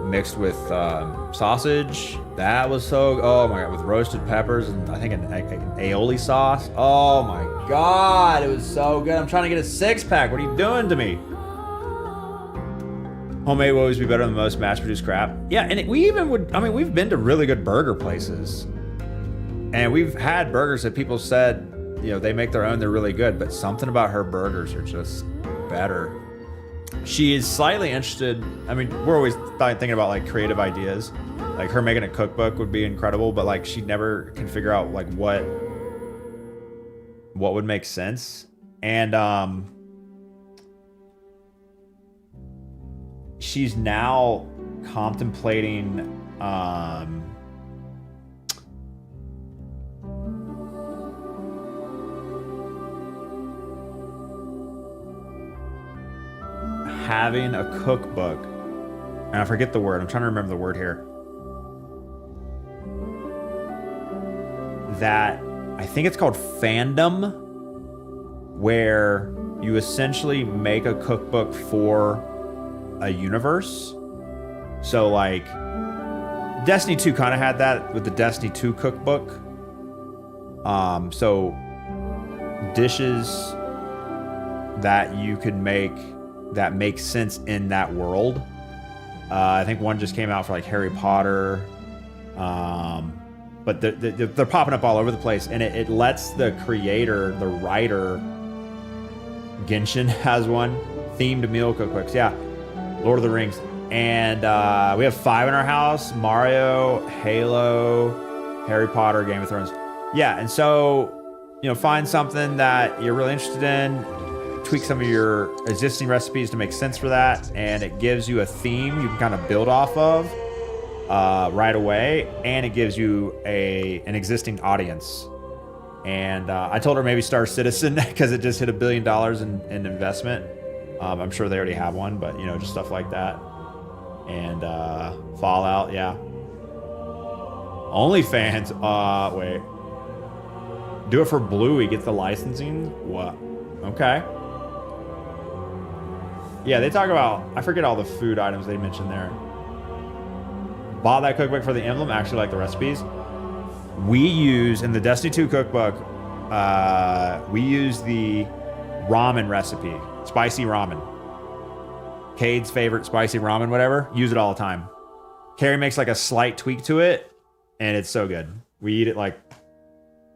Speaker 1: mixed with sausage. That was so, oh my God, with roasted peppers and I think an aioli sauce. Oh my God, it was so good. I'm trying to get a 6-pack. What are you doing to me? Homemade will always be better than most mass-produced crap. Yeah, and we even would, I mean, we've been to really good burger places. And we've had burgers that people said, you know, they make their own, they're really good, but something about her burgers are just better. She is slightly interested. I mean, we're always thinking about like creative ideas. Like her making a cookbook would be incredible, but like she never can figure out like what would make sense. And she's now contemplating having a cookbook, and I forget the word. I'm trying to remember the word here. That I think it's called fandom, where you essentially make a cookbook for a universe. So like Destiny 2 kind of had that with the Destiny 2 cookbook. So dishes that you could make that makes sense in that world. I think one just came out for like Harry Potter. But they're popping up all over the place, and it lets the creator, the writer, Genshin has one, themed meal cookbooks. Yeah, Lord of the Rings. And we have 5 in our house: Mario, Halo, Harry Potter, Game of Thrones. Yeah, and so, you know, find something that you're really interested in, tweak some of your existing recipes to make sense for that, and it gives you a theme you can kind of build off of right away, and it gives you an existing audience. And I told her maybe Star Citizen because it just hit $1 billion in investment. I'm sure they already have one, but you know, just stuff like that. And Fallout, yeah. OnlyFans, wait. Do it for Bluey, get the licensing. What? Okay. Yeah, they talk about, I forget all the food items they mentioned there. Bought that cookbook for the emblem, actually like the recipes. We use, in the Destiny 2 cookbook, we use the ramen recipe, spicy ramen. Cade's favorite spicy ramen, whatever, use it all the time. Carrie makes like a slight tweak to it, and it's so good. We eat it like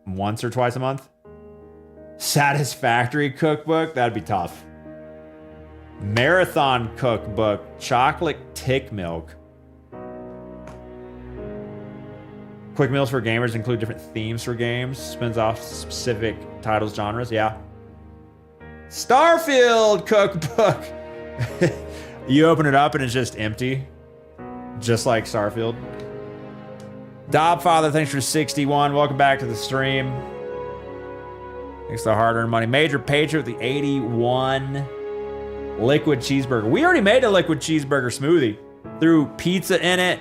Speaker 1: once or twice a month. Satisfactory cookbook, that'd be tough. Marathon cookbook, chocolate tick milk. Quick meals for gamers include different themes for games, spins off specific titles, genres, yeah. Starfield cookbook. You open it up and it's just empty. Just like Starfield. Dobfather, thanks for 61. Welcome back to the stream. Thanks for the hard-earned money. Major Patriot with the 81. Liquid cheeseburger. We already made a liquid cheeseburger smoothie. Threw pizza in it,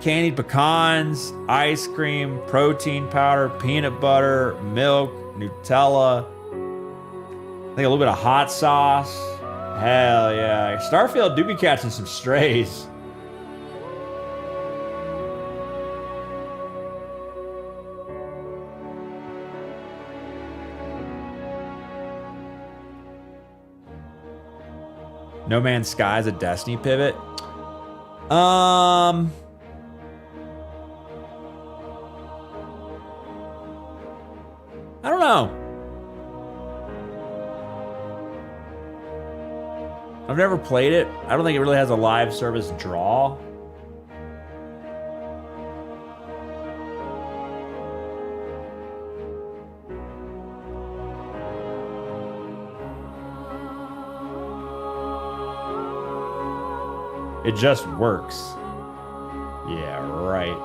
Speaker 1: candied pecans, ice cream, protein powder, peanut butter, milk, Nutella. I think a little bit of hot sauce. Hell yeah. Starfield do be catching some strays. No Man's Sky is a Destiny pivot. I don't know. I've never played it. I don't think it really has a live service draw. It just works. Yeah, right.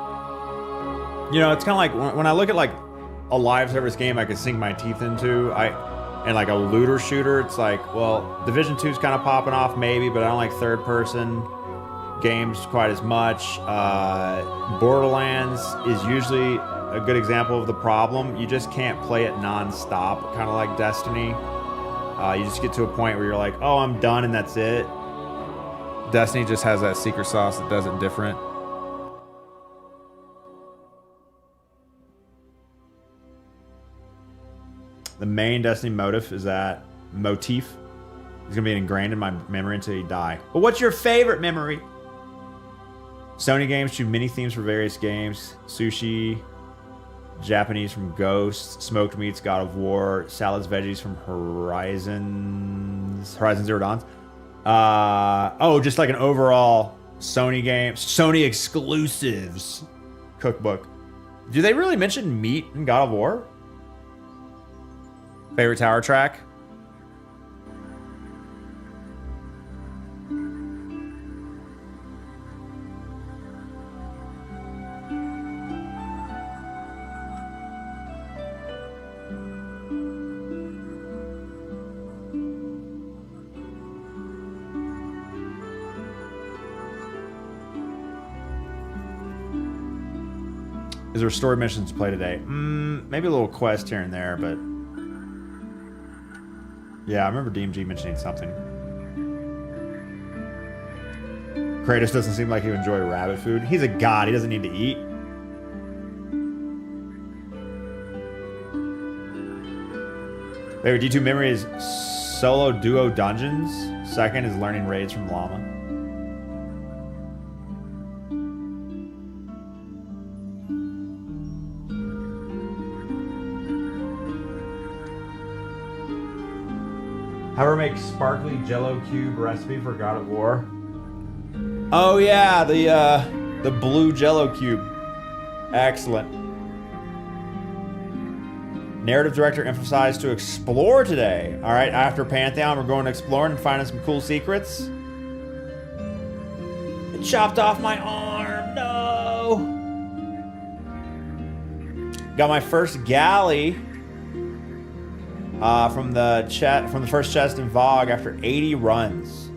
Speaker 1: You know, it's kind of like when I look at like a live service game I could sink my teeth into, and like a looter shooter, it's like, well, Division 2 is kind of popping off maybe, but I don't like third person games quite as much. Borderlands is usually a good example of the problem. You just can't play it non-stop, kind of like Destiny. You just get to a point where you're like, oh, I'm done and that's it. Destiny just has that secret sauce that does it different. The main Destiny motif is that motif is gonna be ingrained in my memory until you die. But what's your favorite memory? Sony games choose mini themes for various games. Sushi, Japanese from Ghost, smoked meats, God of War, salads, veggies from Horizon Zero Dawn. Just like an overall Sony game, Sony exclusives cookbook. Do they really mention meat in God of War? Favorite tower track? Is there story missions to play today? Maybe a little quest here and there, but yeah, I remember DMG mentioning something. Kratos doesn't seem like he would enjoy rabbit food. He's a god. He doesn't need to eat. Favorite D2 memory is solo duo dungeons. Second is learning raids from Llama. How to make sparkly Jello cube recipe for God of War? Oh yeah, the blue Jello cube. Excellent. Narrative director emphasized to explore today. All right, after Pantheon, we're going to explore and finding some cool secrets. It chopped off my arm. No. Got my first galley. From the first chest in VOG after 80 runs.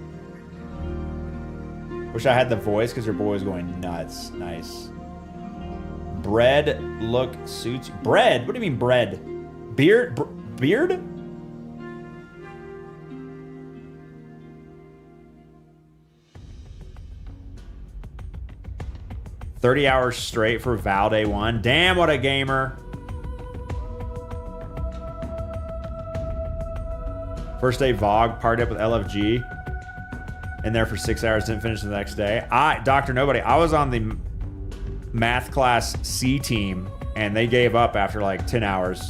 Speaker 1: Wish I had the voice because your boy was going nuts. Nice. Bread look suits you. Bread? What do you mean bread? Beard? Beard? $30 hours straight for Val Day 1. Damn, what a gamer. First day VOG, partied up with LFG. In there for 6 hours, didn't finish the next day. Dr. Nobody, I was on the math class C team, and they gave up after like 10 hours.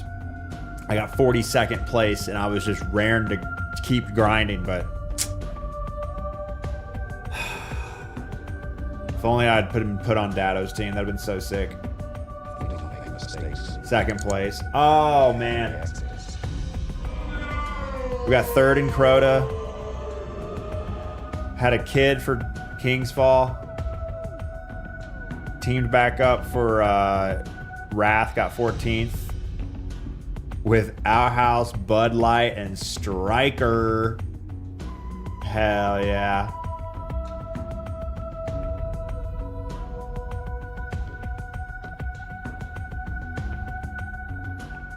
Speaker 1: I got 42nd place, and I was just raring to keep grinding, but... If only I'd put on Dado's team, that'd have been so sick. Second place. Oh, man. We got third in Crota. Had a kid for King's Fall. Teamed back up for Wrath, got 14th. With Our House, Bud Light, and Striker. Hell yeah.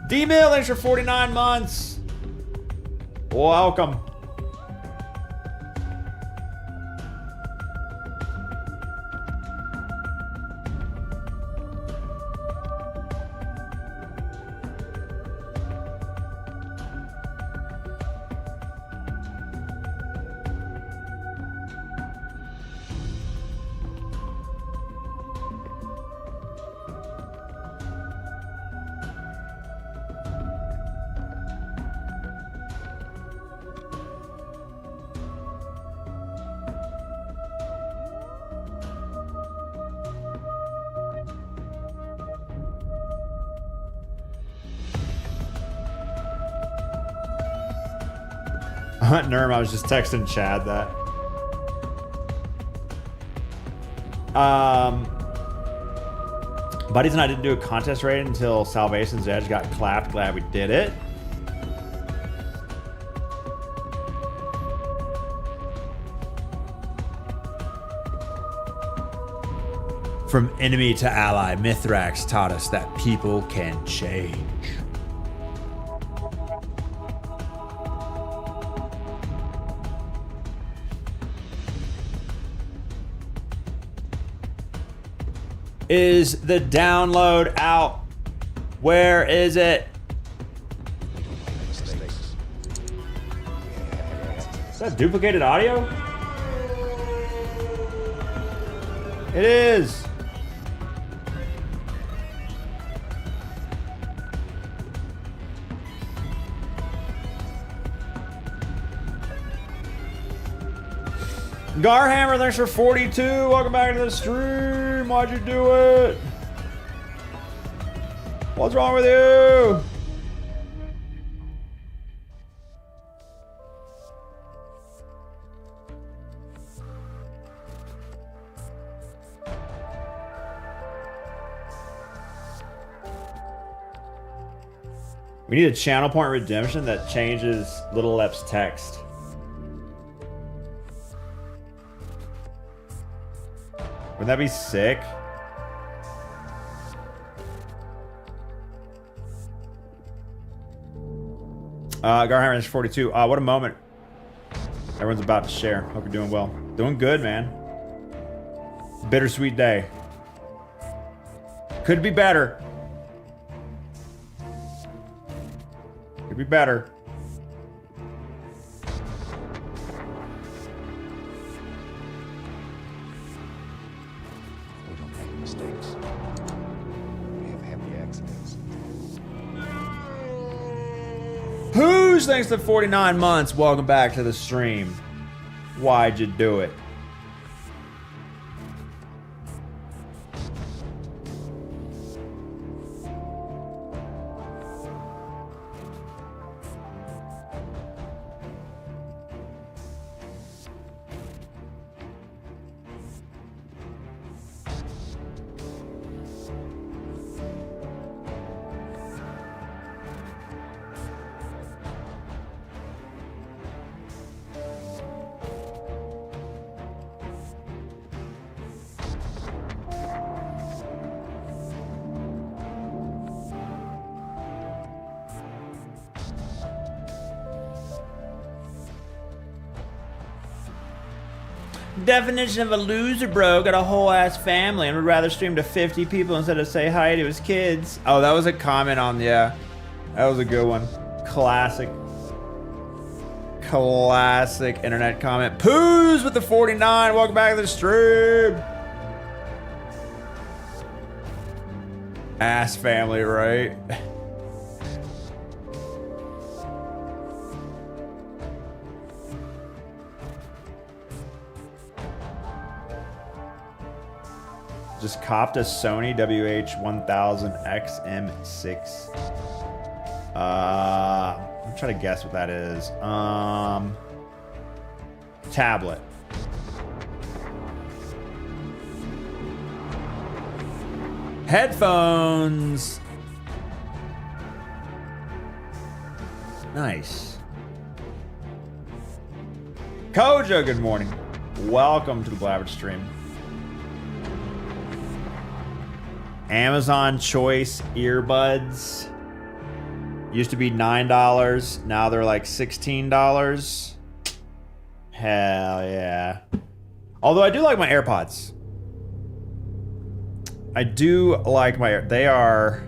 Speaker 1: D-Mill, thanks for 49 months. Welcome. Nerm, I was just texting Chad that. Buddies and I didn't do a contest raid until Salvation's Edge got clapped. Glad we did it. From enemy to ally, Mithrax taught us that people can change. Is the download out? Where is it? Is that duplicated audio? It is. Garhammer, thanks for 42. Welcome back to the stream. Why'd you do it? What's wrong with you? We need a channel point redemption that changes Little Ep's text. Wouldn't that be sick? Garhammer is 42. What a moment. Everyone's about to share. Hope you're doing well. Doing good, man. Bittersweet day. Could be better. Could be better.
Speaker 3: We don't make mistakes. We have happy accidents.
Speaker 1: Who's thanks to 49 months? Welcome back to the stream. Why'd you do it? Definition of a loser, bro. Got a whole ass family and would rather stream to 50 people instead of say hi to his kids. Oh, that was a comment on, yeah. That was a good one. Classic. Classic internet comment. Poos with the 49. Welcome back to the stream. Ass family, right? Just copped a Sony WH-1000XM6. I'm trying to guess what that is. Tablet. Headphones. Nice. Kojo, good morning. Welcome to the Blabbered stream. Amazon Choice earbuds. Used to be $9. Now they're like $16. Hell yeah. Although I do like my AirPods. I do like my... They are...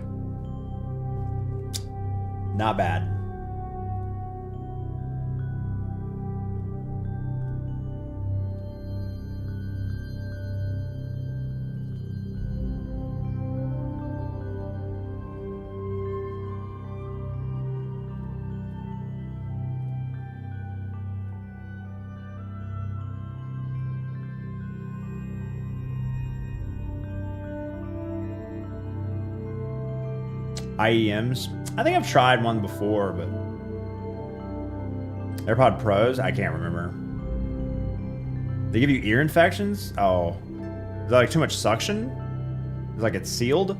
Speaker 1: not bad. IEMs. I think I've tried one before, but AirPod Pros, I can't remember. They give you ear infections? Oh. Is that like too much suction? Is like it's sealed?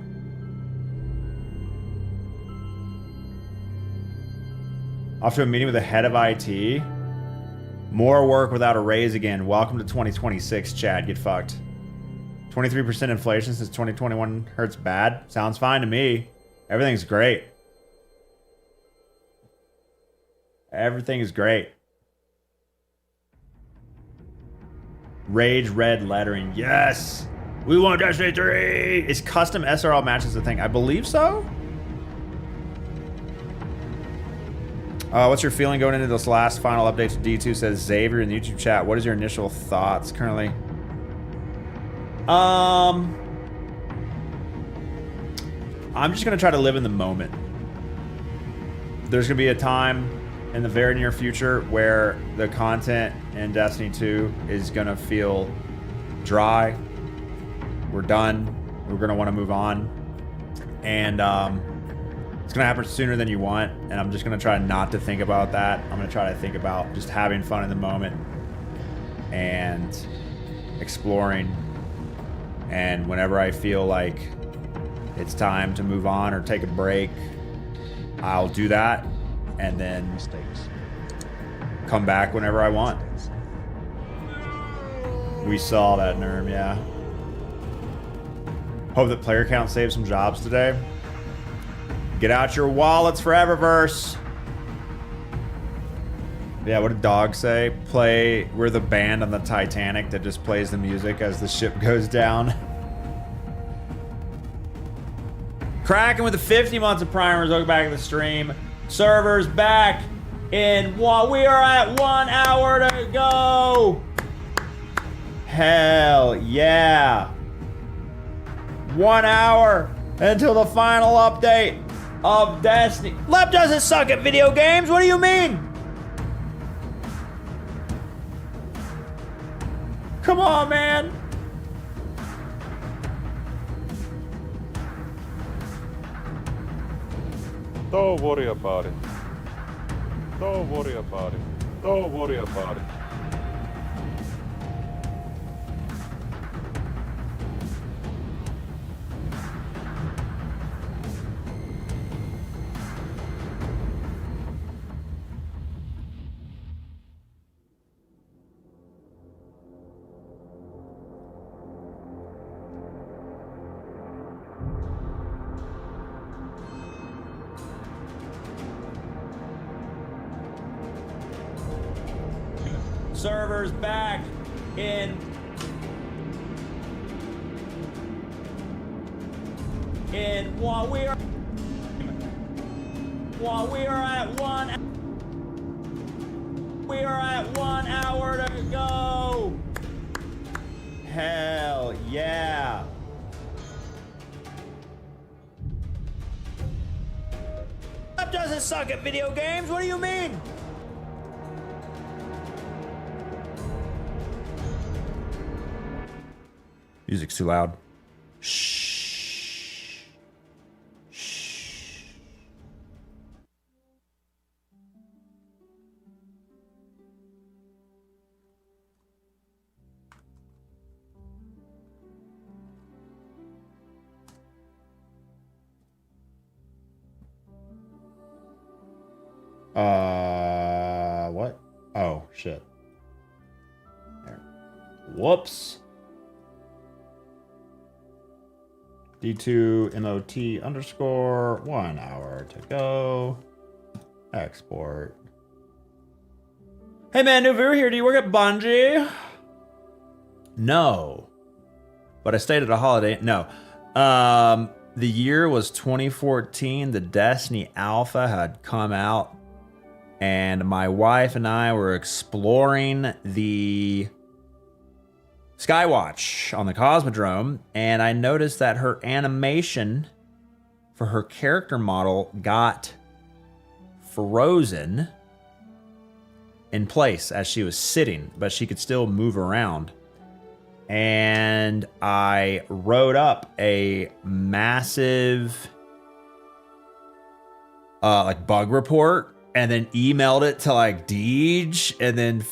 Speaker 1: Off to a meeting with the head of IT. More work without a raise again. Welcome to 2026, Chad. Get fucked. 23% inflation since 2021 hurts bad. Sounds fine to me. Everything's great. Everything is great. Rage red lettering. Yes! We want Destiny 3! Is custom SRL matches a thing? I believe so? What's your feeling going into this last final update to D2? Says Xavier in the YouTube chat. What is your initial thoughts currently? I'm just going to try to live in the moment. There's going to be a time in the very near future where the content in Destiny 2 is going to feel dry. We're done. We're going to want to move on. And it's going to happen sooner than you want. And I'm just going to try not to think about that. I'm going to try to think about just having fun in the moment and exploring. And whenever I feel like it's time to move on or take a break, I'll do that and then come back whenever I want. We saw that, Nerm, yeah. Hope that player count saves some jobs today. Get out your wallets for Eververse. Yeah, what did Dog say? We're the band on the Titanic that just plays the music as the ship goes down. Cracking with the 50 months of primers. Welcome back to the stream. Servers back in one. We are at 1 hour to go. Hell yeah. 1 hour until the final update of Destiny. Lep doesn't suck at video games. What do you mean? Come on, man.
Speaker 7: Don't worry about it. Don't worry about it. Don't worry about it.
Speaker 1: Servers back in one. We are at 1 hour to go. Hell yeah. That doesn't suck at video games. What do you mean? Music's too loud. Shh. Shh. What? Oh, shit. There. Whoops. D2 MOT underscore 1 hour to go. Export. Hey man, new viewer here. Do you work at Bungie? No. But I stayed at a holiday. No. The year was 2014. The Destiny Alpha had come out. And my wife and I were exploring the Skywatch on the Cosmodrome. And I noticed that her animation for her character model got frozen in place as she was sitting, but she could still move around. And I wrote up a massive like bug report and then emailed it to like Deej, and then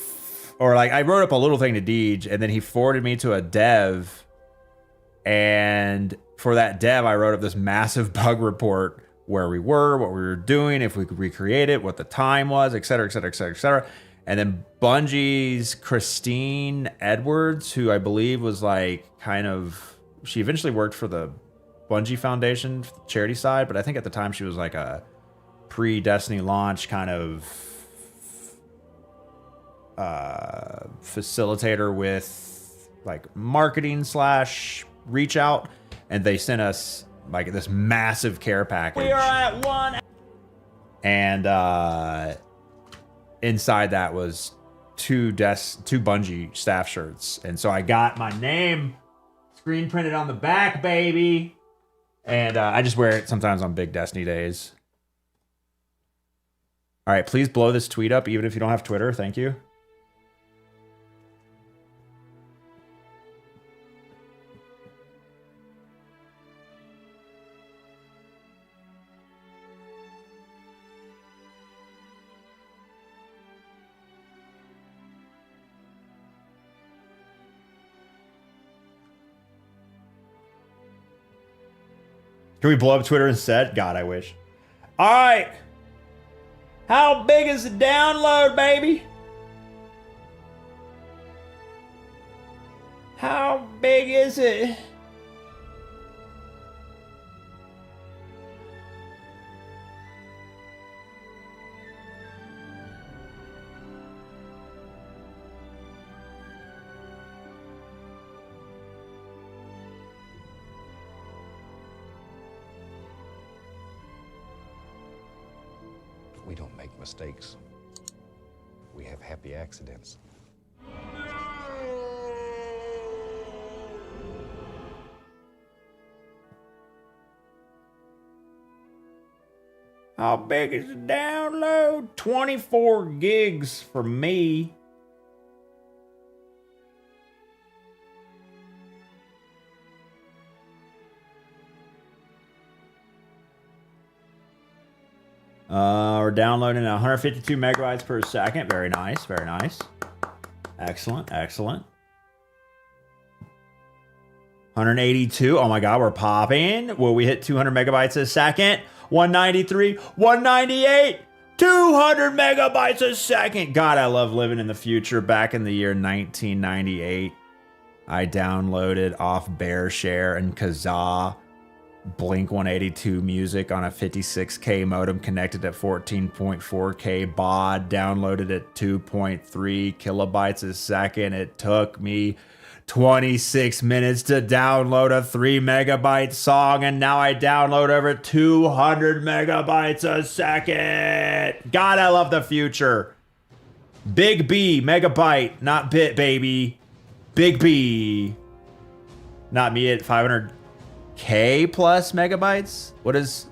Speaker 1: or like I wrote up a little thing to Deej, and then he forwarded me to a dev, and for that dev I wrote up this massive bug report where we were, what we were doing, if we could recreate it, what the time was, et cetera, et cetera, et cetera, et cetera. And then Bungie's Christine Edwards, who I believe was like kind of, she eventually worked for the Bungie Foundation charity side, but I think at the time she was like a pre-Destiny launch kind of facilitator with like marketing / reach out. And they sent us like this massive care package. We are at 1. And inside that was two Bungie staff shirts. And so I got my name screen printed on the back, baby. And I just wear it sometimes on big Destiny days. All right, please blow this tweet up, even if you don't have Twitter. Thank you. Can we blow up Twitter instead? God, I wish. All right. How big is the download, baby? How big is it?
Speaker 3: We don't make mistakes. We have happy accidents.
Speaker 1: How big is the download? 24 gigs for me. We're downloading 152 megabytes per second. Very nice, very nice. Excellent, excellent. 182. Oh my God, we're popping. Will we hit 200 megabytes a second? 193, 198, 200 megabytes a second. God, I love living in the future. Back in the year 1998, I downloaded off BearShare and Kazaa Blink 182 music on a 56K modem connected at 14.4K baud, downloaded at 2.3 kilobytes a second. It took me 26 minutes to download a 3 megabyte song, and now I download over 200 megabytes a second. God, I love the future. Big B, megabyte, not bit, baby. Big B. Not me at 500K plus megabytes? What is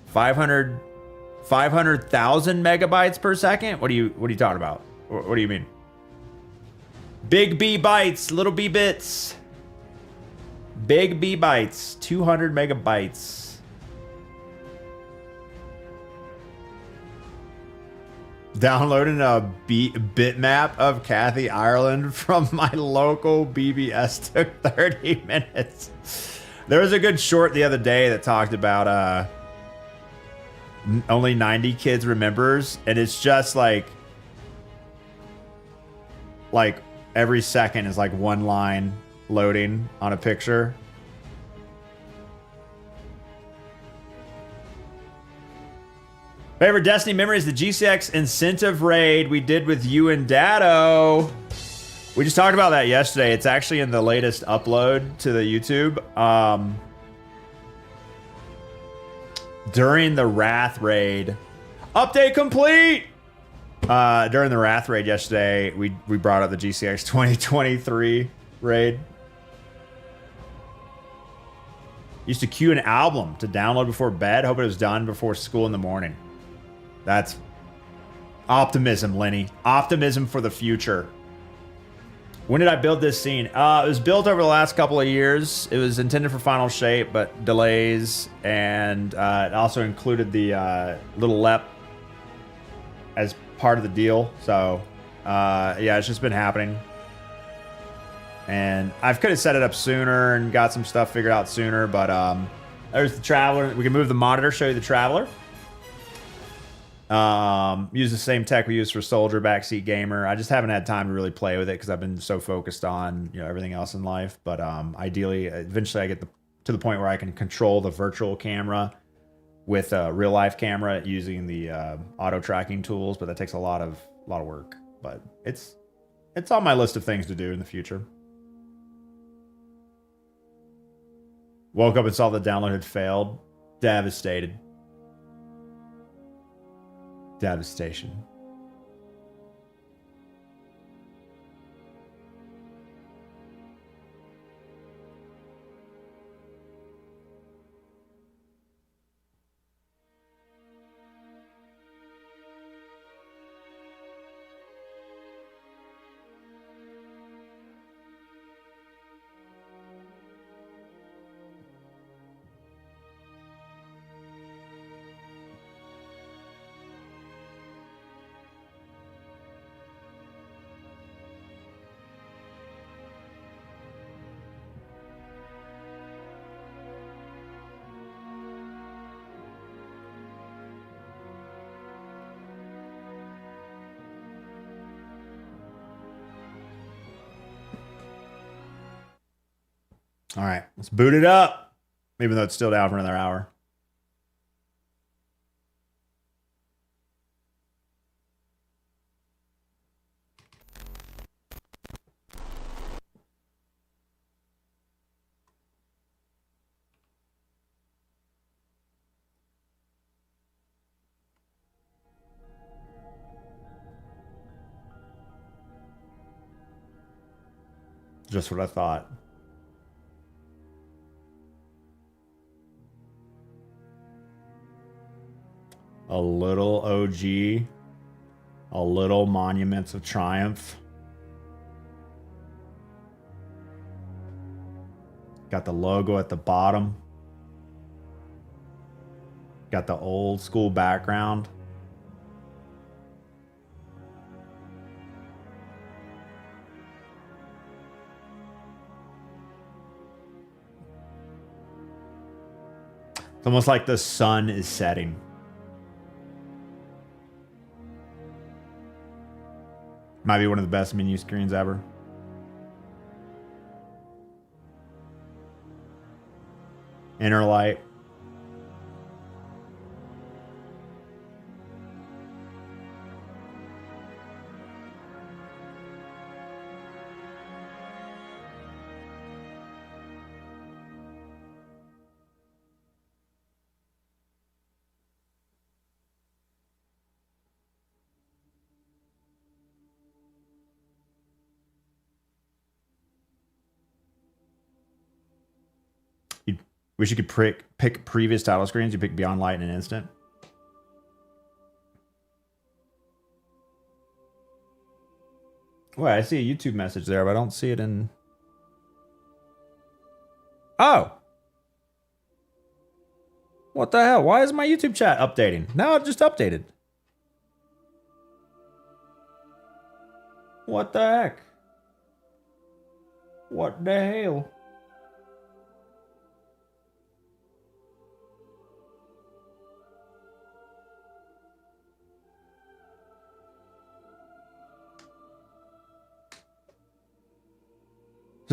Speaker 1: 500,000 megabytes per second? What are you talking about? What do you mean? Big B bytes, little B bits. Big B bytes, 200 megabytes. Downloading a bitmap of Kathy Ireland from my local BBS took 30 minutes. There was a good short the other day that talked about only 90 kids remembers, and it's just like every second is like one line loading on a picture. Favorite Destiny memory is the GCX incentive raid we did with you and Dado. We just talked about that yesterday. It's actually in the latest upload to the YouTube. During the Wrath raid. Update complete! During the Wrath raid yesterday, we brought up the GCX 2023 raid. Used to queue an album to download before bed, hoping it was done before school in the morning. That's optimism, Lenny. Optimism for the future. When did I build this scene? It was built over the last couple of years. It was intended for final shape, but delays, and it also included the little LEP as part of the deal. So, yeah, it's just been happening. And I could have set it up sooner and got some stuff figured out sooner, but there's the Traveler. We can move the monitor, show you the Traveler. Use the same tech we use for Soldier, Backseat Gamer. I just haven't had time to really play with it because I've been so focused on everything else in life. But ideally, eventually I get to the point where I can control the virtual camera with a real life camera using the auto tracking tools. But that takes a lot of work. But it's on my list of things to do in the future. Woke up and saw the download had failed. Devastated. Devastation. All right, let's boot it up, even though it's still down for another hour. Just what I thought. A little OG, a little Monuments of Triumph. Got the logo at the bottom. Got the old school background. It's almost like the sun is setting. Might be one of the best menu screens ever. Inner light. Wish you could pick previous title screens. You pick Beyond Light in an instant. Well, I see a YouTube message there, but I don't see it in... Oh! What the hell? Why is my YouTube chat updating? Now it just updated. What the heck? What the hell?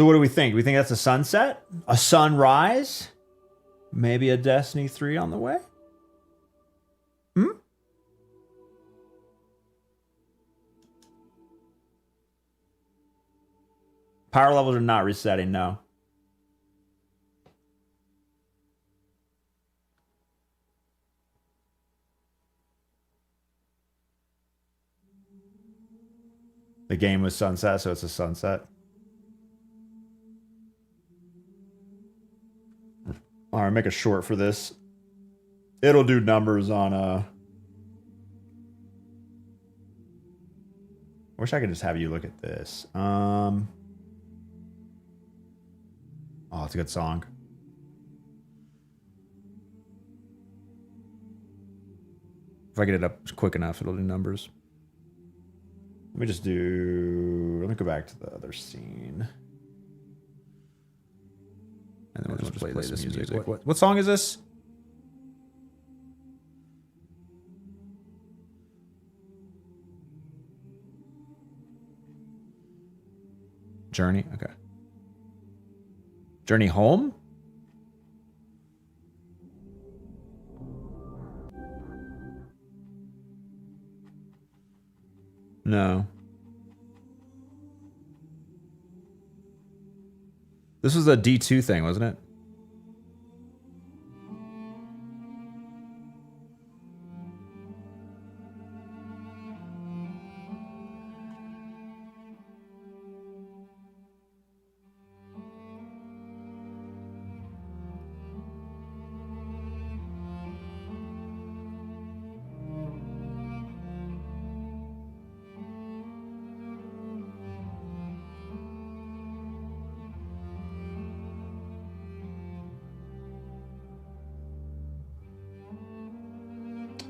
Speaker 1: So what do we think? We think that's a sunset? A sunrise? Maybe a Destiny 3 on the way? Power levels are not resetting, no. The game was sunset, so it's a sunset. All right, make a short for this. It'll do numbers on I wish I could just have you look at this. Oh, it's a good song. If I get it up quick enough, it'll do numbers. Let me just do... Let me go back to the other scene. And then we'll just play this music. What song is this? Journey? Okay. Journey Home? No. This was a D2 thing, wasn't it?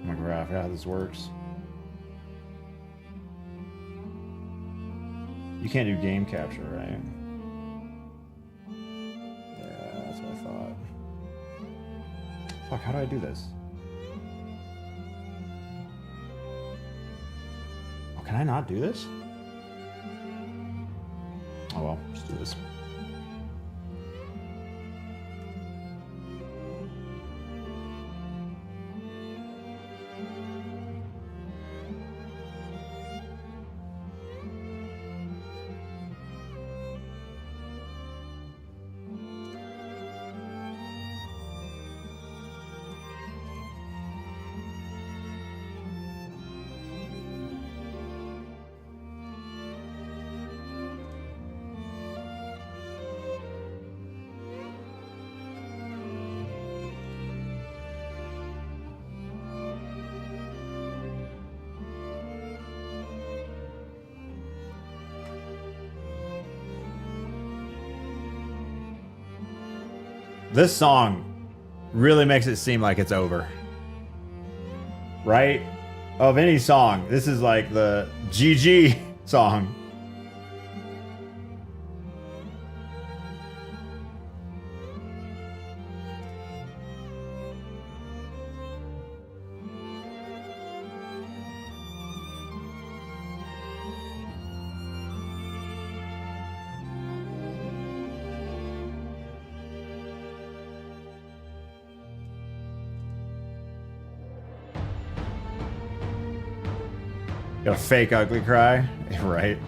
Speaker 1: Oh my god, I forgot how this works. You can't do game capture, right? Yeah, that's what I thought. Fuck, how do I do this? Oh, can I not do this? Oh well, just do this. This song really makes it seem like it's over. Right? Of any song, this is like the GG song. Got a fake ugly cry, right?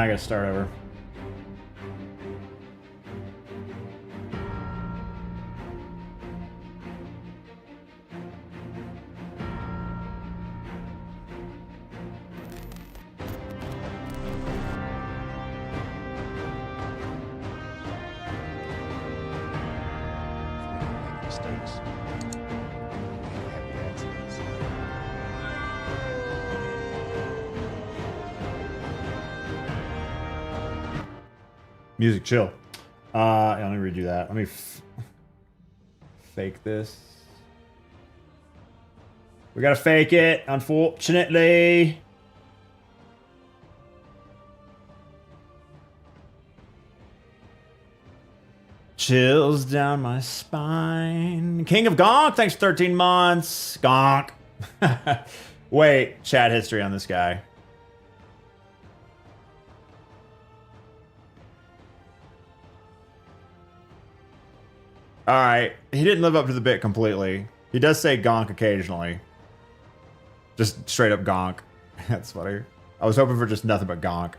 Speaker 1: I gotta start over.
Speaker 3: Make mistakes. And happy accidents.
Speaker 1: Music chill. Yeah, let me redo that. Let me fake this. We gotta fake it, unfortunately. Chills down my spine. King of Gonk, thanks for 13 months. Gonk. Wait, chat history on this guy. Alright, he didn't live up to the bit completely. He does say gonk occasionally. Just straight up gonk. That's funny. I was hoping for just nothing but gonk.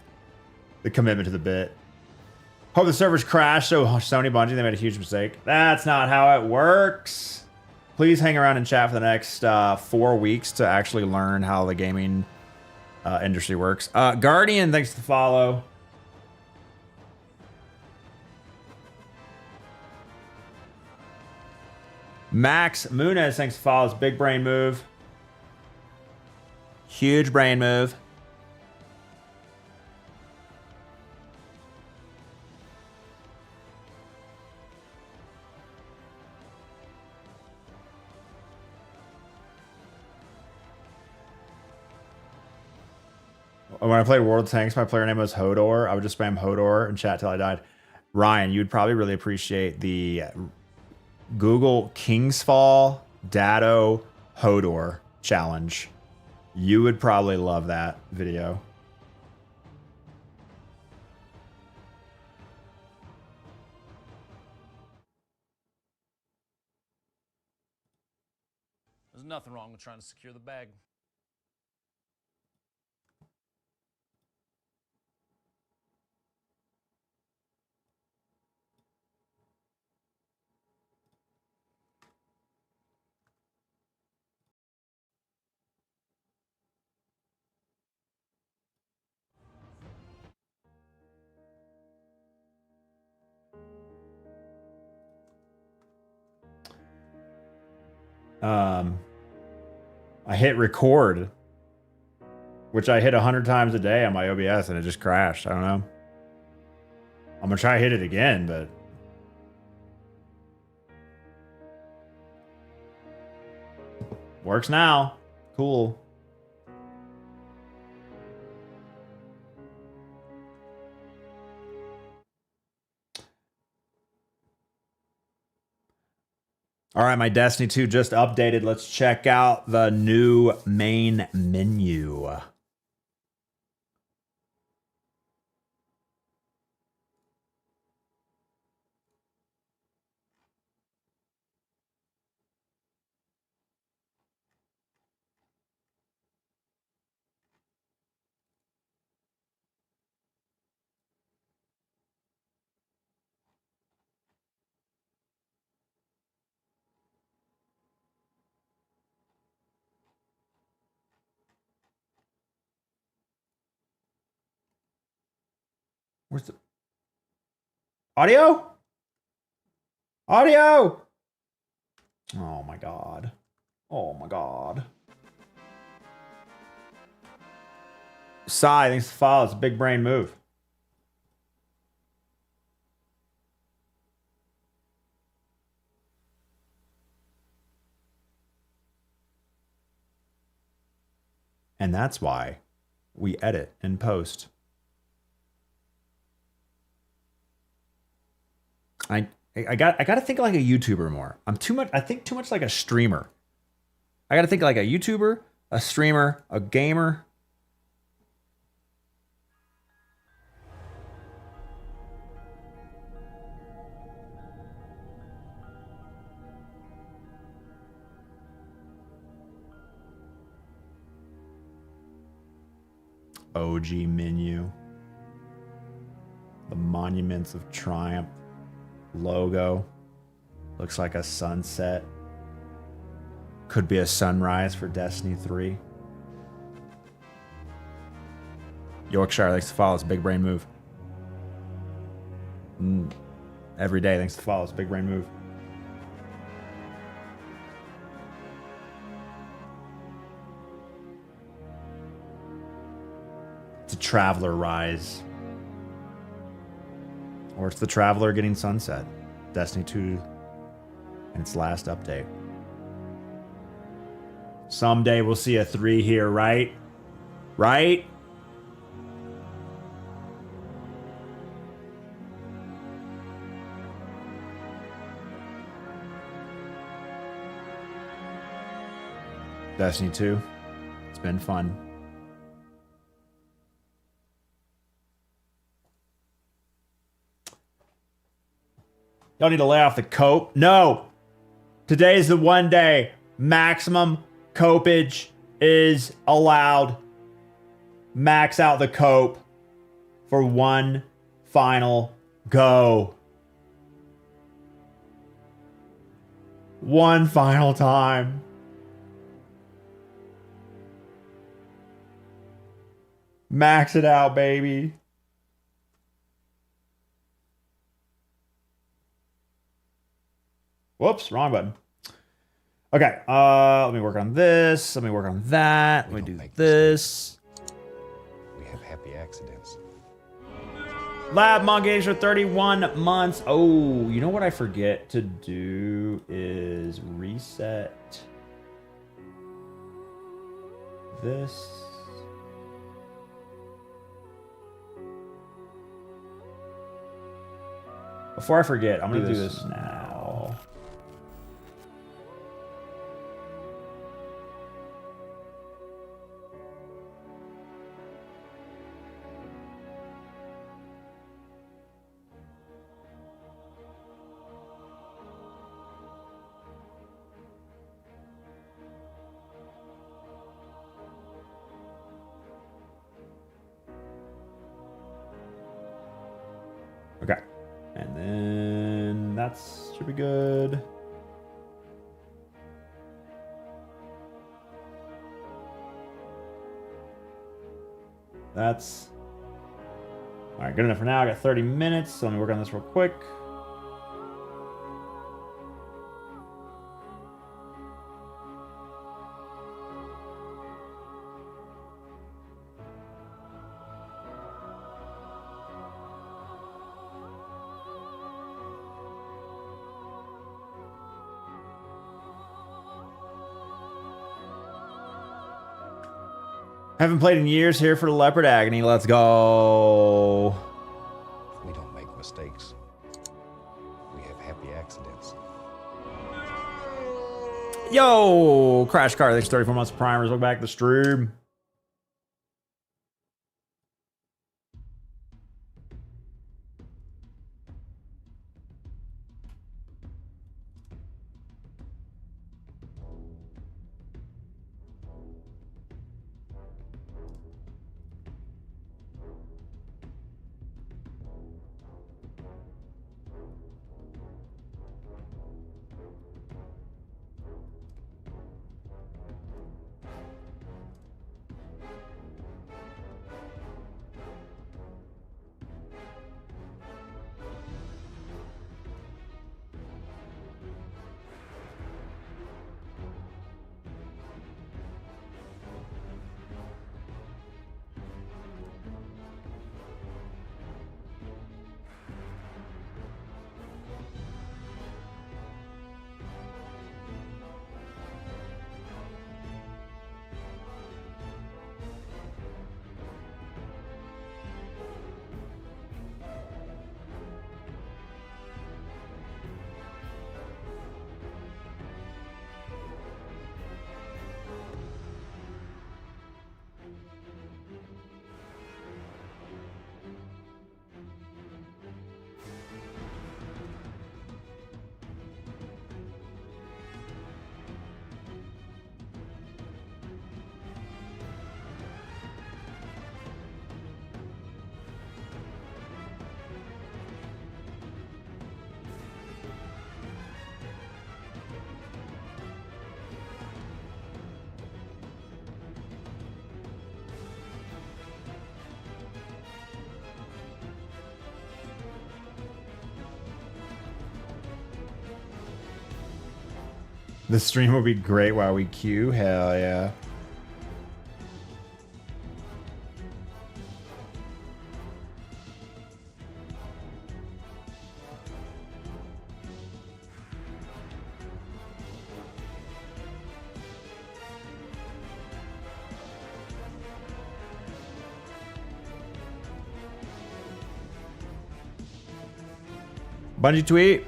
Speaker 1: The commitment to the bit. Hope the servers crashed, so Sony Bungie, they made a huge mistake. That's not how it works. Please hang around and chat for the next 4 weeks to actually learn how the gaming industry works. Guardian, thanks for the follow. Max Munez, thanks for the follow. It's big brain move. Huge brain move. When I played World of Tanks, my player name was Hodor. I would just spam Hodor and chat till I died. Ryan, you'd probably really appreciate the Google Kingsfall Dado Hodor challenge. You would probably love that video.
Speaker 6: There's nothing wrong with trying to secure the bag.
Speaker 1: I hit record, which I hit 100 times a day on my OBS, and it just crashed. I don't know. I'm gonna try to hit it again, but works now. Cool. All right, my Destiny 2 just updated. Let's check out the new main menu. Where's the audio? Audio! Oh my god. Oh my god. Sai, thanks for the follow. It's a big brain move. And that's why we edit and post. I gotta think like a YouTuber more. I think too much like a streamer. I gotta think like a YouTuber, a streamer, a gamer. OG menu. The Monuments of Triumph logo. Looks like a sunset. Could be a sunrise for Destiny 3. Yorkshire likes to follow us. Big brain move. Every day thanks to follow us. Big brain move. It's a Traveler Rise. Or it's the Traveler getting sunset. Destiny 2 in its last update. Someday we'll see a 3 here, right? Right? Destiny 2. It's been fun. Y'all need to lay off the cope. No! Today is the one day maximum copage is allowed. Max out the cope for one final go. One final time. Max it out, baby. Whoops, wrong button. Okay, let me work on this. Let me work on that. Let me do this.
Speaker 3: We have happy accidents.
Speaker 1: Lab Monk age for 31 months. Oh, you know what I forget to do is reset this. Before I forget, I'm going to do this now. Okay. And then that should be good. That's all right. Good enough for now. I got 30 minutes. So let me work on this real quick. Haven't played in years here for the Leopard Agony. Let's go.
Speaker 3: We don't make mistakes. We have happy accidents.
Speaker 1: Yo, Crash Car. Thanks 34 months of primers. Look back at the stream. The stream will be great while we queue. Hell yeah. Bungie tweet.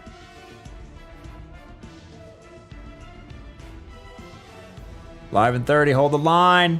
Speaker 1: Live in 30. Hold the line.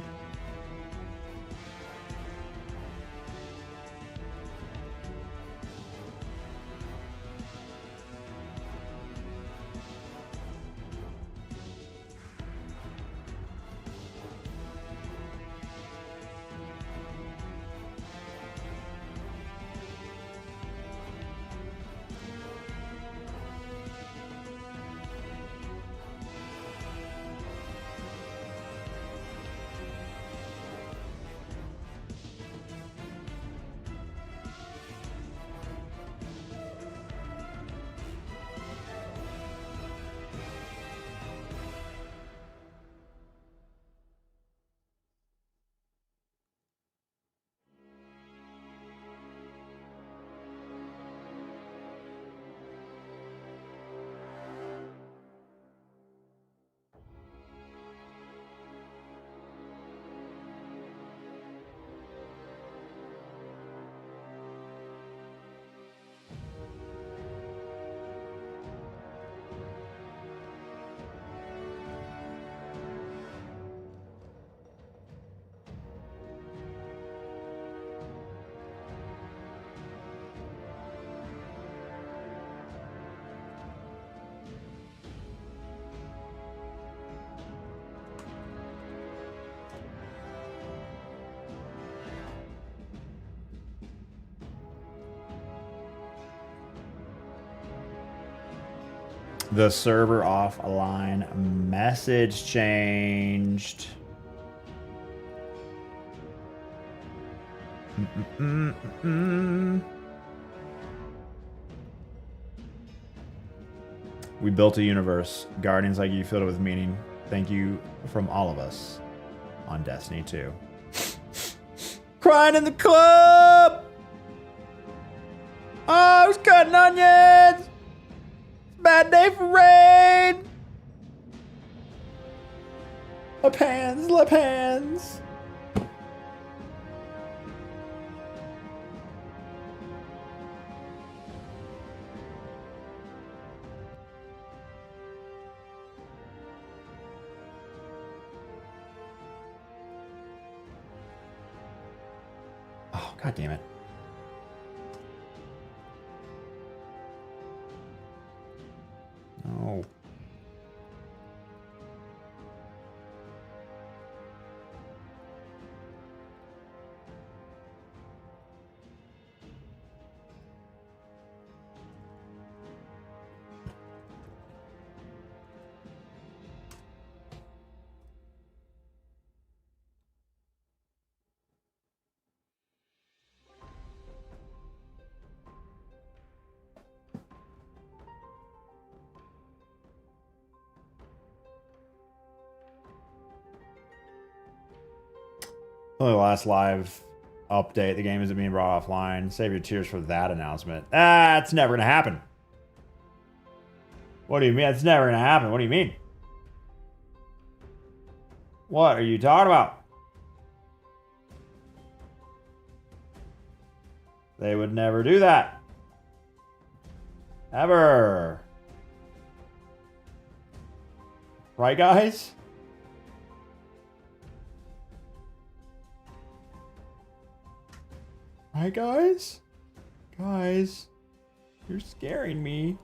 Speaker 1: The server offline message changed. We built a universe. Guardians like you filled it with meaning. Thank you from all of us on Destiny 2. Crying in the club! Oh, I was cutting onions! Bad day for rain! Lip hands, lip hands. Oh, God damn it. No. Only the last live update. The game isn't being brought offline. Save your tears for that announcement. That's never going to happen. What do you mean? That's never going to happen. What do you mean? What are you talking about? They would never do that. Ever. Right, guys? Right, guys? Guys, you're scaring me.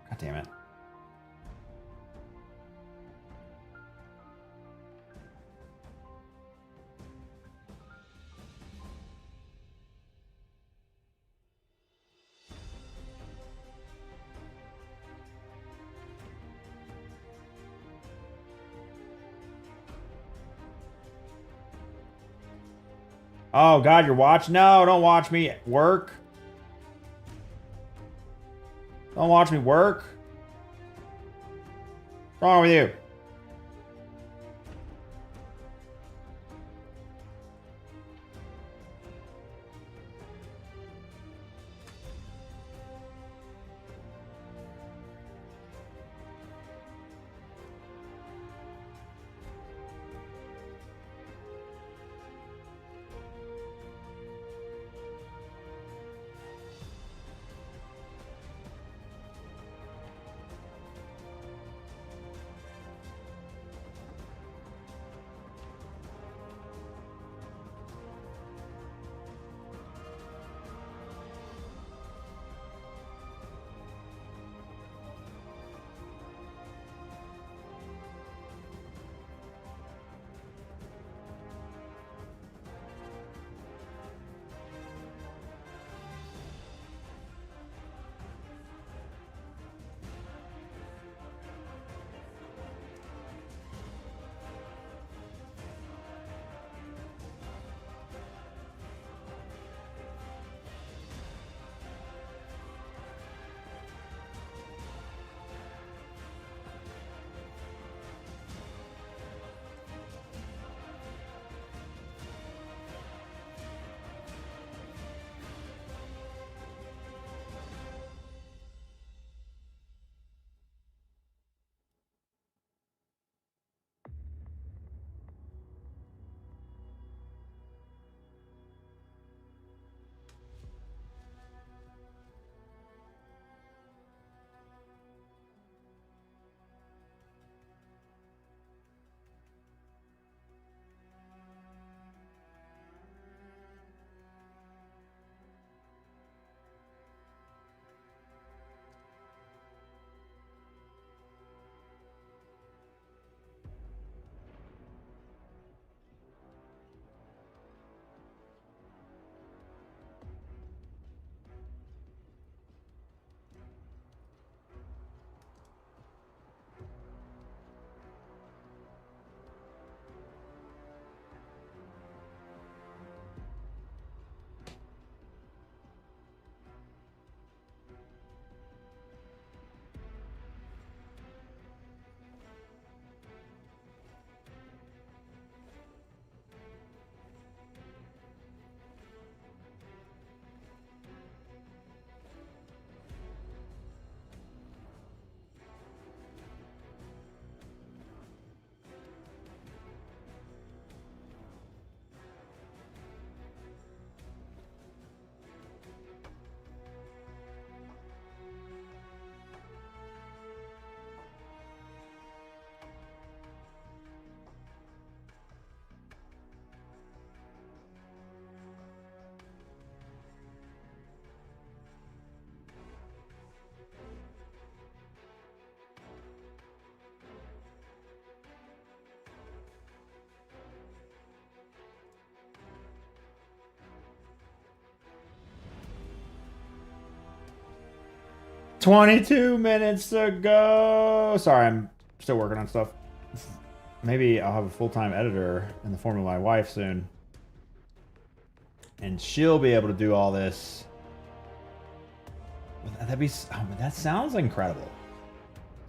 Speaker 1: God damn it. Oh, God, you're watching? No, don't watch me work. Don't watch me work. What's wrong with you? "22 minutes to go." Sorry, I'm still working on stuff. Maybe I'll have a full-time editor in the form of my wife soon. And she'll be able to do all this. That'd be... Oh, that sounds incredible.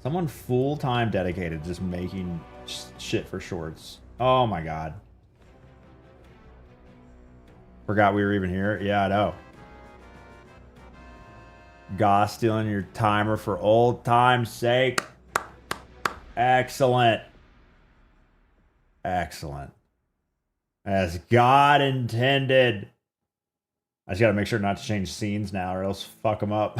Speaker 1: Someone full-time dedicated to just making shit for shorts. Oh my god. Forgot we were even here. Yeah, I know. Goss stealing your timer for old time's sake. Excellent. Excellent. As God intended. I just gotta make sure not to change scenes now or else fuck them up.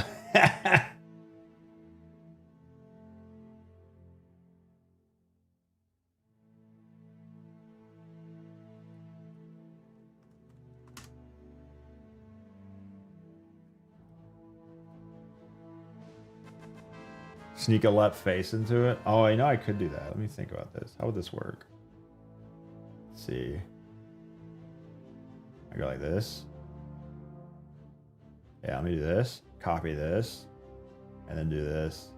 Speaker 1: Sneak a left face into it. Oh, you know I could do that. Let me think about this. How would this work? Let's see. I go like this. Yeah, let me do this. Copy this. And then do this.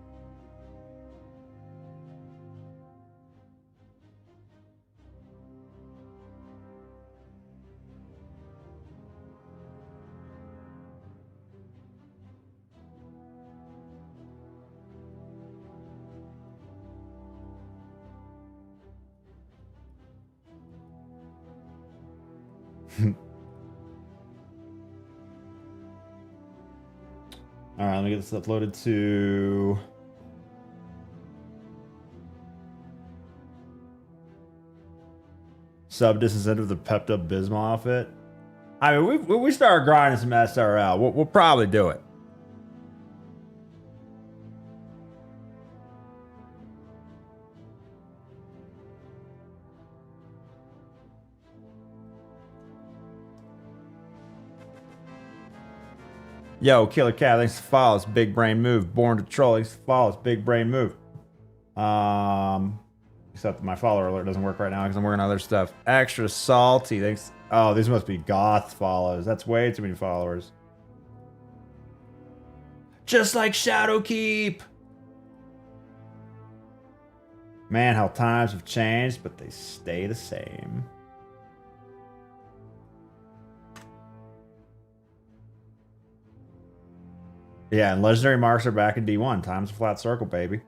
Speaker 1: All right, let me get this uploaded to. Sub disincentive the Pepto-Bismol outfit. I mean, we start grinding some SRL. We'll probably do it. Yo, Killer Cat, thanks for follow us. Big brain move. Born to troll, thanks for follow us. Big brain move. Except my follower alert doesn't work right now because I'm working on other stuff. Extra salty, thanks. Oh, these must be goth follows. That's way too many followers. Just like Shadowkeep. Man, how times have changed, but they stay the same. Yeah, and legendary marks are back in D1. Time's a flat circle, baby.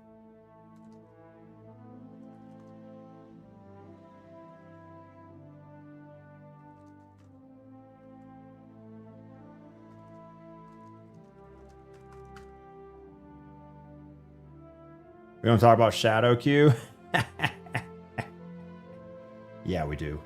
Speaker 1: We don't talk about Shadow Q? Yeah, we do.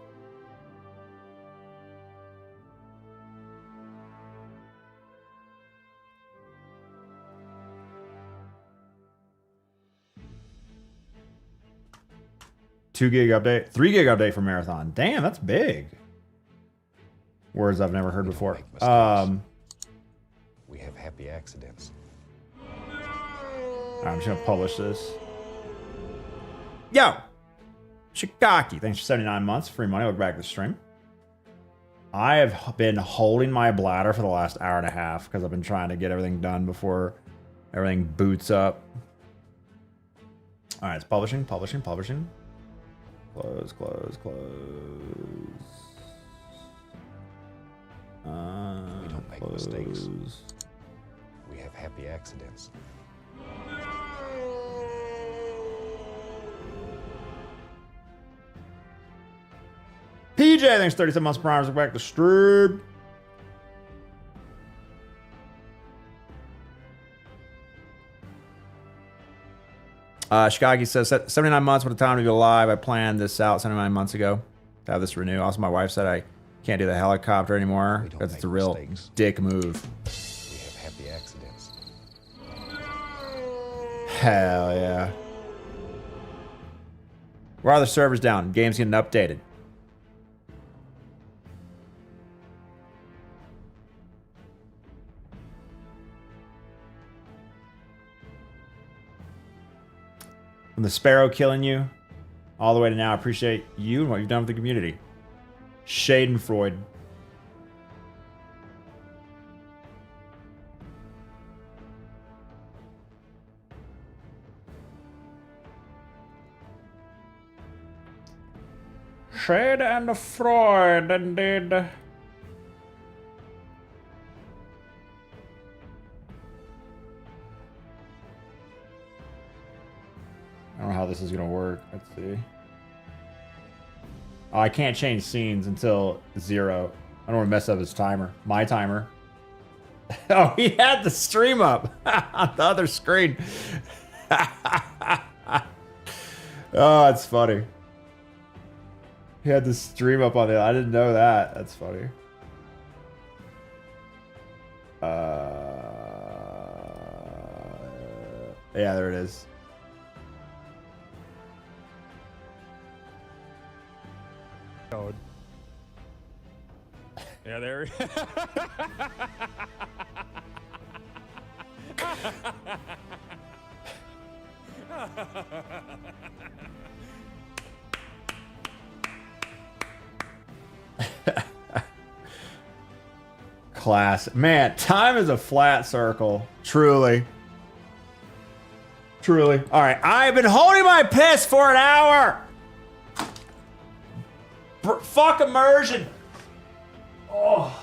Speaker 1: $2 gig update, 3 gig update for Marathon. Damn, that's big. Words I've never heard before.
Speaker 3: We have happy accidents.
Speaker 1: I'm just gonna publish this. Yo, Shikaki, thanks for 79 months. Free money. Welcome back to the stream. I have been holding my bladder for the last hour and a half because I've been trying to get everything done before everything boots up. All right, it's publishing. Close.
Speaker 3: We don't make mistakes. We have happy accidents.
Speaker 1: PJ, thanks 37 months per hour. Welcome back to stream. Shikagi says 79 months. What a time to be alive. I planned this out 79 months ago to have this renew. Also, my wife said I can't do the helicopter anymore because it's a real dick move.
Speaker 3: We have happy accidents.
Speaker 1: Hell yeah. Where are the servers down? Game's getting updated. From the Sparrow killing you all the way to now, I appreciate you and what you've done with the community. Schadenfreude. Shade and Freud, indeed. I don't know how this is gonna work. Let's see. Oh, I can't change scenes until 0. I don't want to mess up his timer. My timer. Oh, he had the stream up on the other screen. Oh, it's funny. He had the stream up on it. I didn't know that. That's funny. Yeah, there it is.
Speaker 5: Code. Yeah, there.
Speaker 1: Class. Man, time is a flat circle. Truly. Truly. All right, I've been holding my piss for an hour. Fuck immersion. Oh.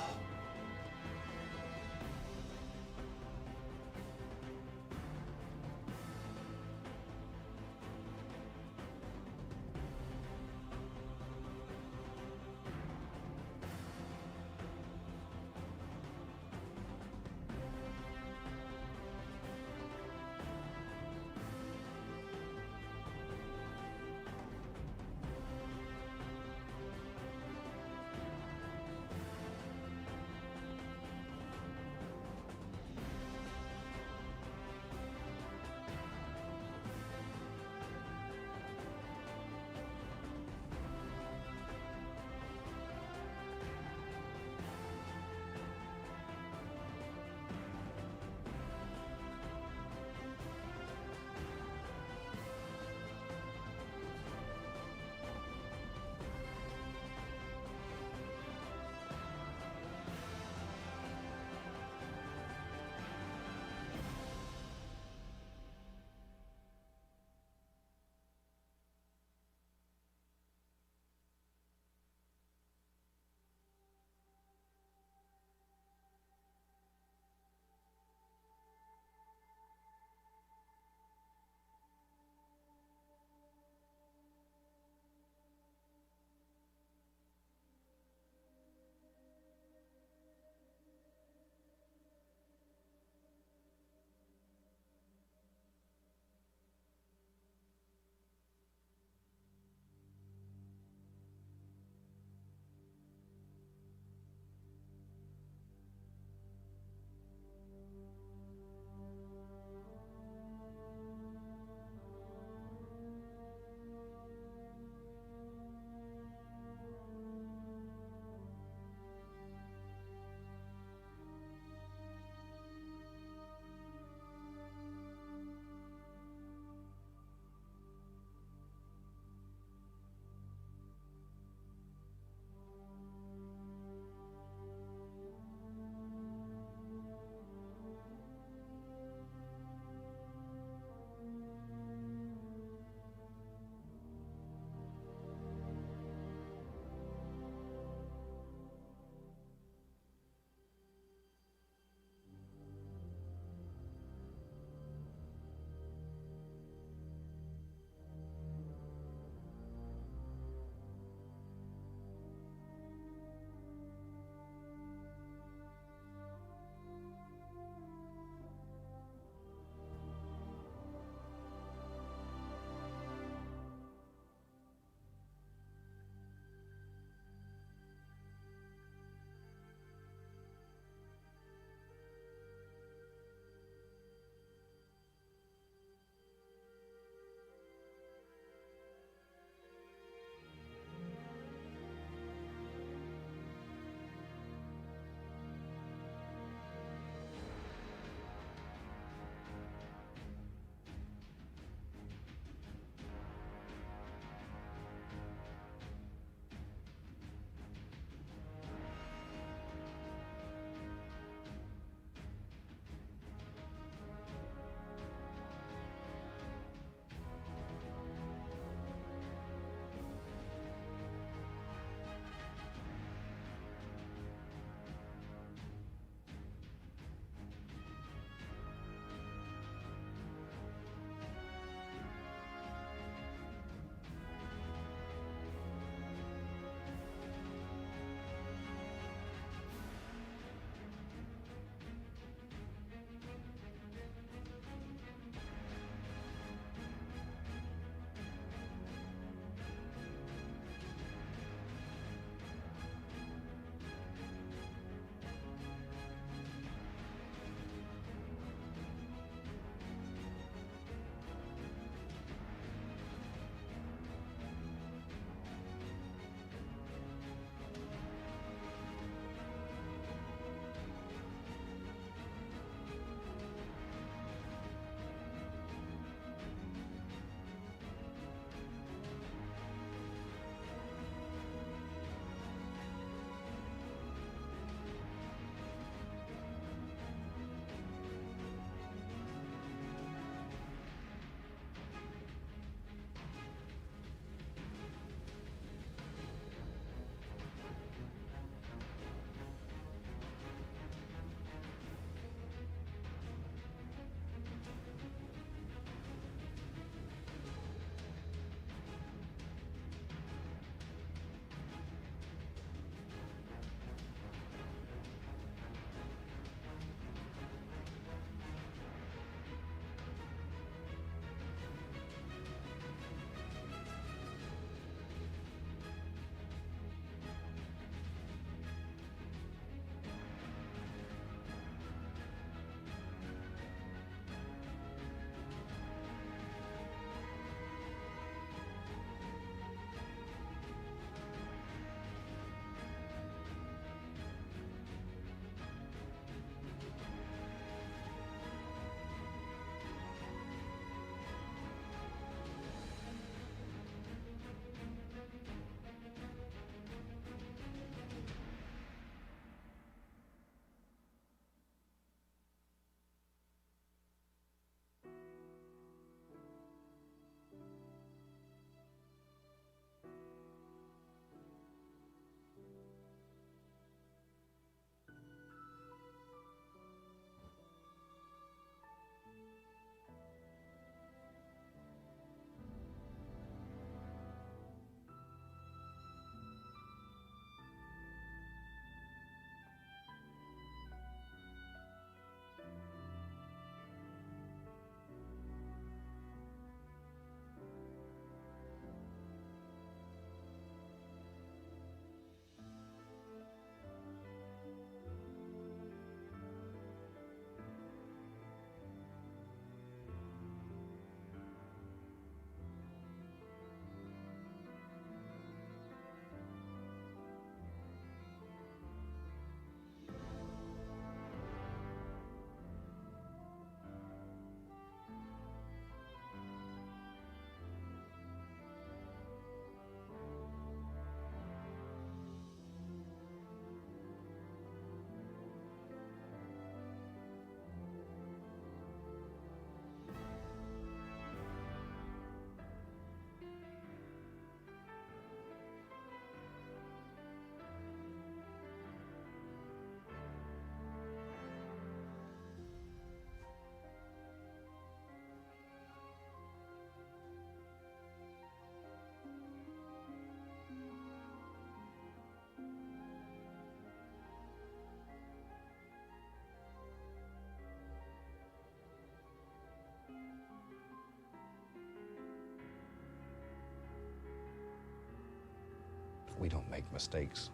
Speaker 3: We don't make mistakes.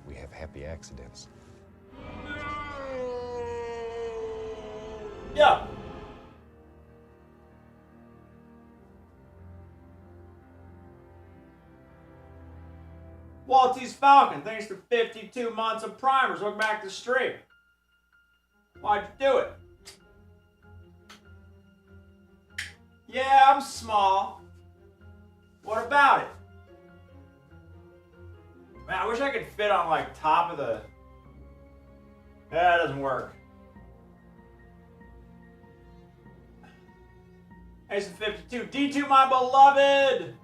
Speaker 3: We have happy accidents.
Speaker 1: Yeah. Waltie's Falcon, thanks for 52 months of primers. Welcome back to the stream. Why'd you do it? Yeah, I'm small. What about it? Man, I wish I could fit on like top of the... Yeah, it doesn't work. Ace of 52. D2, my beloved!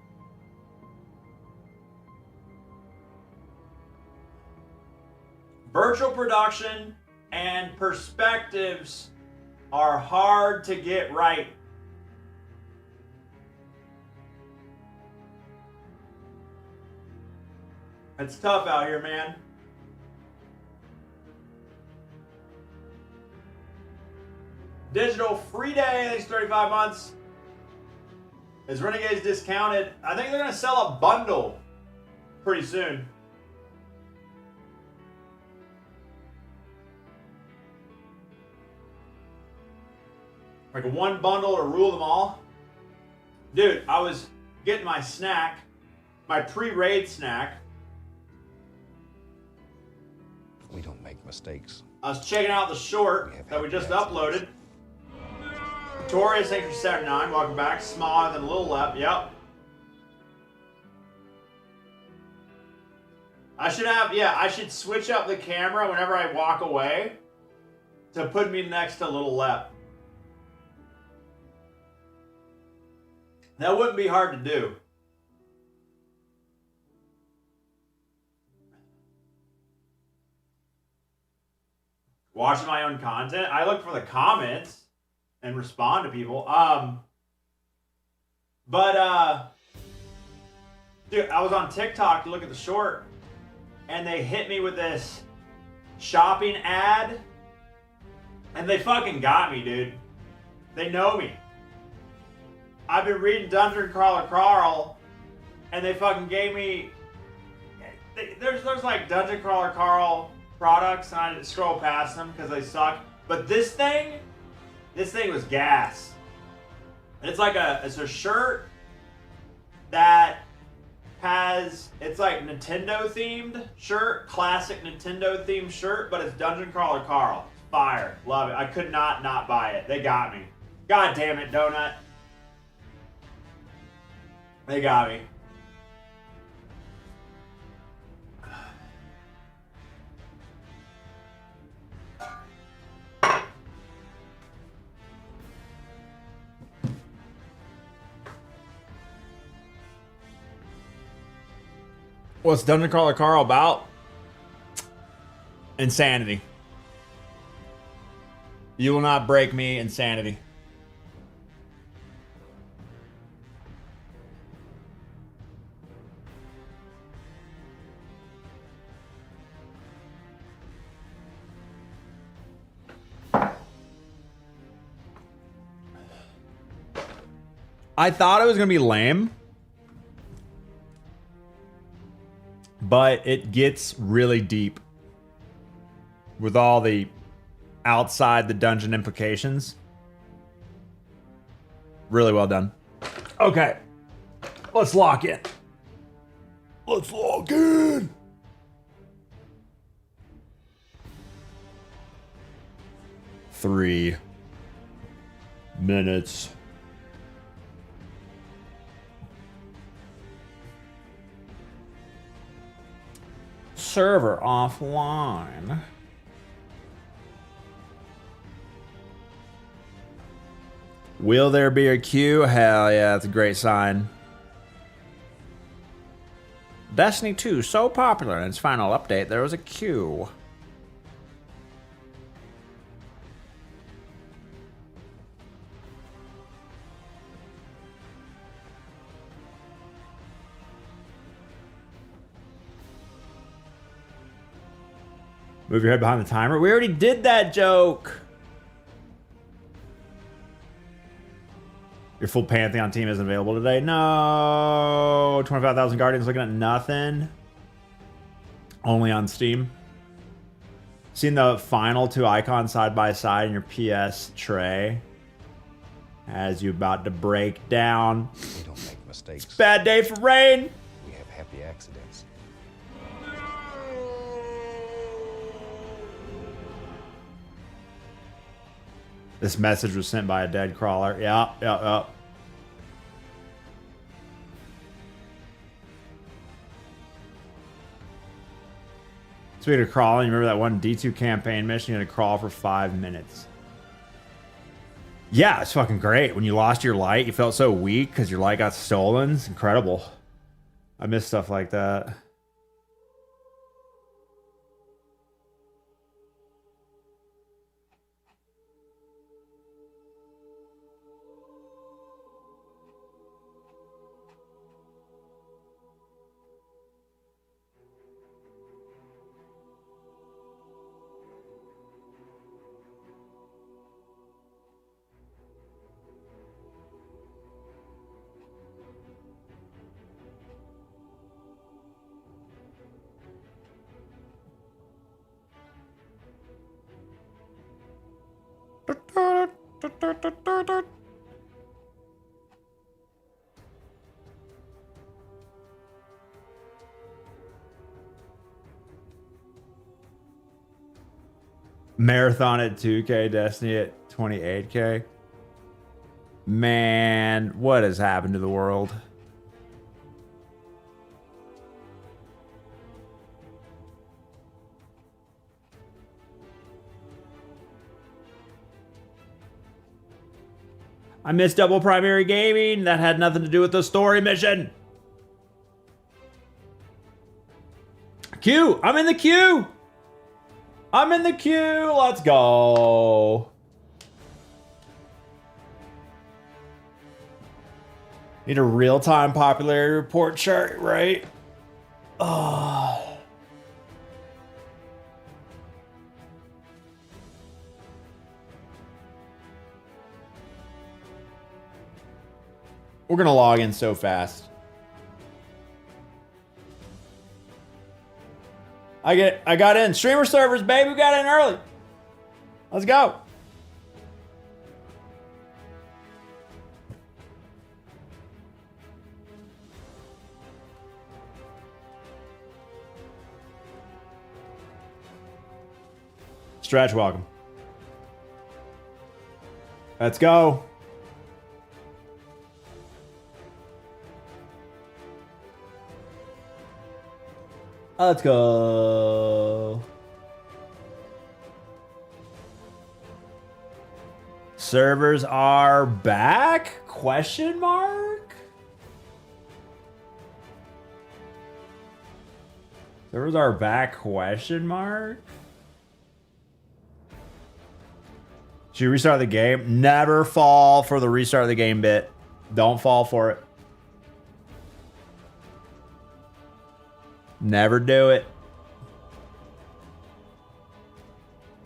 Speaker 1: Virtual production and perspectives are hard to get right. It's tough out here, man. Digital free day, thanks 35 months. Is Renegades discounted? I think they're going to sell a bundle pretty soon. Like a one bundle to rule them all. Dude, I was getting my snack, my pre-raid snack.
Speaker 3: We don't make mistakes.
Speaker 1: I was checking out the short that we just uploaded. Taurus, thanks for 79. Welcome back. Smaller than Little Lep. Yep. I should have, I should switch up the camera whenever I walk away to put me next to Little Lep. That wouldn't be hard to do. Watching my own content. I look for the comments and respond to people. Dude, I was on TikTok to look at the short, and they hit me with this shopping ad, and they fucking got me, dude. They know me. I've been reading Dungeon Crawler Carl, and they fucking gave me. There's like Dungeon Crawler Carl products, and I didn't scroll past them because they suck. But this thing was gas. It's like it's a shirt that has, it's like Nintendo themed shirt, classic Nintendo themed shirt, but it's Dungeon Crawler Carl. Fire, love it. I could not buy it. They got me. God damn it, Donut. They got me. What's Dungeon Crawler Carl about? Insanity. You will not break me, insanity. I thought it was going to be lame, but it gets really deep with all the outside the dungeon implications. Really well done. Okay, let's lock in. Let's lock in. Three minutes. Server offline. Will there be a queue? Hell yeah, that's a great sign. Destiny 2, so popular in its final update, there was a queue. Move your head behind the timer. We already did that joke. Your full Pantheon team isn't available today. No. 25,000 Guardians looking at nothing. Only on Steam. Seen the final 2 icons side by side in your PS tray. As you about to break down.
Speaker 3: We don't make mistakes.
Speaker 1: Bad day for rain.
Speaker 3: We have happy accidents.
Speaker 1: This message was sent by a dead crawler. Yeah. Speaking of crawling, you remember that one D2 campaign mission? You had to crawl for 5 minutes. Yeah, it's fucking great. When you lost your light, you felt so weak because your light got stolen. It's incredible. I miss stuff like that. Marathon at 2K, Destiny at 28K. Man, what has happened to the world? I missed double primary gaming. That had nothing to do with the story mission. Queue. I'm in the queue. I'm in the queue. Let's go. Need a real-time popularity report chart, right? Oh. We're gonna log in so fast. I got in. Streamer servers, baby. We got in early. Let's go. Stretch, welcome. Let's go. Let's go. Servers are back? Question mark? Servers are back? Question mark? Should you restart the game? Never fall for the restart of the game bit. Don't fall for it. Never do it.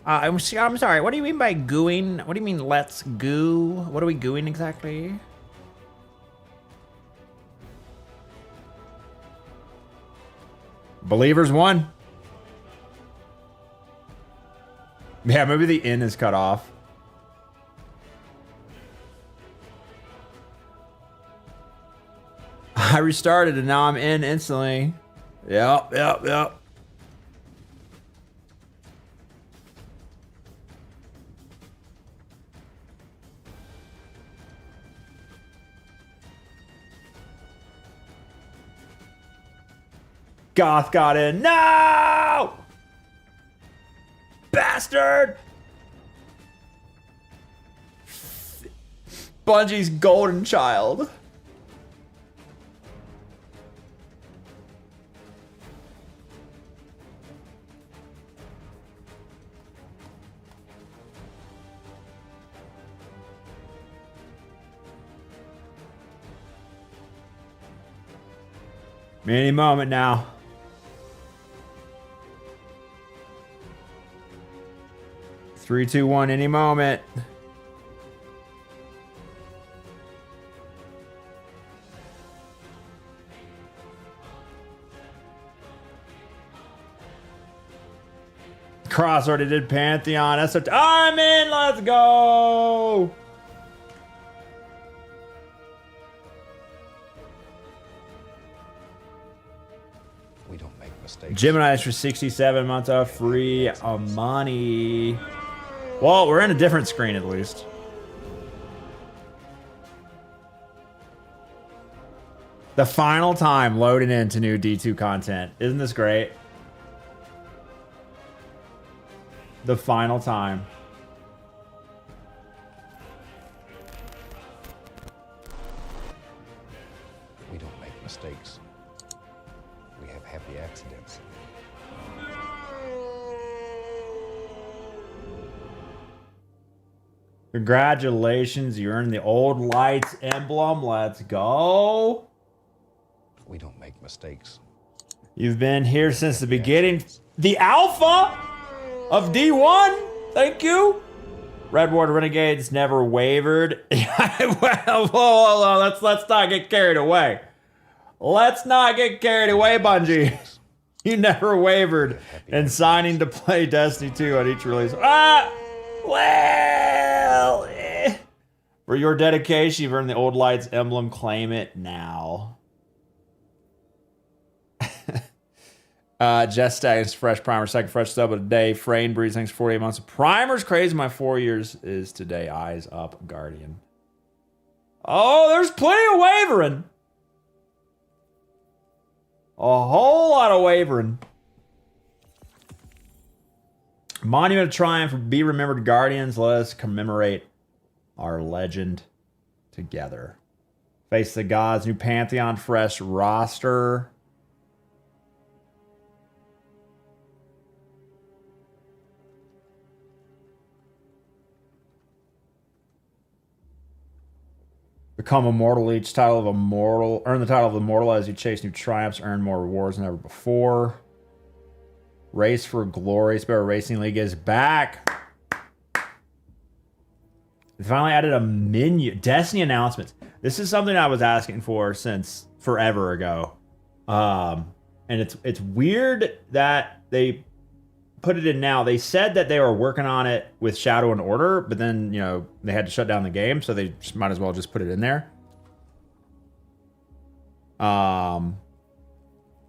Speaker 1: I'm sorry. What do you mean by gooing? What do you mean let's goo? What are we gooing exactly? Believers won. Yeah, maybe the in is cut off. I restarted and now I'm in instantly. Yep. Goth got in. No! Bastard! Bungie's golden child. Any moment now. Three, two, one, any moment. Cross already did Pantheon. I'm in. Let's go.
Speaker 3: We don't make mistakes.
Speaker 1: Gemini's for 67 months of free money. Well, we're in a different screen at least. The final time loading into new D2 content. Isn't this great? The final time.
Speaker 3: We don't make mistakes. We have happy accidents.
Speaker 1: Congratulations, you earned the old lights emblem. Let's go.
Speaker 3: We don't make mistakes.
Speaker 1: You've been here since the beginning. The alpha of D1. Thank you. Redward Renegades never wavered. Well, whoa, let's not get carried away. Let's not get carried away, Bungie. You never wavered in signing to play Destiny 2 on each release. Well, for your dedication, you've earned the old lights emblem. Claim it now. Jess Staggs, fresh primer, second fresh sub of the day. Frayne Breeze, thanks for 48 months of primers. Crazy, my 4 years is today. Eyes up, Guardian. Oh, there's plenty of wavering. A whole lot of wavering. Monument of Triumph, be remembered Guardians. Let us commemorate our legend together. Face the Gods, new Pantheon, fresh roster. Become immortal. Each title of immortal. Earn the title of immortal as you chase new triumphs. Earn more rewards than ever before. Race for Glory. Sparrow Racing League is back. They finally added a menu. Destiny announcements. This is something I was asking for since forever ago. And it's weird that they put it in now. They said that they were working on it with Shadow and Order, but then, they had to shut down the game, so they might as well just put it in there. But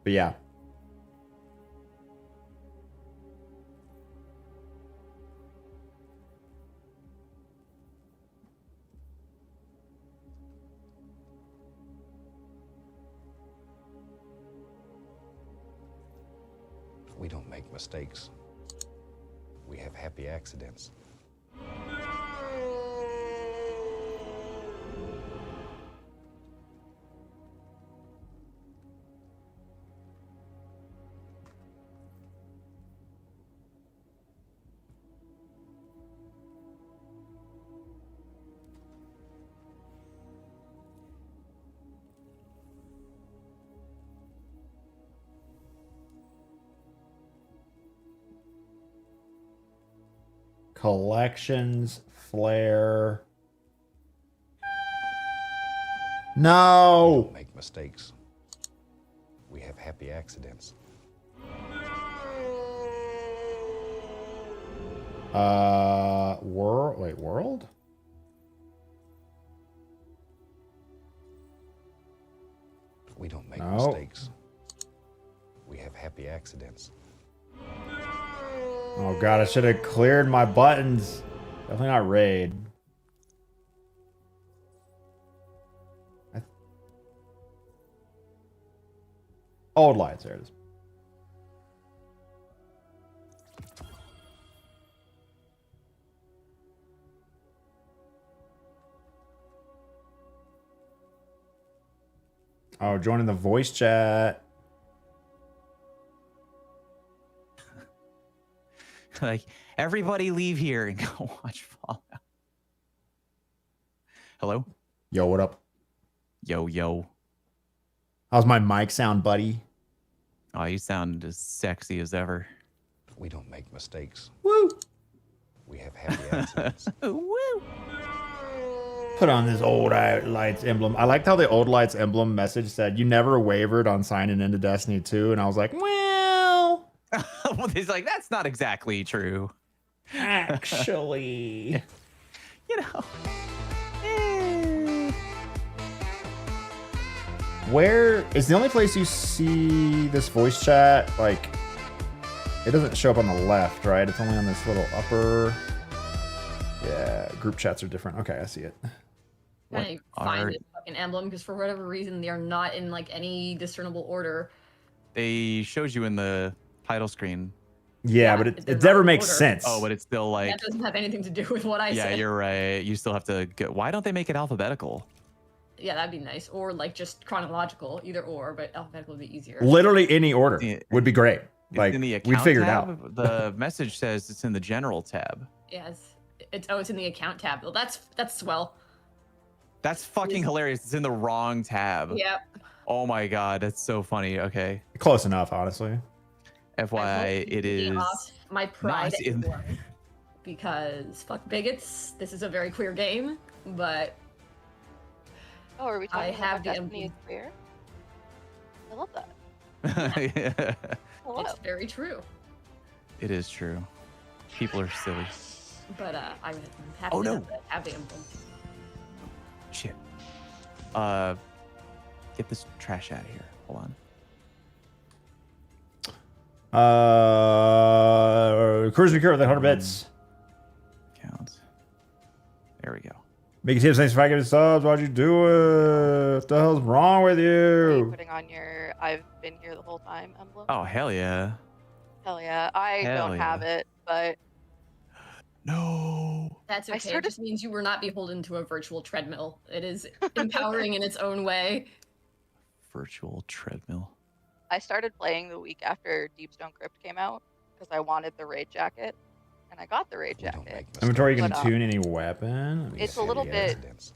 Speaker 1: yeah.
Speaker 3: We don't make mistakes. We have happy accidents.
Speaker 1: Collections, Flare. No.
Speaker 3: We don't make mistakes. We have happy accidents.
Speaker 1: World?
Speaker 3: We don't make
Speaker 1: No.
Speaker 3: mistakes. We have happy accidents.
Speaker 1: Oh god, I should have cleared my buttons. Definitely not raid. Old lights, there it is. Oh, joining the voice chat.
Speaker 8: Like, everybody leave here and go watch Fallout. Hello?
Speaker 1: Yo, what up?
Speaker 8: Yo.
Speaker 1: How's my mic sound, buddy?
Speaker 8: Oh, you sound as sexy as ever.
Speaker 3: We don't make mistakes.
Speaker 1: Woo!
Speaker 3: We have happy accidents.
Speaker 8: Woo!
Speaker 1: Put on this old lights emblem. I liked how the old lights emblem message said, you never wavered on signing into Destiny 2. And I was like, well.
Speaker 8: It's like, that's not exactly true.
Speaker 1: Actually.
Speaker 8: You know.
Speaker 1: Where is the only place you see this voice chat? Like, it doesn't show up on the left, right? It's only on this little upper. Yeah, group chats are different. Okay, I see it.
Speaker 9: I find this fucking emblem because for whatever reason they are not in like any discernible order.
Speaker 8: They showed you in the title screen.
Speaker 1: Yeah, but it never makes sense.
Speaker 8: Oh, but it's still like.
Speaker 9: That doesn't have anything to do with what I said.
Speaker 8: Yeah, you're right. You still have to go. Why don't they make it alphabetical?
Speaker 9: Yeah, that'd be nice. Or like just chronological, either or, but alphabetical would be easier.
Speaker 1: Literally any order would be great. Like,
Speaker 8: in the
Speaker 1: we'd
Speaker 8: account
Speaker 1: figure it
Speaker 8: tab,
Speaker 1: out.
Speaker 8: The message says it's in the general tab.
Speaker 9: Yeah, it's in the account tab. Well, that's swell.
Speaker 8: That's fucking hilarious. It's in the wrong tab.
Speaker 9: Yep.
Speaker 8: Oh my god, that's so funny. Okay.
Speaker 1: Close enough, honestly.
Speaker 8: FYI, it is
Speaker 9: my pride
Speaker 8: not in
Speaker 9: because fuck bigots. This is a very queer game, but
Speaker 10: Oh, are we talking
Speaker 9: I
Speaker 10: about
Speaker 9: have the
Speaker 10: Destiny is queer? I love that.
Speaker 8: Yeah.
Speaker 10: Hello.
Speaker 9: It's very true.
Speaker 8: It is true. People are silly.
Speaker 9: But I'm happy
Speaker 8: Oh,
Speaker 9: to
Speaker 8: no.
Speaker 9: have the emblem.
Speaker 8: Shit. Get this trash out of here. Hold on.
Speaker 1: Cruise recur with 100 bits.
Speaker 8: Count. There we go.
Speaker 1: Big tips, thanks for 5 giving subs. Why'd you do it? What the hell's wrong with
Speaker 10: Are you
Speaker 1: you?
Speaker 10: putting on your I've been here the whole time emblem?
Speaker 8: Oh, hell yeah.
Speaker 10: Hell yeah. I
Speaker 8: Hell
Speaker 10: don't
Speaker 8: yeah.
Speaker 10: have it, but
Speaker 8: No.
Speaker 9: That's
Speaker 10: I
Speaker 9: okay. It
Speaker 10: started-
Speaker 9: just means you were not beholden to a virtual treadmill. It is empowering in its own way.
Speaker 8: Virtual treadmill.
Speaker 10: I started playing the week after Deepstone Crypt came out because I wanted the raid jacket, and I got the raid jacket.
Speaker 1: Inventory, you can
Speaker 10: But,
Speaker 1: tune any weapon. Let me
Speaker 10: it's a
Speaker 1: see
Speaker 10: little
Speaker 1: here.
Speaker 10: bit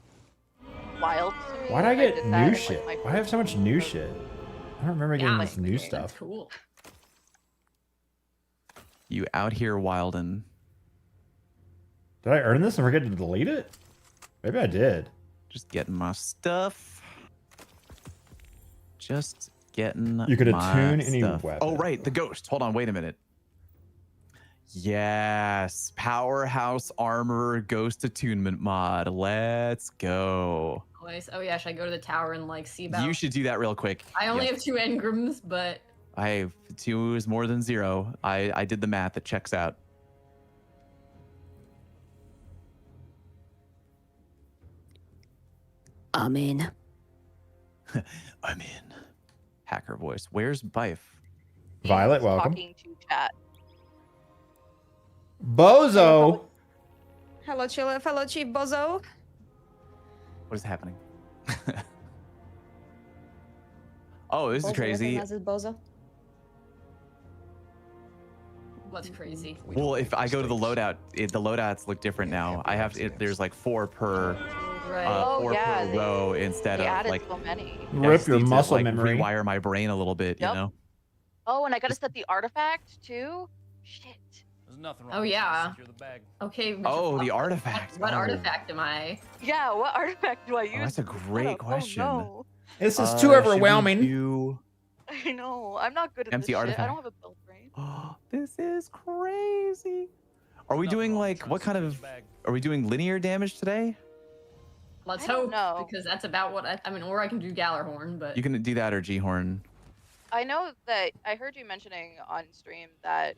Speaker 10: wild to me.
Speaker 1: Why'd I
Speaker 10: that
Speaker 1: get
Speaker 10: did that
Speaker 1: new
Speaker 10: in, like,
Speaker 1: shit?
Speaker 10: my
Speaker 1: Why do I have so much new shit? I don't remember getting this new
Speaker 9: That's
Speaker 1: stuff.
Speaker 9: cool.
Speaker 8: You out here wildin'.
Speaker 1: Did I earn this and forget to delete it? Maybe I did.
Speaker 8: Just getting my stuff. Just getting
Speaker 1: You could
Speaker 8: my
Speaker 1: attune any
Speaker 8: stuff.
Speaker 1: weapon.
Speaker 8: Oh, right. The ghost. Hold on. Wait a minute. Yes. Powerhouse Armor Ghost Attunement mod. Let's go.
Speaker 9: Nice. Oh yeah, should I go to the tower and like see about?
Speaker 8: You should do that real quick.
Speaker 9: I only
Speaker 8: Yep.
Speaker 9: have 2 engrams, but
Speaker 8: I have 2 is more than 0. I did the math. It checks out.
Speaker 11: I'm in.
Speaker 8: I'm in. Hacker voice. Where's Bife?
Speaker 1: Violet,
Speaker 10: He's
Speaker 1: welcome.
Speaker 10: Talking to chat.
Speaker 1: Bozo!
Speaker 11: Hello, fellow Chief Bozo.
Speaker 8: What is happening? Oh, this is crazy.
Speaker 11: Bozo.
Speaker 9: what's crazy?
Speaker 8: Well, if I go to the loadout, the loadouts look different now. I have there's like 4 per
Speaker 9: Right.
Speaker 10: Oh,
Speaker 8: 4
Speaker 10: yeah,
Speaker 8: per
Speaker 10: they-
Speaker 8: row instead
Speaker 10: They
Speaker 8: of
Speaker 10: added
Speaker 8: like
Speaker 10: so many.
Speaker 8: I
Speaker 1: Rip
Speaker 8: just
Speaker 1: your
Speaker 8: need to,
Speaker 1: muscle
Speaker 8: like,
Speaker 1: memory.
Speaker 8: rewire my brain a little bit,
Speaker 10: Yep.
Speaker 8: you know.
Speaker 10: Oh, and I gotta set the artifact too. Shit.
Speaker 6: There's nothing wrong
Speaker 9: Oh,
Speaker 6: with trying to
Speaker 9: yeah.
Speaker 6: secure the bag.
Speaker 9: Okay. Mr.
Speaker 8: Oh, the
Speaker 9: Fox,
Speaker 8: artifact.
Speaker 9: What
Speaker 8: Oh.
Speaker 9: artifact am I?
Speaker 10: Yeah, what artifact do I use?
Speaker 8: Oh, that's a great
Speaker 10: Oh,
Speaker 8: question.
Speaker 10: no.
Speaker 1: This is
Speaker 8: Should
Speaker 1: too
Speaker 8: we
Speaker 1: overwhelming.
Speaker 8: do-
Speaker 10: I know. I'm not good at
Speaker 8: Empty
Speaker 10: this
Speaker 8: artifact.
Speaker 10: shit. I don't have a build brain.
Speaker 8: This is crazy. Are we
Speaker 6: Nothing
Speaker 8: doing
Speaker 6: wrong with
Speaker 8: like
Speaker 6: trying
Speaker 8: what
Speaker 6: to
Speaker 8: kind
Speaker 6: secure
Speaker 8: of?
Speaker 6: the bag.
Speaker 8: Are we doing linear damage today?
Speaker 9: Let's
Speaker 10: I don't
Speaker 9: hope,
Speaker 10: know.
Speaker 9: because that's about what I mean. Or I can do Gallarhorn, but
Speaker 8: You can do that or G horn.
Speaker 10: I know that I heard you mentioning on stream that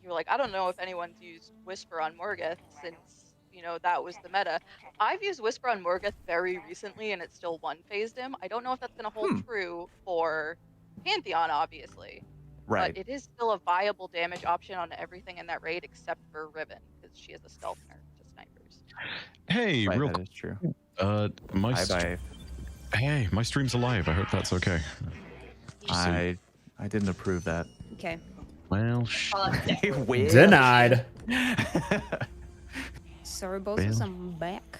Speaker 10: you were like, I don't know if anyone's used Whisper on Morgoth since, you know, that was the meta. I've used Whisper on Morgoth very recently and it still one-phased him. I don't know if that's going to hold true for Pantheon, obviously.
Speaker 8: Right.
Speaker 10: But it is still a viable damage option on everything in that raid except for Riven, because she is a stealth nerf to snipers.
Speaker 12: Hey,
Speaker 8: Right,
Speaker 12: real
Speaker 8: that is true.
Speaker 12: my
Speaker 8: Bye.
Speaker 12: hey, my stream's alive. I hope that's okay.
Speaker 8: I didn't approve that.
Speaker 11: Okay.
Speaker 12: Well,
Speaker 8: Wait.
Speaker 1: Denied.
Speaker 11: Sorry, Bozos,
Speaker 12: Fail.
Speaker 11: I'm back.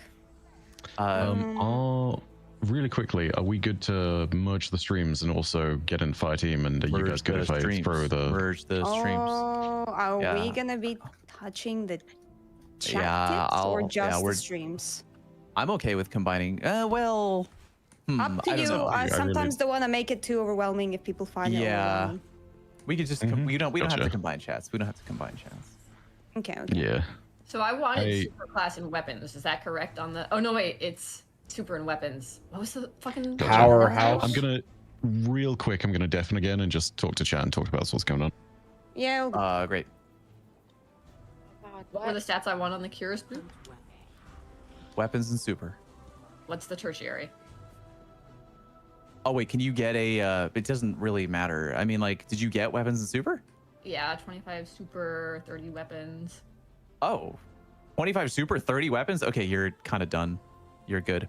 Speaker 12: Really quickly, are we good to merge the streams and also get in fire team? And are you guys good if I throw the
Speaker 8: merge the streams?
Speaker 11: Oh, are we
Speaker 8: Yeah.
Speaker 11: gonna be touching the chat
Speaker 8: Yeah,
Speaker 11: tips or
Speaker 8: I'll-
Speaker 11: just
Speaker 8: yeah,
Speaker 11: the
Speaker 8: we're-
Speaker 11: streams?
Speaker 8: I'm okay with combining. Well,
Speaker 11: Up to
Speaker 8: I don't
Speaker 11: you.
Speaker 8: know.
Speaker 11: I sometimes don't want to make it too overwhelming if people find it
Speaker 8: Yeah.
Speaker 11: overwhelming.
Speaker 8: We could just we don't have to combine chats. We don't have to combine chats.
Speaker 11: Okay. Okay.
Speaker 12: Yeah.
Speaker 9: So I wanted super class in weapons. Is that correct on the? Oh no, wait, it's super in weapons. What was the fucking
Speaker 1: Powerhouse?
Speaker 12: I'm gonna real quick. I'm gonna deafen again and just talk to chat and talk about what's going on.
Speaker 11: Yeah.
Speaker 8: Great.
Speaker 9: What were the stats I want on the cures boot?
Speaker 8: Weapons and super.
Speaker 9: What's the tertiary?
Speaker 8: Oh wait, can you get a? It doesn't really matter. I mean, like, did you get weapons and super?
Speaker 9: Yeah, 25 super, 30 weapons.
Speaker 8: Oh, 25 super, 30 weapons. Okay, you're kind of done. You're good.